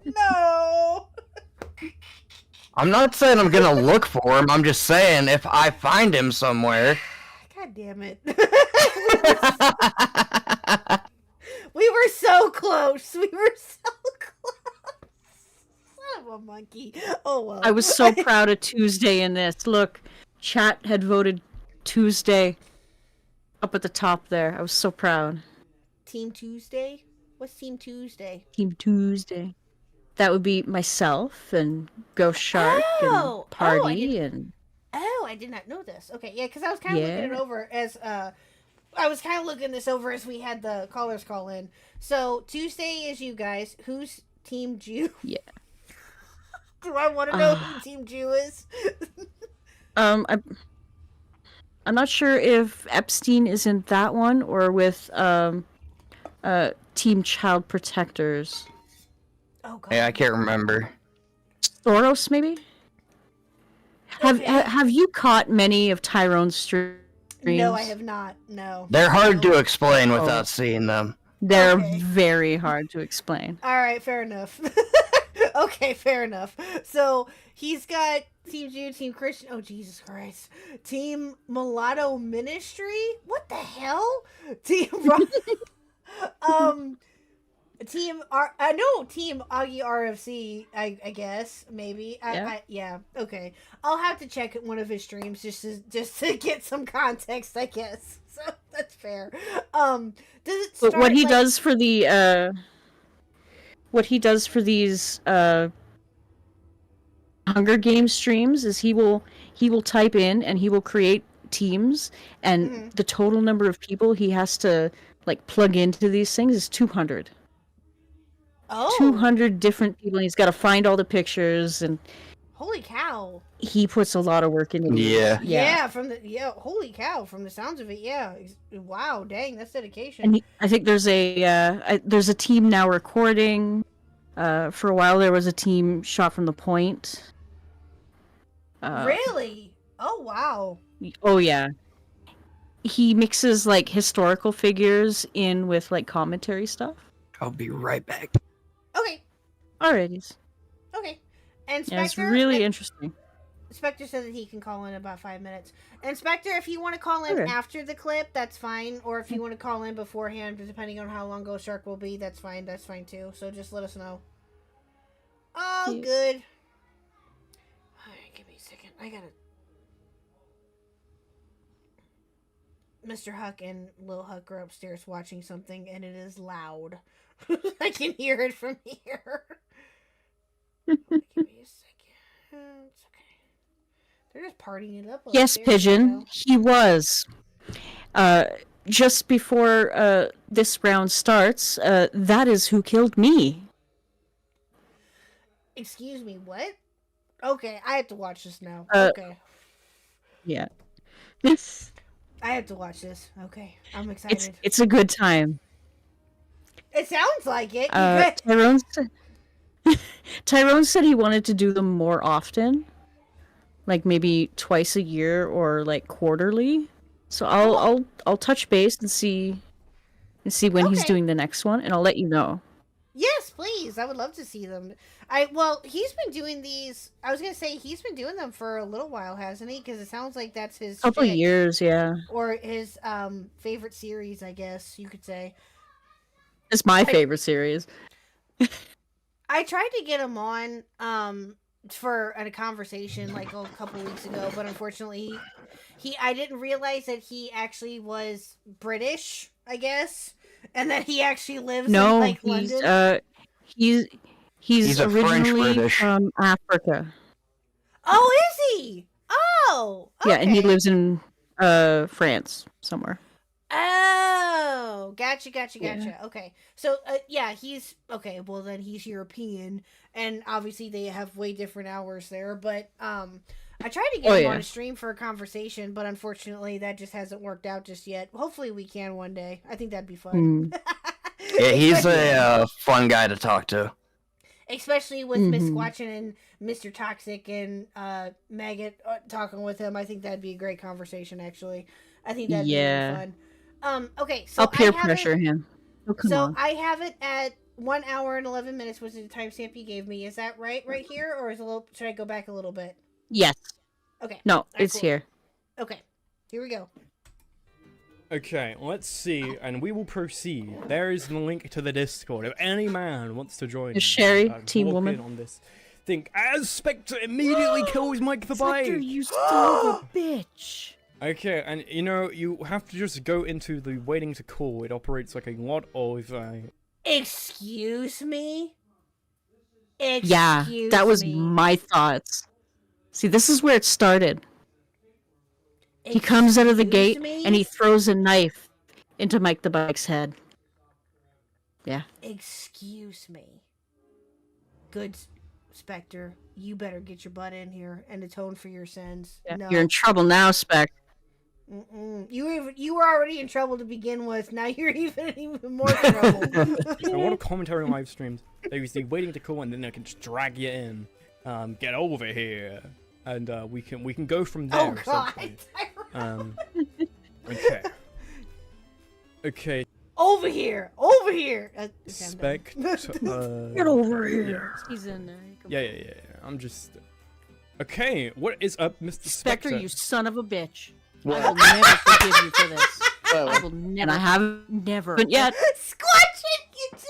No!
I'm not saying I'm gonna look for him. I'm just saying if I find him somewhere.
God damn it. We were so close. We were so close. Son of a monkey. Oh well.
I was so proud of Tuesday in this. Look, chat had voted Tuesday up at the top there. I was so proud.
Team Tuesday? What's Team Tuesday?
Team Tuesday. That would be myself and Ghost Shark
Oh!
and Party
Oh, I didn't-
and
Oh, I did not know this. Okay, yeah, because I was kind of looking it
Yeah.
over as I was kind of looking this over as we had the callers call in. So Tuesday is you guys. Who's Team Jew?
Yeah.
Do I want to know who Team Jew is?
I'm not sure if Epstein is in that one or with Team Child Protectors.
Oh god.
Yeah, I can't remember.
Soros, maybe?
Okay.
Have you caught many of Tyrone's streams?
No, I have not. No.
They're hard to explain
Oh.
without seeing them.
They're
Okay.
very hard to explain.
All right, fair enough. Okay, fair enough. So he's got Team Jew, Team Christian. Oh Jesus Christ! Team Mulatto Ministry. What the hell? Team Team Team Augie RFC. I guess maybe. Yeah. Okay. I'll have to check one of his streams just to get some context. I guess. So that's fair. Does it start?
But what he
like-
does for the what he does for these Hunger Games streams is he will type in and he will create teams, and
Mhm.
the total number of people he has to like plug into these things is 200.
Oh.
200 different people. He's got to find all the pictures, and
Holy cow.
he puts a lot of work into these.
Yeah.
Yeah, holy cow, from the sounds of it, yeah. Wow, dang, that's dedication.
And I think there's a team now recording. For a while there was a team shot from the point.
Really? Oh, wow.
Oh yeah. He mixes like historical figures in with like commentary stuff.
I'll be right back.
Okay,
Alrighties.
okay. And
Yeah, it's
Spectre,
really interesting.
Spectre said that he can call in about 5 minutes. And Spectre, if you want to call in
Okay.
after the clip, that's fine. Or if you want to call in beforehand, depending on how long Ghost Shark will be, that's fine. That's fine too. So just let us know. Oh,
Yeah.
good. Alright, give me a second. I gotta. Mr. Huck and Lil Huck are upstairs watching something, and it is loud. I can hear it from here. Give me a second. It's okay. They're just partying it up.
Yes,
upstairs,
Pigeon. He was. Just before this round starts, that is who killed me.
Excuse me, what? Okay, I have to watch this now.
Uh,
Okay.
Yeah.
I have to watch this. Okay. I'm excited.
It's a good time.
It sounds like it.
Tyrone said he wanted to do them more often, like maybe twice a year or like quarterly. So I'll touch base and see when he's
Okay.
doing the next one, and I'll let you know.
Yes, please. I would love to see them. He's been doing these. I was gonna say he's been doing them for a little while, hasn't he? Because it sounds like that's his
Couple
shtick,
years, yeah.
or his favorite series, I guess you could say.
It's my favorite series.
I tried to get him on for a conversation like a couple weeks ago, but unfortunately I didn't realize that he actually was British, I guess, and that he actually lives in like London.
He's
a French
originally
British.
from Africa.
Oh, is he? Oh,
Yeah, and he
okay.
lives in France somewhere.
Oh, gotcha.
Yeah.
Okay, so yeah, he's okay. Well, then he's European, and obviously they have way different hours there. But I tried to get him on a stream for a conversation, but unfortunately that just hasn't worked out just yet. Hopefully we can one day. I think that'd be fun.
Yeah, he's a fun guy to talk to.
Especially with Miss
Mhm.
Squatchin and Mr. Toxic and Maggot talking with him. I think that'd be a great conversation. Actually, I think that'd be
Yeah.
really fun. Okay, so
I'll peer
I have
pressure
it,
him. Oh, come
so
on.
I have it at 1 hour and 11 minutes was the timestamp you gave me. Is that right here, or is should I go back a little bit?
Yes.
Okay.
No,
Alright,
it's
cool.
here.
Okay. Here we go.
Okay, let's see, and we will proceed. There is the link to the Discord. If any man wants to join,
Is Sherry, team
log
woman?
in on this thing. As Spectre immediately kills Mike the
Spectre,
Bite.
you son of a bitch.
Okay, and you have to just go into the waiting to call. It operates like a lot of.
Excuse me?
Yeah, that was my thoughts. See, this is where it started. He comes out of the gate and he throws a knife into Mike the Bike's head. Yeah.
Excuse me. Good Spectre, you better get your butt in here and atone for your sins.
Yeah.
No.
You're in trouble now, Spec.
You were already in trouble to begin with. Now you're even more trouble.
A lot of commentary on live streams. They use the waiting to call, and then they can just drag you in. Get over here, and we can go from there.
Oh God!
Okay. Okay.
Over here! Over here!
Spec.
Get over here. He's in there.
Yeah. I'm just. Okay, what is up, Mr.
Spectre,
Spectre?
you son of a bitch.
What?
I will never forgive you for this.
Wait.
I will never. And I haven't never. But yet,
Squatch it! You just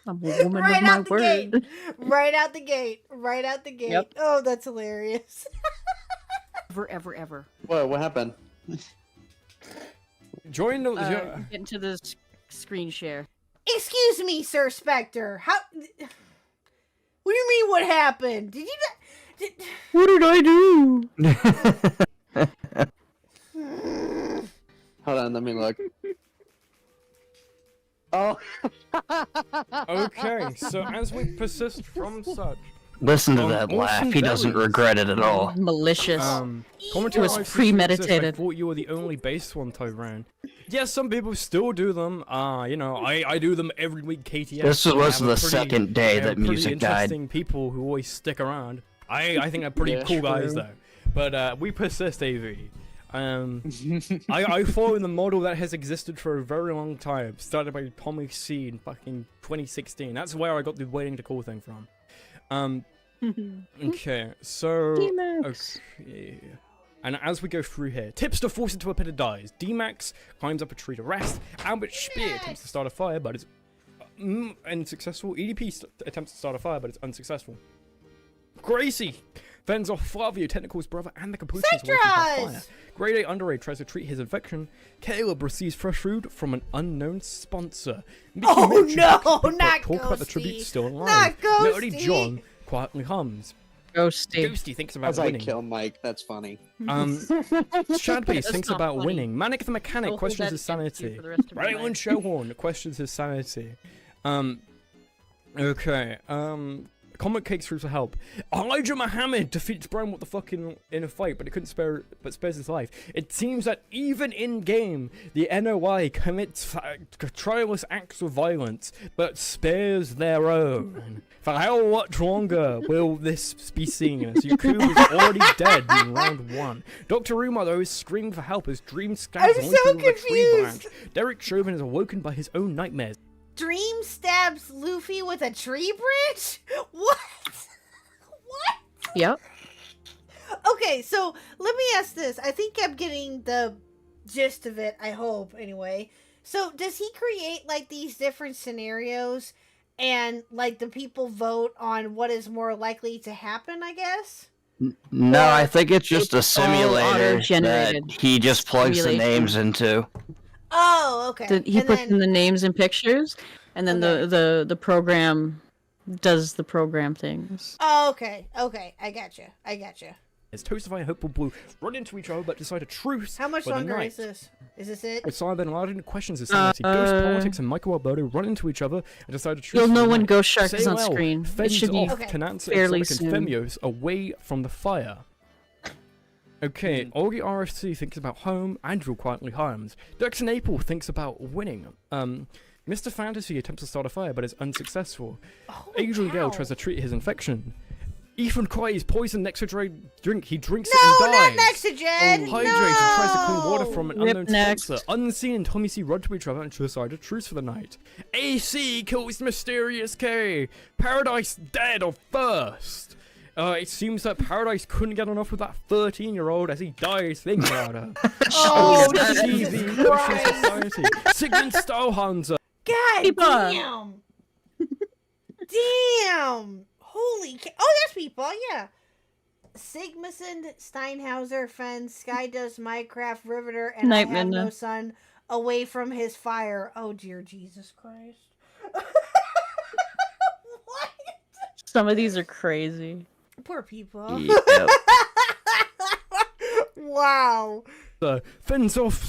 I'm a woman
right
of my
out the
word.
gate. Right out the gate. Right out the gate.
Yep.
Oh, that's hilarious.
Ever.
What happened?
Join the.
Get into the screen share.
Excuse me, Sir Spectre. How? What do you mean? What happened? Did you not?
What did I do?
Hold on, let me look. Oh.
Okay, so as we persist from such.
Listen to
Oh,
that
awesome
laugh. He doesn't
berries.
regret it at all.
Malicious.
Commentary
It was
live streams
premeditated.
exist. I thought you were the only base one, Tyrone. Yes, some people still do them. I do them every week. KTS.
This
They
was
have a
the
pretty-
second
they
day
have
that
pretty
music died.
interesting people who always stick around. I think they're pretty
Yeah,
cool guys
true.
though. But we persist, AV. I follow the model that has existed for a very long time. Started by Tommy C in fucking 2016. That's where I got the waiting to call thing from. Okay, so
D-Max.
okay. And as we go through here, Tipster forced into a pit of dies. D-Max climbs up a tree to rest. Albert Spear attempts to start a fire, but it's unsuccessful. EDP attempts to start a fire, but it's unsuccessful. Gracie fends off Flavio, Technical's brother, and the completionist waiting for fire. Grade A Underage tries to treat his infection. Caleb receives fresh food from an unknown sponsor. Mickey
Oh,
mentions
no,
Talk
not
about the
Ghosty.
tribute still alive.
Not Ghosty.
Nerdy John quietly hums.
Ghosty.
Ghosty thinks about
As I
winning.
kill Mike, that's funny.
Shadbase
That's
thinks
not
about
funny.
winning. Manic the Mechanic
I'll hold
questions
that
his
against you
sanity.
for the rest of your
Raylan
life.
Showhorn questions his sanity. Okay. Comet Cakes through for help. Elijah Muhammad defeats Brian what the fuck in a fight, but he couldn't spares his life. It seems that even in game, the NOI commits tireless acts of violence, but spares their own. For how much longer will this be seen? As Yaku is already dead in round 1. Dr. Rumar, though, is screaming for help as Dream stabs
I'm
Luffy
so
with a tree branch.
confused.
Derek Chauvin is awoken by his own nightmares.
Dream stabs Luffy with a tree branch? What? What?
Yep.
Okay, so let me ask this. I think I'm getting the gist of it, I hope, anyway. So does he create, like, these different scenarios and, like, the people vote on what is more likely to happen, I guess?
No, I think it's just a
It's all
simulator that
auto-generated.
he just plugs the
Simulation.
names into.
Oh, okay.
He
And
puts
then-
in the names and pictures, and then
Okay.
the program does the program things.
Oh, okay. I gotcha.
As Toastify and Hopeful Blue run into each other but decide a truce.
How much
for the
longer
night.
is this? Is this it?
Osama bin Laden questions his sanity. Ghost Politics and Michael Alberto run into each other and decide to choose.
You'll know
for the
when
night.
Ghost Shark is on
Saywell
screen. It
fends
should be
off
Okay.
Tenanza,
fairly
Exotic, and
soon.
Femios away from the fire. Okay, Augie RFC thinks about home. Andrew quietly harms. Dex and April thinks about winning. Mr. Fantasy attempts to start a fire but is unsuccessful.
Oh,
Adrian Gale
wow.
tries to treat his infection. Ethan cries poison next to drink. He drinks it
No,
and
not
dies.
Nexogen.
Hydrates and tries to clean water
No.
from an
Rip
unknown
next.
sponsor. Unseen and Tommy C run to each other and suicide a truce for the night. AC kills Mysterious K. Paradise dead or first. It seems that Paradise couldn't get enough with that 13-year-old as he dies thinking about her.
Oh,
TV
Jesus
Christian
Christ.
Society. Sigmund Stahlhanser.
God
Peepa.
damn. Damn. Holy oh, that's people, yeah. Sigmund Steinhauser fends Sky does Minecraft Riveter and I
Night
have no
Midna.
son away from his fire. Oh dear Jesus Christ. What?
Some of these are crazy.
Poor people.
Yep.
Wow.
Fends off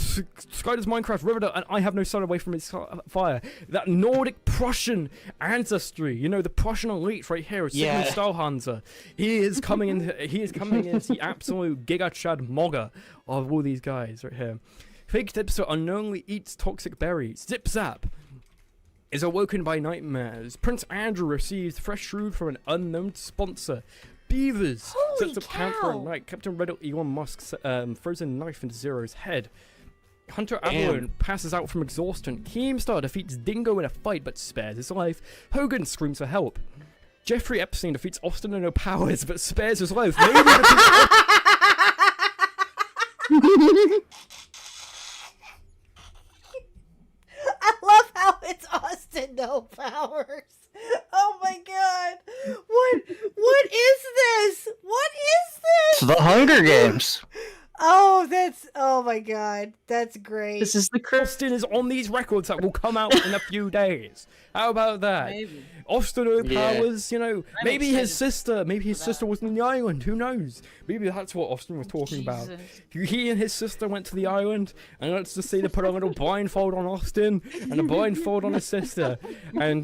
Sky does Minecraft Riveter and I have no son away from his fire. That Nordic Prussian ancestry, you know, the Prussian elite right here is Sigmund
Yeah.
Stahlhanser. He is coming in as the absolute Giga Chad Mogger of all these guys right here. Fake Dipster unknowingly eats toxic berries. Zip Zap is awoken by nightmares. Prince Andrew receives fresh food from an unknown sponsor. Beavers
Holy
sets up camp for a
cow.
night. Captain Red Elon Musk's frozen knife into Zero's head. Hunter
Damn.
Avalon passes out from exhaustion. Keemstar defeats Dingo in a fight but spares his life. Hogan screams for help. Jeffrey Epstein defeats Austin and No Powers but spares his life. Maybe defeats
I love how it's Austin No Powers. Oh my god. What is this? What is
It's
this?
the Hunger Games.
Oh my god. That's great.
This is the curse.
Austin is on these records that will come out in a few days. How about that?
Maybe.
Austin O
Yeah.
Powers, you know,
I'm
maybe his
excited
sister was in the island. Who knows? Maybe that's what Austin was talking about.
Jesus.
He and his sister went to the island, and let's just say they put a little blindfold on Austin and a blindfold on his sister. And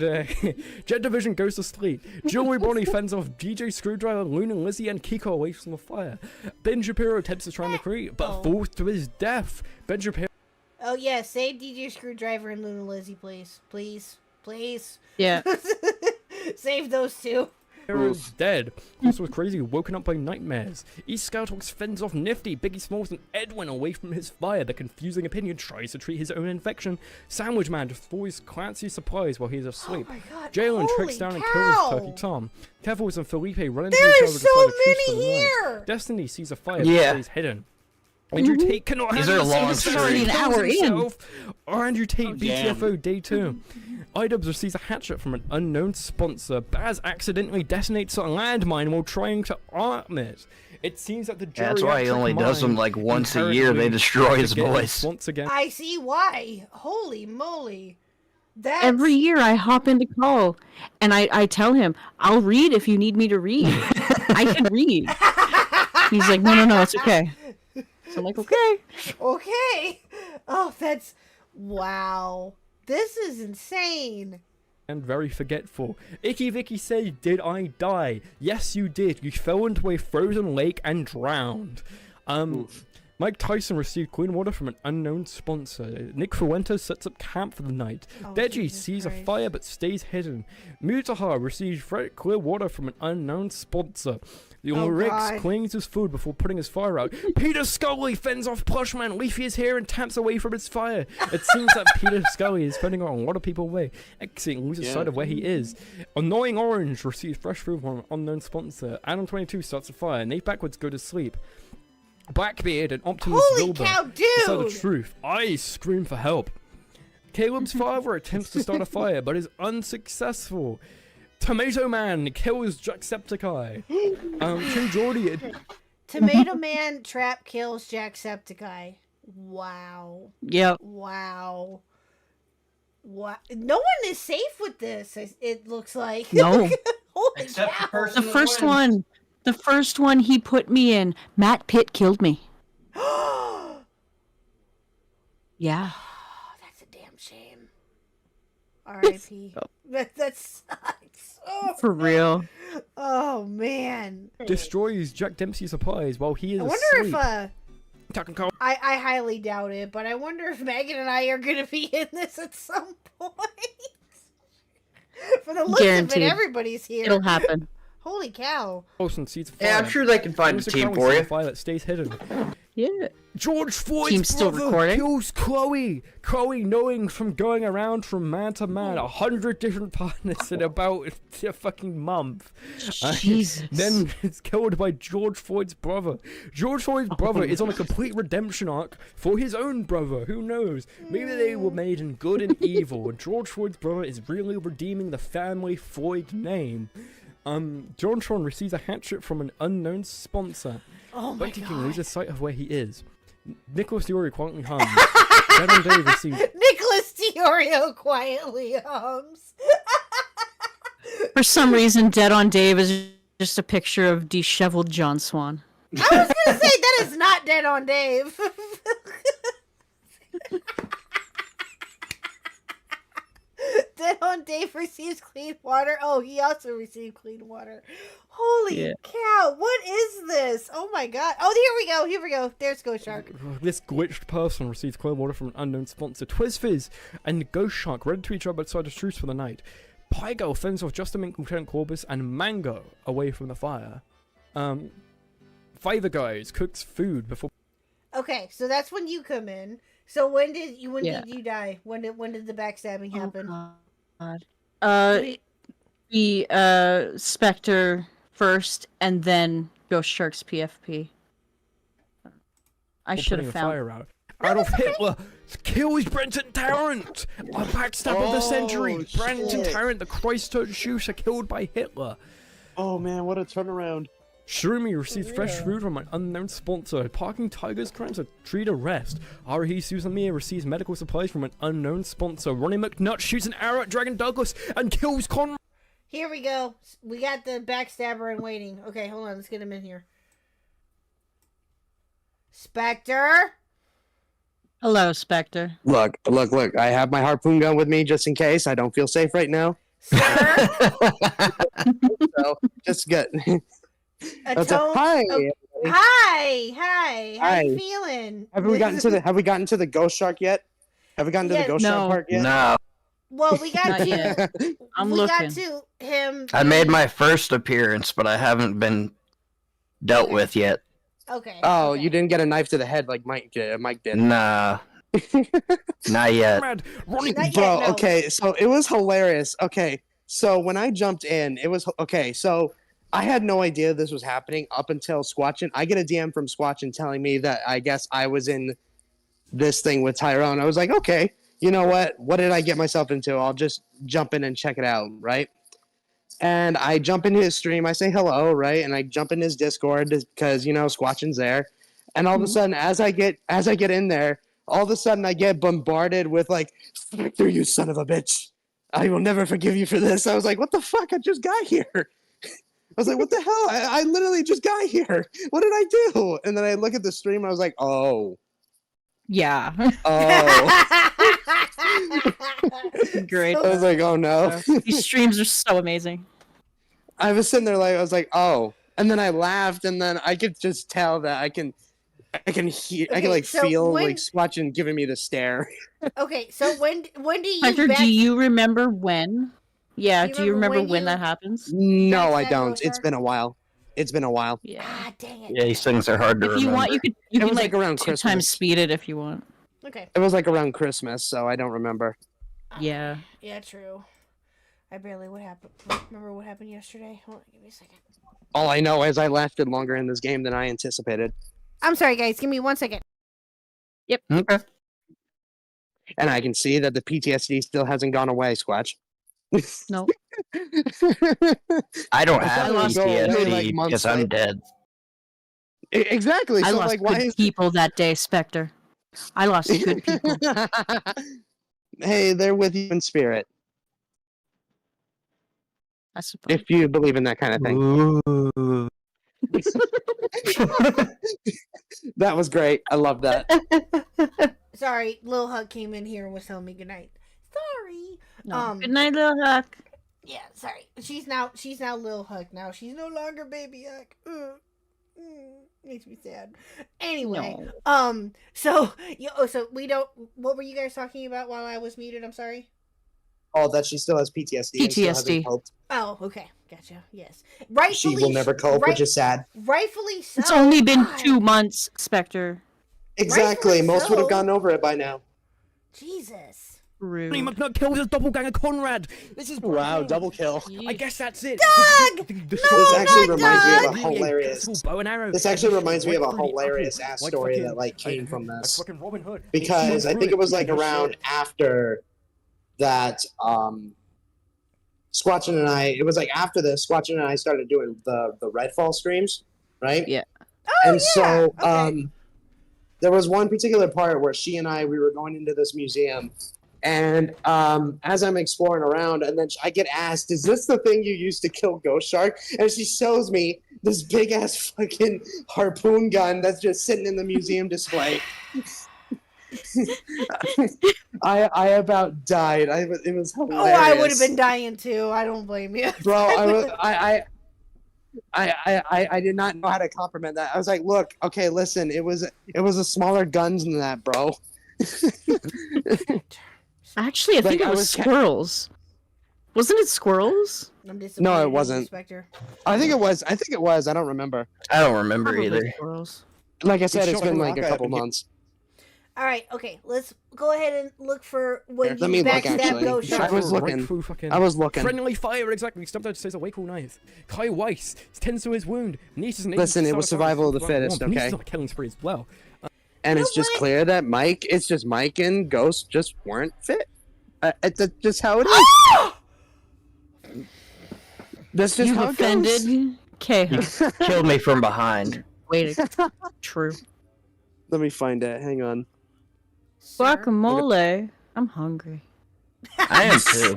Jet Division goes to sleep. Jewelry Bonnie fends off DJ Screwdriver, Luna, Lizzie, and Kiko away from the fire. Ben Shapiro attempts to try and create, but falls to his death. Ben Shapiro.
Oh yeah, save DJ Screwdriver and Luna Lizzie, please. Please. Please.
Yeah.
Save those two.
Hero's dead. Also was crazy, woken up by nightmares. East Scouthawks fends off Nifty, Biggie Smalls, and Edwin away from his fire. The confusing opinion tries to treat his own infection. Sandwich Man destroys Clancy's supplies while he's asleep.
Oh my god.
Jalen
holy
tricks down and
cow.
kills Turkey Tom. Kevils and Felipe run into each other
There's
to
so
decide a truce for
many
the night.
here.
Destiny sees a fire
Yeah.
but stays hidden. Andrew Tate cannot
These
handle
are
the
long
scene,
streams.
kills
An hour in.
himself. Or Andrew Tate
damn.
BTFO day 2. iDubbbz receives a hatchet from an unknown sponsor. Baz accidentally detonates a landmine while trying to arm it. It seems that the
That's why he
geriatric
only does them
mind
like once a year.
inherently
They destroy his
forgets
voice.
Once again.
I see why. Holy moly. That's
Every year I hop into call and I tell him, I'll read if you need me to read. I can read. He's like, no, it's okay. So I'm like, okay.
Okay. Oh, that's wow. This is insane.
And very forgetful. Icky Vicky said, "Did I die? Yes, you did. You fell into a frozen lake and drowned." Mike Tyson received clean water from an unknown sponsor. Nick Fuentes sets up camp for the night.
Oh,
Deji
Jesus
sees a
Christ.
fire but stays hidden. Mutahar receives clear water from an unknown sponsor. The
Oh,
Rex
God.
cleans his food before putting his fire out. Peter Scully fends off Plushman. Leafy is here and taps away from his fire. It seems that Peter Scully is fending a lot of people away. Exiting loses sight of where he is. Annoying Orange receives fresh food from an unknown sponsor. Adam 22 starts a fire. Nate Backwards go to sleep. Blackbeard and Optimus
Holy
Wilbur
cow,
decide the
dude!
truth. I scream for help. Caleb's father attempts to start a fire but is unsuccessful. Tomato Man kills Jacksepticeye. Tim Jordy.
Tomato Man trap kills Jacksepticeye. Wow.
Yep.
Wow. What? No one is safe with this. It looks like.
No.
Holy
Except the
cow.
person
The
that
first
wins.
one. The first one he put me in, Matt Pitt killed me. Yeah.
That's a damn shame. R.I.P. That sucks. Oh,
For real.
oh man.
destroys Jack Dempsey's supplies while he is
I wonder
asleep.
if
Tuck and Carl-
I highly doubt it, but I wonder if Megan and I are gonna be in this at some point. For the looks
Guaranteed.
of it, everybody's here.
It'll happen.
Holy cow.
and seeds of fire.
Yeah, I'm sure they can find a
There's
team
current
for
seed
you.
of fire that stays hidden.
Yeah.
George Floyd's
Team's still
brother
recording?
kills Chloe. Chloe, knowing from going around from man to man, 100 different partners in about a fucking month.
Jesus.
Then it's killed by George Floyd's brother. George Floyd's brother is on a complete redemption arc for his own brother. Who knows? Maybe they were made in good and evil, and George Floyd's brother is really redeeming the family Floyd name. Jontron receives a hatchet from an unknown sponsor.
Oh my
Bucky King
god.
loses sight of where he is. Nicholas Diori quietly hums. Devin Day receives.
Nicholas Diorio quietly hums.
For some reason, Dead on Dave is just a picture of disheveled John Swan.
I was gonna say that is not Dead on Dave. Dead on Dave receives clean water. Oh, he also received clean water. Holy
Yeah.
cow! What is this? Oh my god! Oh, here we go. Here we go. There's Ghost Shark.
This glitched person receives clear water from an unknown sponsor. Twizzfizz and Ghost Shark ready to each other outside the truce for the night. Pygirl fends off Just a Mink, Lieutenant Corbus, and Mango away from the fire. Fiver Guys cooks food before.
Okay, so that's when you come in. So when did you
Yeah.
die? When did the backstabbing happen?
Oh, God. The Spectre first, and then Ghost Shark's PFP. I should
putting
have
a
found.
fire out. Adolf Hitler kills Brenton Tarrant. A backstab of the century. Brenton Tarrant, the Christ-turned Shoes, are killed by Hitler.
Oh man, what a turnaround.
Shurumi receives fresh food from an unknown sponsor. Parking Tigers crimes a tree to rest. Aruhi Suzumiya receives medical supplies from an unknown sponsor. Ronnie McNutt shoots an arrow at Dragon Douglas and kills Conrad.
Here we go. We got the backstabber in waiting. Okay, hold on. Let's get him in here. Spectre.
Hello, Spectre.
Look. I have my harpoon gun with me just in case. I don't feel safe right now.
Sir.
So just get.
A
That's a,
tone-
hi.
oh, hi. How you
Hi.
feeling?
Have we gotten to the ghost shark yet? Have we gotten to
Yeah,
the ghost
no.
shark part yet?
No,
Well, we got
Not
to.
yet. I'm
we
looking.
got to him.
I made my first appearance, but I haven't been dealt with yet.
Okay.
Oh,
okay.
you didn't get a knife to the head like Mike did.
Nah, not yet.
Ronnie
Not yet,
Bro,
no.
okay, so it was hilarious. Okay, so when I jumped in, it was okay. So I had no idea this was happening up until Squatchin. I get a DM from Squatchin telling me that I guess I was in this thing with Tyrone. I was like, okay, you know what? What did I get myself into? I'll just jump in and check it out, right? And I jump into his stream. I say hello, right? And I jump in his Discord because Squatchin's there. And all of a sudden, as I get in there, all of a sudden I get bombarded with like, "Spectre, you son of a bitch! I will never forgive you for this." I was like, "What the fuck? I just got here." I was like, "What the hell? I literally just got here. What did I do?" And then I look at the stream. I was like, "Oh,
Yeah.
oh."
Great.
I was like, "Oh no."
These streams are so amazing.
I was sitting there like I was like, "Oh," and then I laughed, and then I could just tell that I can hear, I can
Okay,
like
so
feel
when-
like Squatchin giving me the stare.
Okay, so when do you
Spectre,
back-
do you remember when? Yeah, do you remember when
you-
that happens?
No, I
Backstab
don't.
Ghost
It's
Shark?
been a while. It's been a while.
Yeah.
Ah, dang it.
Yeah, these things are hard to
If
remember.
you want, you
It
can
was
like
like around
2
Christmas.
times speed it if you want.
Okay.
It was like around Christmas, so I don't remember.
Yeah.
Yeah, true. I barely remember what happened yesterday. Hold on, give me a second.
All I know is I lasted longer in this game than I anticipated,
I'm sorry, guys. Give me 1 second.
Okay.
and I can see that the PTSD still hasn't gone away. Squatch.
No.
I don't
I
have
lost go away,
PTSD
like, months
because I'm
later.
dead.
Exactly.
I
So
lost
like, why
good
is
people that day, Spectre. I lost good people.
Hey, they're with you in spirit,
I suppose.
if you believe in that kind of thing.
Ooh.
That was great. I love that.
Sorry, Lil Huck came in here and was telling me goodnight. Sorry.
No. Good night, little Huck.
Yeah, sorry. She's now Lil Huck now. She's no longer Baby Huck. Makes me sad. Anyway, so we don't. What were you guys talking about while I was muted? I'm sorry.
called that she still has PTSD. And still hasn't
PTSD.
coped.
Oh, okay, gotcha. Yes, rightfully.
She will never cope, which is sad.
Rightfully so.
It's only been
God.
2 months, Spectre.
Exactly.
Rightfully
Most would have
so.
gotten over it by now.
Jesus.
Johnny
Rude.
McNutt killed his doppelganger Conrad. This is
Wow,
brutal.
double kill.
I guess that's it.
Doug!
The
No,
This actually
not
reminds me of a
Doug!
hilarious.
Bow and arrow.
This actually reminds me of a
Like pretty
hilarious
apple.
ass
Like
story
fucking-
that like came
like-
from
like
this
fucking Robin Hood.
because I think it was like
Good
around
shit.
after that. Squatchin and I. It was like after this. Squatchin and I started doing the Redfall streams, right?
Yeah.
Oh,
And
yeah.
so
Okay.
there was one particular part where she and I we were going into this museum, and as I'm exploring around, and then I get asked, "Is this the thing you used to kill Ghost Shark?" And she shows me this big ass fucking harpoon gun that's just sitting in the museum display. I about died. It was
Oh,
hilarious.
I would have been dying too. I don't blame you.
Bro, I did not know how to compliment that. I was like, look, okay, listen, it was a smaller guns than that, bro.
Actually, I think
Like,
it
I
was
was
squirrels. Wasn't it squirrels?
I'm disappointed
No, it
in you,
wasn't.
Spectre.
I think it was. I don't remember.
I don't remember
Probably
either.
squirrels.
Like I said,
Good
it's
shot
been
from
like a
Rocket.
couple months.
All right, okay. Let's go ahead and look for when
Here, let me
you
look,
backstab
actually.
Ghost
I
Shark.
was
Right
looking.
through fucking-
I was looking.
Friendly fire, exactly. Stumped out says awake all night. Kai Weiss tends to his wound. Niece is an
Listen,
ace,
it was
Sarah
survival of the
Sarah
fittest,
Niece
okay?
is on a killing spree as well.
And
You
it's
know
just
what?
clear that Mike and Ghost just weren't fit. That's just how it is. That's just
You've
how it goes.
offended KHuck.
Killed me from behind.
Wait, true.
Let me find it. Hang on.
Sir?
Guacamole. I'm hungry.
I am too.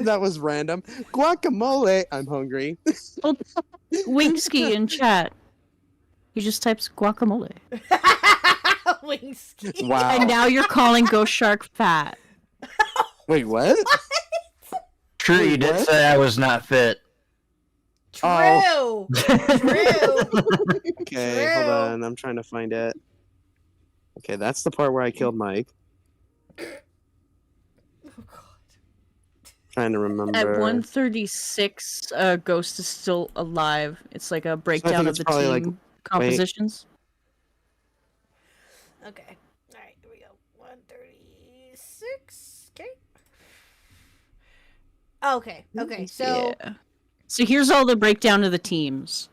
That was random. Guacamole. I'm hungry.
Wingsky in chat. He just types guacamole.
Wingsky.
Wow.
And now you're calling Ghost Shark fat.
Wait, what?
True, you did
what?
say I was not fit.
True.
Oh.
True.
Okay,
True.
hold on. I'm trying to find it. Okay, that's the part where I killed Mike.
Oh God.
Trying to remember.
At 136, Ghost is still alive. It's like a breakdown of
it's
the
probably,
team
like,
compositions.
Okay. All right. Here we go. 136. Okay. Okay. Okay. So.
Yeah. So here's all the breakdown of the teams.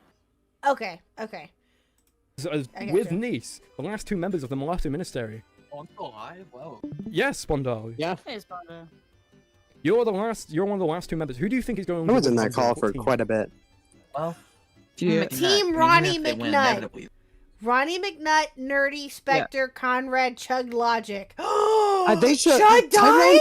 Okay. Okay.
So,
I
with
gotcha.
Niece, the last two members of the Molatu Ministry.
On the live? Whoa.
Yes, Spondal.
Yeah.
You're the last. You're one of the last two members. Who do you think is going?
I was
to
in
win
that call for
team?
quite a bit.
Well,
Yeah.
Team Ronnie McNutt. Ronnie McNutt, Nerdy, Spectre, Conrad, Chug Logic.
They chose
Chug died?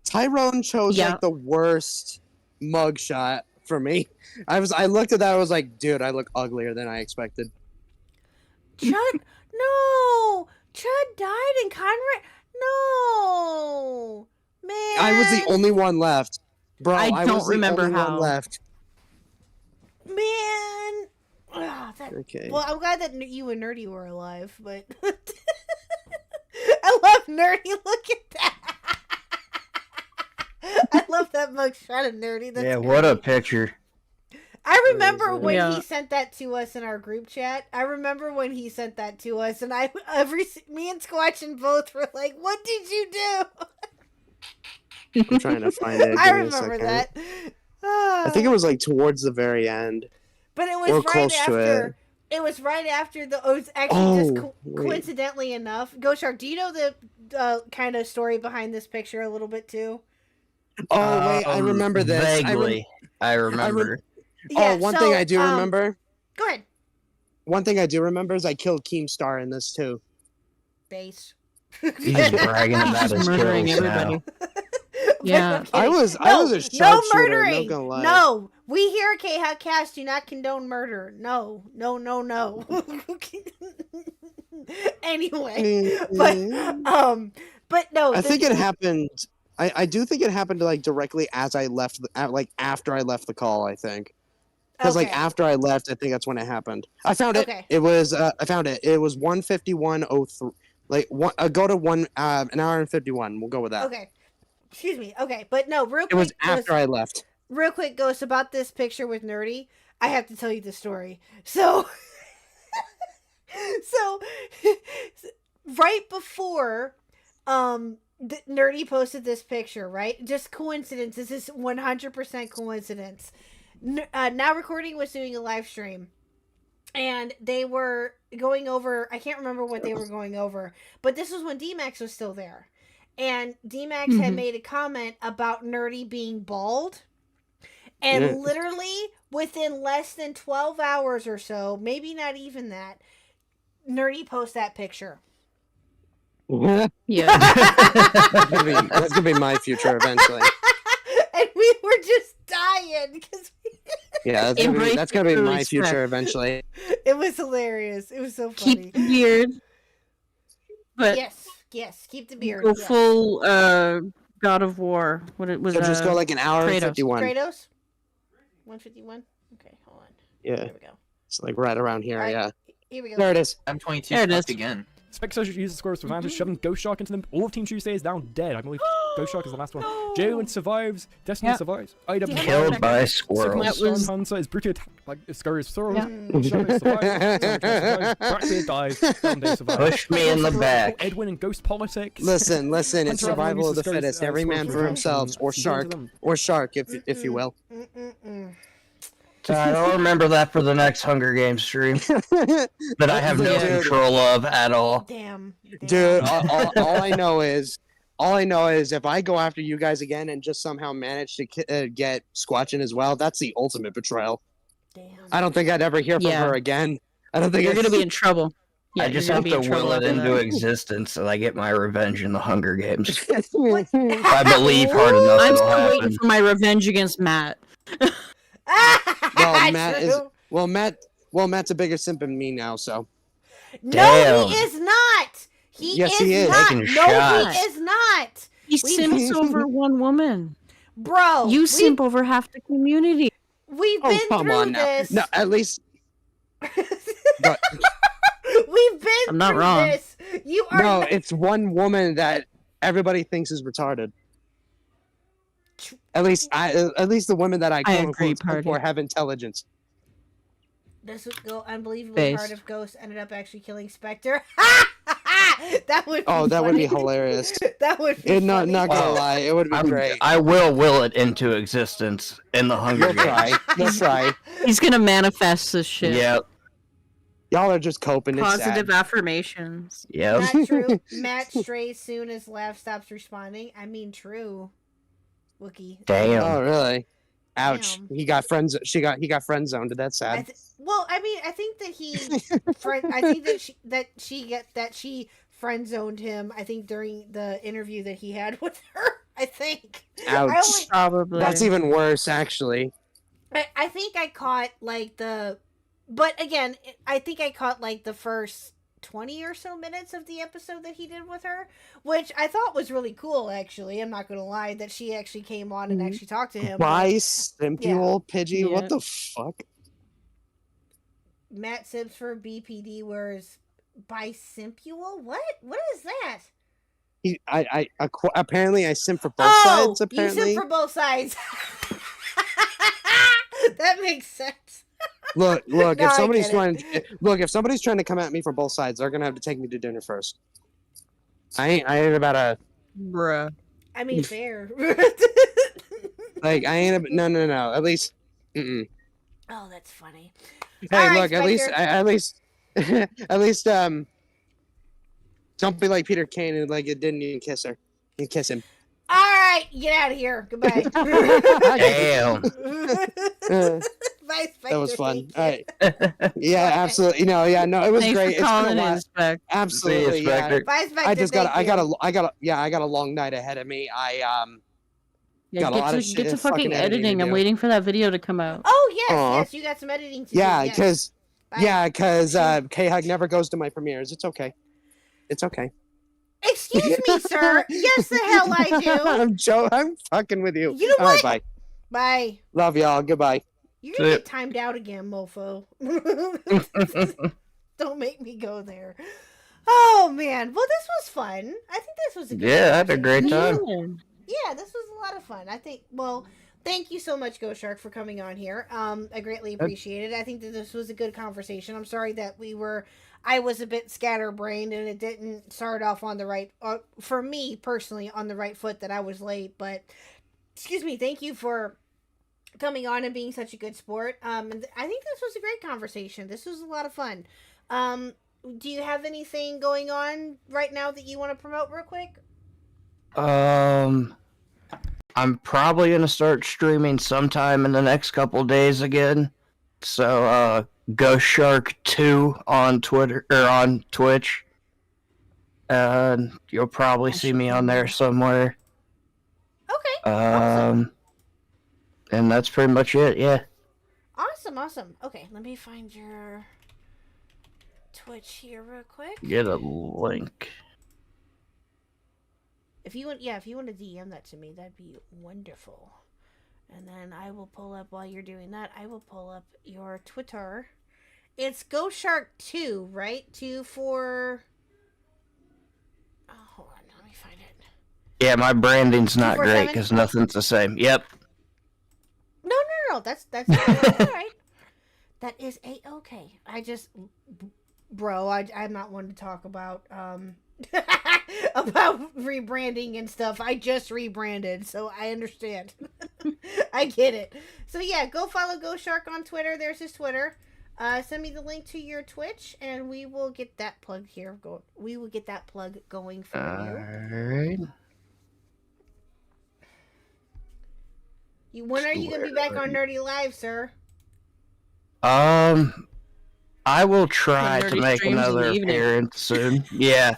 Tyrone chose
Yeah.
like the worst mugshot for me. I looked at that. I was like, dude, I look uglier than I expected.
Chud, no! Chud died and Conrad, no! Man!
I was the only one left, bro.
I
I
don't
was the
remember
only
how.
one left.
Man!
Okay.
Well, I'm glad that you and Nerdy were alive, but... I love Nerdy, look at that! I love that mugshot of Nerdy. That's
Yeah, what a
great.
picture.
I remember when
Yeah.
he sent that to us in our group chat. I remember when he sent that to us, and me and Squatchin both were like, "What did you do?"
I'm trying to find it.
I
Give me a
remember
second.
that.
I think it was like towards the very end.
but it was
or
right
close to
after. It was right after the. It was actually
Oh,
just
wait.
coincidentally enough. Go Shark, do you know the kind of story behind this picture a little bit too?
Oh wait, I remember this.
Vaguely, I remember.
One thing I do remember.
Go ahead.
One thing I do remember is I killed Keemstar in this too.
Base.
He's bragging about his
Murdering
kills now.
everybody. Yeah.
I was a
no
sharpshooter.
murdering.
Not gonna lie.
No, we here at KHuck Cast do not condone murder. No. Anyway, but no.
I think it happened. I do think it happened like directly as I left, after I left the call. I think because like
Okay.
after I left, I think that's when it happened. I found it.
Okay.
It was I found it. It was 1:51:03. Like go to an hour and 51. We'll go with that.
Okay. Excuse me. Okay, but no, real quick.
It was after I left.
Real quick, Ghost, about this picture with Nerdy. I have to tell you the story. So, so right before, Nerdy posted this picture, right? Just coincidence. This is 100% coincidence. Now Recording was doing a live stream, and they were going over. I can't remember what they were going over, but this was when D-Max was still there, and D-Max had made a comment about Nerdy being bald. And literally within less than 12 hours or so, maybe not even that, Nerdy posts that picture.
Yeah.
That's gonna be my future eventually.
And we were just dying because
Yeah, that's gonna be my future eventually.
it was hilarious. It was so funny.
Keep the beard. But
yes, keep the beard.
go
yes.
full God of War. What it was?
So just go like an hour and
Kratos.
51.
Kratos? 151? Okay, hold on.
Yeah.
There we go.
It's like right around here.
All right,
Yeah.
Here we go.
There it is.
I'm 22
There it is.
again.
Spectre uses scores for advantage, shoving Ghost Shark into them. All of Team Tuesday is down dead. I believe Ghost Shark is the last one. Jalen survives. Destiny survives. IW
Killed by squirrels.
Superman Hunter is brutally attacked like Scurry is thorough. Shadow survives. Blackbeard dies. Sunday survives.
Push me in the back.
Edwin and Ghost Politics.
Listen. It's
Hunter
survival of the
Adams
fittest.
goes,
Every
scores
man
for
for himself, or shark, if you will.
I don't remember that for the next Hunger Games stream that I have no control of at all.
Damn.
Dude, all I know is if I go after you guys again and just somehow manage to get Squatchin as well, that's the ultimate betrayal.
Damn.
I don't think I'd ever hear from her again. I don't think
You're gonna be in trouble. Yeah,
I just have to will it into existence and I get my revenge in the Hunger Games. If I believe hard enough,
I'm
it'll
still
happen.
waiting for my revenge against Matt.
Well, Matt's a bigger simp than me now, so.
No,
Damn.
he is not. He is
he is.
not.
Taking
No,
shots.
he is not.
He simps over one woman.
Bro,
You simp over half the community.
We've
Oh,
been
come
through
on now.
this.
No, at least.
We've been
I'm not
through
wrong.
this. You are
No,
not-
it's one woman that everybody thinks is retarded. At least the women that I quote
agree,
unquote
Party.
for have intelligence.
This would go unbelievably
Based.
hard if Ghost ended up actually killing Spectre. That would.
That would be
funny.
hilarious.
That would be.
Not
funny.
gonna
Wow.
lie, it would be great.
I will it into existence in the Hunger
We'll
Games.
try. We'll try.
He's gonna manifest this shit.
Yep.
Y'all are just coping. It's
Positive
sad.
affirmations.
Yep.
Not true. Matt strays soon as Laugh stops responding. I mean, true. Wookie.
Damn.
Oh really? Ouch.
Damn.
He got friend zoned. That's sad.
Well, I mean, I think that I think that she friend zoned him. I think during the interview that he had with her. I think.
Ouch.
Probably.
That's even worse, actually.
I think I caught like but again, I think I caught like the first 20 or so minutes of the episode that he did with her, which I thought was really cool. Actually, I'm not gonna lie that she actually came on and actually talked to him.
Bisimpual Pidgey.
Yeah.
What the fuck?
Matt Sims for BPD, whereas bisimpual. What is that?
Apparently I simp for both sides.
You
Apparently,
simp for both sides. That makes sense.
look.
No,
If
I
somebody's
get it.
if somebody's trying to come at me from both sides, they're gonna have to take me to dinner first. I ain't about to
Bruh.
I mean, fair.
like. I ain't. No. At least. Mm-mm.
Oh, that's funny.
Hey,
All right,
look. At least. Don't be like Peter Kane and like it didn't even kiss her. You kiss him.
All right, get out of here. Goodbye.
Damn.
Bye, Spectre.
That was fun.
Thank
All
you.
right. Yeah, absolutely. No, it was
Thanks
great.
for calling
been a
in,
while.
Spec.
Absolutely. Yeah.
Spectre.
Bye, Spectre.
I just got.
thank you.
I got a long night ahead of me.
Yeah,
Got a lot of
get to
shit
fucking
fucking editing to
editing. I'm
do.
waiting for that video to come out.
Oh yes,
Aw.
yes, you got some editing to do.
Yeah,
yes.
because
Bye.
KHuck never goes to my premieres. It's okay. It's okay.
Excuse me, sir. Yes, the hell I do.
I'm fucking with you.
You know
All right,
what?
bye.
Bye.
Love y'all. Goodbye.
You're gonna get timed out again, mofo. Don't make me go there. Oh man. Well, this was fun. I think this was a good
Yeah, I had a great time.
Yeah.
Yeah, this lot of fun. I think. Well, thank you so much, Ghost Shark, for coming on here. I greatly appreciate it. I think that this was a good conversation. I'm sorry that I was a bit scatterbrained and it didn't start off on the right. For me personally, on the right foot. That I was late, but excuse me. Thank you for coming on and being such a good sport. And I think this was a great conversation. This was a lot of fun. Do you have anything going on right now that you want to promote real quick?
I'm probably gonna start streaming sometime in the next couple days again. So Ghost Shark 2 on Twitter or on Twitch. And you'll probably see me on there somewhere.
Okay. Awesome.
And that's pretty much it, yeah.
Awesome. Okay, let me find your Twitch here real quick.
Get a link.
If you want to DM that to me, that'd be wonderful. And then I will pull up, while you're doing that, I will pull up your Twitter. It's Ghost Shark 2, right? 2 for... Oh, hold on, let me find it.
Yeah, my branding's not great
247?
because nothing's the same. Yep.
No. That's all right. That is a-okay. I just... Bro, I'm not one to talk about, about rebranding and stuff. I just rebranded, so I understand. I get it. So yeah, go follow Ghost Shark on Twitter. There's his Twitter. Send me the link to your Twitch, and we will get that plug here. We will get that plug going for
you.
Alright. When are you gonna be back on Nerdy Live, sir?
I will try to make another appearance soon. Yeah,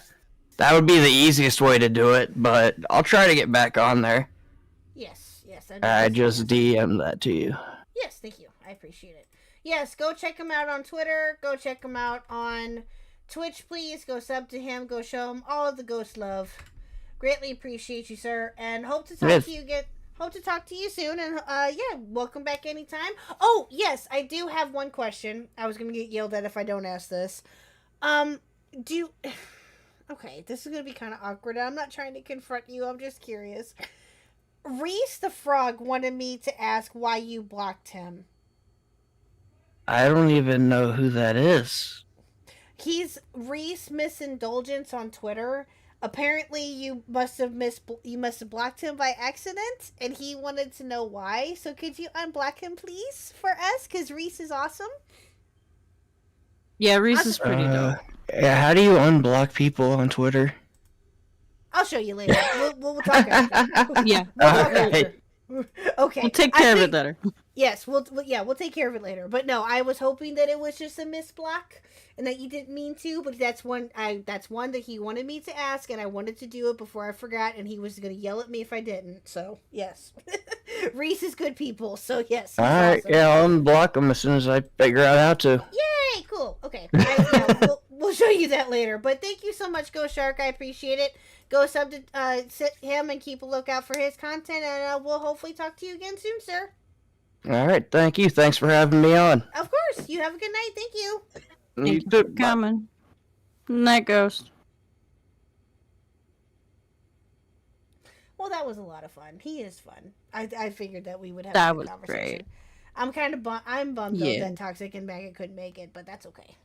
that would be the easiest way to do it, but I'll try to get back on there.
Yes.
I just DM that to you.
Yes, thank you. I appreciate it. Yes, go check him out on Twitter. Go check him out on Twitch, please. Go sub to him. Go show him all of the ghost love. Greatly appreciate you, sir, and hope to talk to you again. Hope to talk to you soon, and yeah, welcome back anytime. Oh, yes, I do have one question. I was gonna get yelled at if I don't ask this. Okay, this is gonna be kind of awkward. I'm not trying to confront you. I'm just curious. Reese the Frog wanted me to ask why you blocked him.
I don't even know who that is.
He's Reese Misindulgence on Twitter. Apparently, you must have blocked him by accident, and he wanted to know why. So, could you unblock him, please, for us? Because Reese is awesome.
Yeah, Reese is pretty dope.
Yeah, how do you unblock people on Twitter?
I'll show you later. We'll talk after.
Yeah.
We'll talk after. Okay.
We'll take care of it later.
Yes, we'll take care of it later. But no, I was hoping that it was just a misblock and that you didn't mean to, but that's one that he wanted me to ask, and I wanted to do it before I forgot, and he was gonna yell at me if I didn't. So yes. Reese is good people, so yes.
Alright,
awesome.
yeah, I'll unblock them as soon as I figure out how to.
Yay, cool. Okay. We'll show you that later. But thank you so much, Ghost Shark. I appreciate it. Go sub to him and keep a lookout for his content, and we'll hopefully talk to you again soon, sir.
Alright, thank you. Thanks for having me on.
Of course. You have a good night. Thank you.
You
Thank you
too.
for coming. Night, Ghost.
Well, that was a lot of fun. He is fun. I figured that we would have
That
a good
was
conversation.
great.
I'm kind of I'm bummed
Yeah.
though that Toxic and Maggot couldn't make it, but that's okay.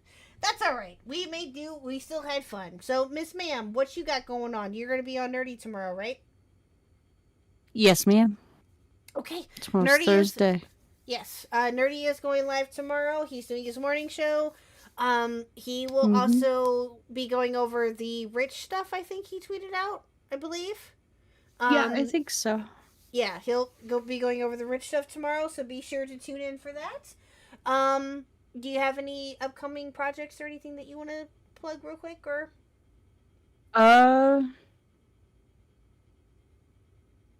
That's all right. We made do. We still had fun. So, Miss Ma'am, what you got going on? You're gonna be on Nerdy tomorrow, right?
Yes, ma'am.
Okay.
Tomorrow's
Nerdy
Thursday.
Yes. Nerdy is going live tomorrow. He's doing his morning show. He will also be going over the rich stuff. I think he tweeted out. I believe.
Yeah, I think so.
Yeah, he'll be going over the rich stuff tomorrow. So be sure to tune in for that. Do you have any upcoming projects or anything that you want to plug real quick, or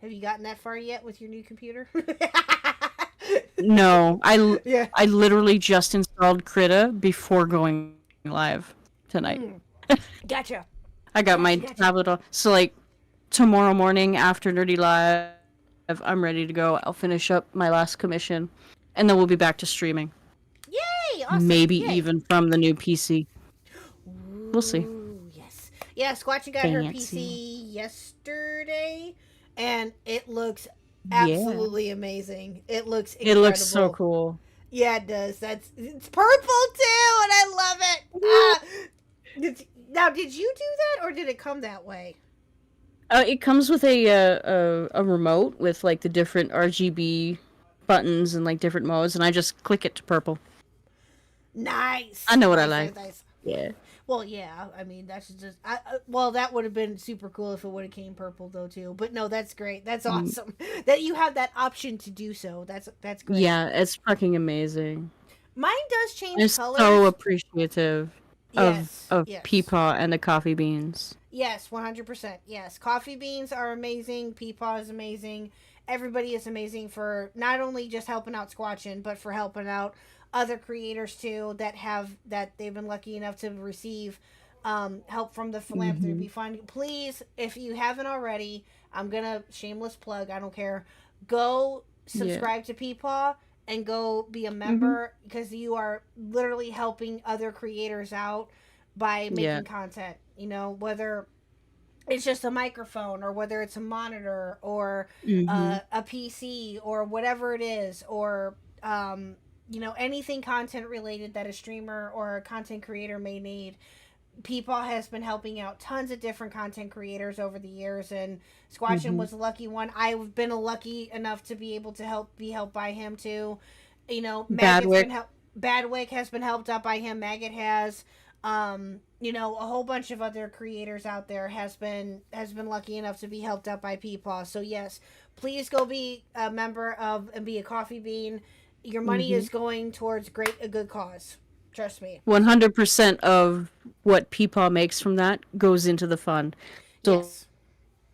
have you gotten that far yet with your new computer?
No,
Yeah.
I literally just installed Krita before going live tonight.
Gotcha.
I got my tablet on. So like tomorrow morning after Nerdy Live, I'm ready to go. I'll finish up my last commission, and then we'll be back to streaming.
Yay! Awesome.
Maybe
Yay.
even from the new PC. We'll see.
Ooh, yes. Yeah, Squatchy got her
Fancy.
PC yesterday, and it looks
Yeah.
absolutely amazing. It looks
It
incredible.
looks so cool.
Yeah, it does. It's purple too, and I love it. Ah, now, did you do that, or did it come that way?
It comes with a remote with like the different RGB buttons and like different modes, and I just click it to purple.
Nice.
I know what I
Nice,
like.
nice.
Yeah.
Well, yeah. I mean, that's just. Well, that would have been super cool if it would have came purple though too. But no, that's great. That's awesome that you have that option to do so. That's great.
Yeah, it's fucking amazing.
Mine does change
I'm
colors.
so appreciative
Yes,
of
yes.
Peepaw and the coffee beans.
Yes, 100%. Yes, coffee beans are amazing. Peepaw is amazing. Everybody is amazing for not only just helping out Squatchin, but for helping out other creators too that they've been lucky enough to receive help from the philanthropy fund. Please, if you haven't already, I'm gonna shameless plug. I don't care. Go subscribe to Peepaw and go be a member because you are literally helping other creators out by making content. You know, whether it's just a microphone or whether it's a monitor or a PC or whatever it is, or you know, anything content related that a streamer or a content creator may need. Peepaw has been helping out tons of different content creators over the years, and Squatchin was a lucky one. I've been lucky enough to be able to be helped by him too. You know, Badwick has been helped out by him. Maggot has. You know, a whole bunch of other creators out there has been lucky enough to be helped out by Peepaw. So yes, please go be a member of and be a coffee bean. Your money is going towards a good cause. Trust me.
100% of what Peepaw makes from that goes into the fund. So,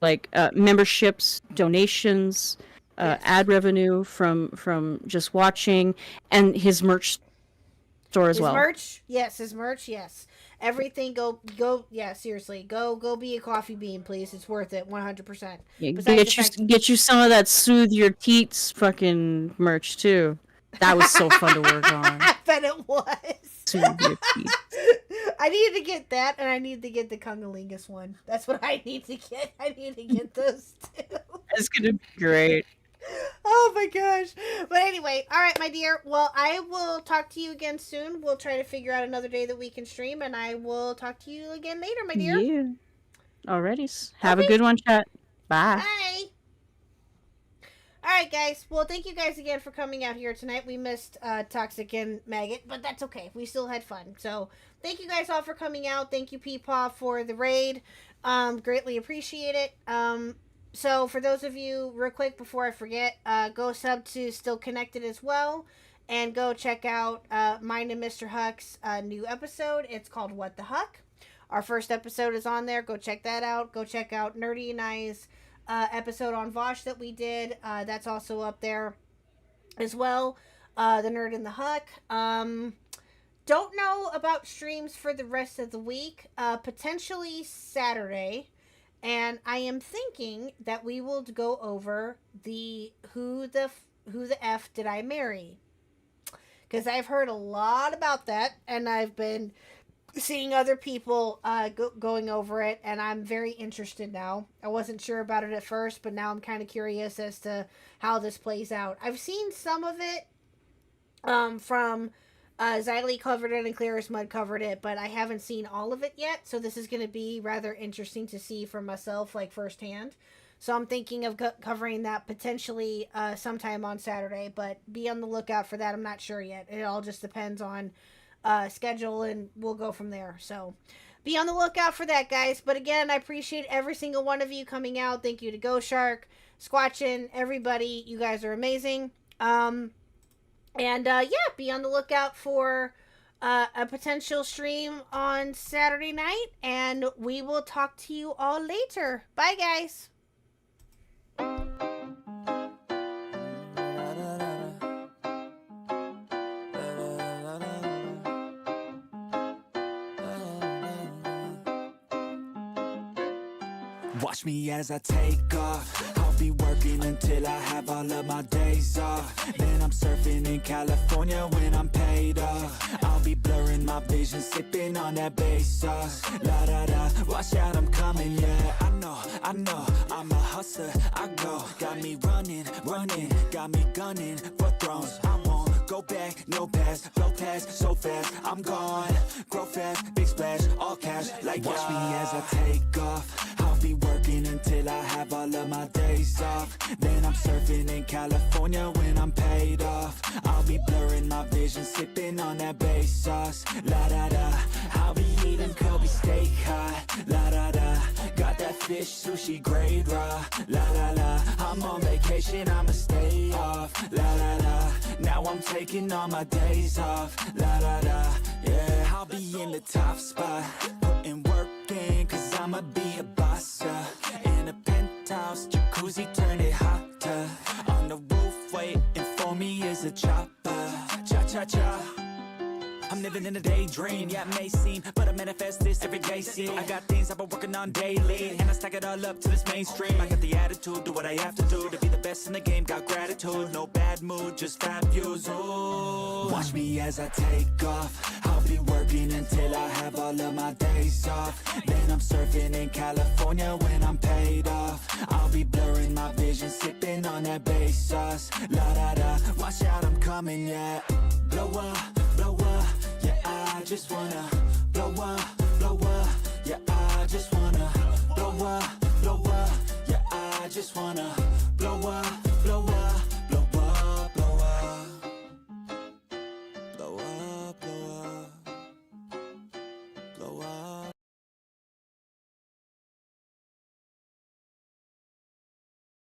like memberships, donations, ad revenue from just watching, and his merch store as well.
His merch, yes. Everything go yeah, seriously. Go be a coffee bean, please. It's worth it 100%.
Yeah, get you some of that soothe your teats fucking merch too. That was so fun to work on.
I bet it was.
Soothe your teats.
I need to get that, and I need to get the Cunnilingus one. That's what I need to get. I need to get those too.
It's gonna be great.
Oh my gosh. But anyway, all right, my dear. Well, I will talk to you again soon. We'll try to figure out another day that we can stream, and I will talk to you again later, my dear.
Yeah. Alrighty. Have a good one, chat. Bye.
Bye. All right, guys. Well, thank you guys again for coming out here tonight. We missed Toxic and Maggot, but that's okay. We still had fun. So thank you guys all for coming out. Thank you, Peepaw, for the raid. Greatly appreciate it. So for those of you, real quick before I forget, go sub to Still Connected as well, and go check out mine and Mr. Huck's new episode. It's called What the Huck. Our first episode is on there. Go check that out. Go check out Nerdy and I's episode on Vosh that we did. That's also up there as well. The Nerd and the Huck. Don't know about streams for the rest of the week. Potentially Saturday. And I am thinking that we will go over the who the F did I marry? Because I've heard a lot about that, and I've been seeing other people going over it, and I'm very interested now. I wasn't sure about it at first, but now I'm kind of curious as to how this plays out. I've seen some of it from Xylee covered it and Clear as Mud covered it, but I haven't seen all of it yet, so this is going to be rather interesting to see for myself, like, firsthand. So I'm thinking of covering that potentially sometime on Saturday, but be on the lookout for that. I'm not sure yet. It all just depends on schedule, and we'll go from there. So be on the lookout for that, guys. But again, I appreciate every single one of you coming out. Thank you to Shark, Squatchin, everybody. You guys are amazing. And yeah, be on the lookout for a potential stream on Saturday night, and we will talk to you all later. Bye, guys.
Watch me as I take off. I'll be working until I have all of my days off. Then I'm surfing in California when I'm paid off. I'll be blurring my vision, sipping on that bass sauce. La da da, watch out, I'm coming, yeah. I know, I'm a hustler. hustler, I go. Got me running, got me gunning for thrones. I won't go back, no pass, blow past so fast. I'm gone, grow fast, big splash, all cash. Like watch me as I take off. I'll be working until I have all of my days off. Then I'm surfing in California when I'm paid off. I'll be blurring my vision, sipping on that bass sauce. La da da, I'll be eating Kobe steak hot. La da da, got that fish sushi grade raw. La la la, I'm on vacation, I'ma stay off. La la la, now I'm taking all my days off. La da da, yeah. I'll be in the top spot, putting work in, cause I'ma be a boss, yeah. In a penthouse, jacuzzi, turn it hotter. On the roof, waiting for me is a chopper. Cha cha cha. I'm living in a daydream, yeah, it may seem, but I manifest this every day, see. I got things I've been working on daily, and I stack it all up to this mainstream. I got the attitude, do what I have to do to be the best in the game, got gratitude, no bad mood, just fat views, ooh. Watch me as I take off, I'll be working until I have all of my days off. Then I'm surfing in California when I'm paid off. I'll be blurring my vision, sipping on that bass sauce. La da da, watch out, I'm coming, yeah. Blow up, yeah, I just wanna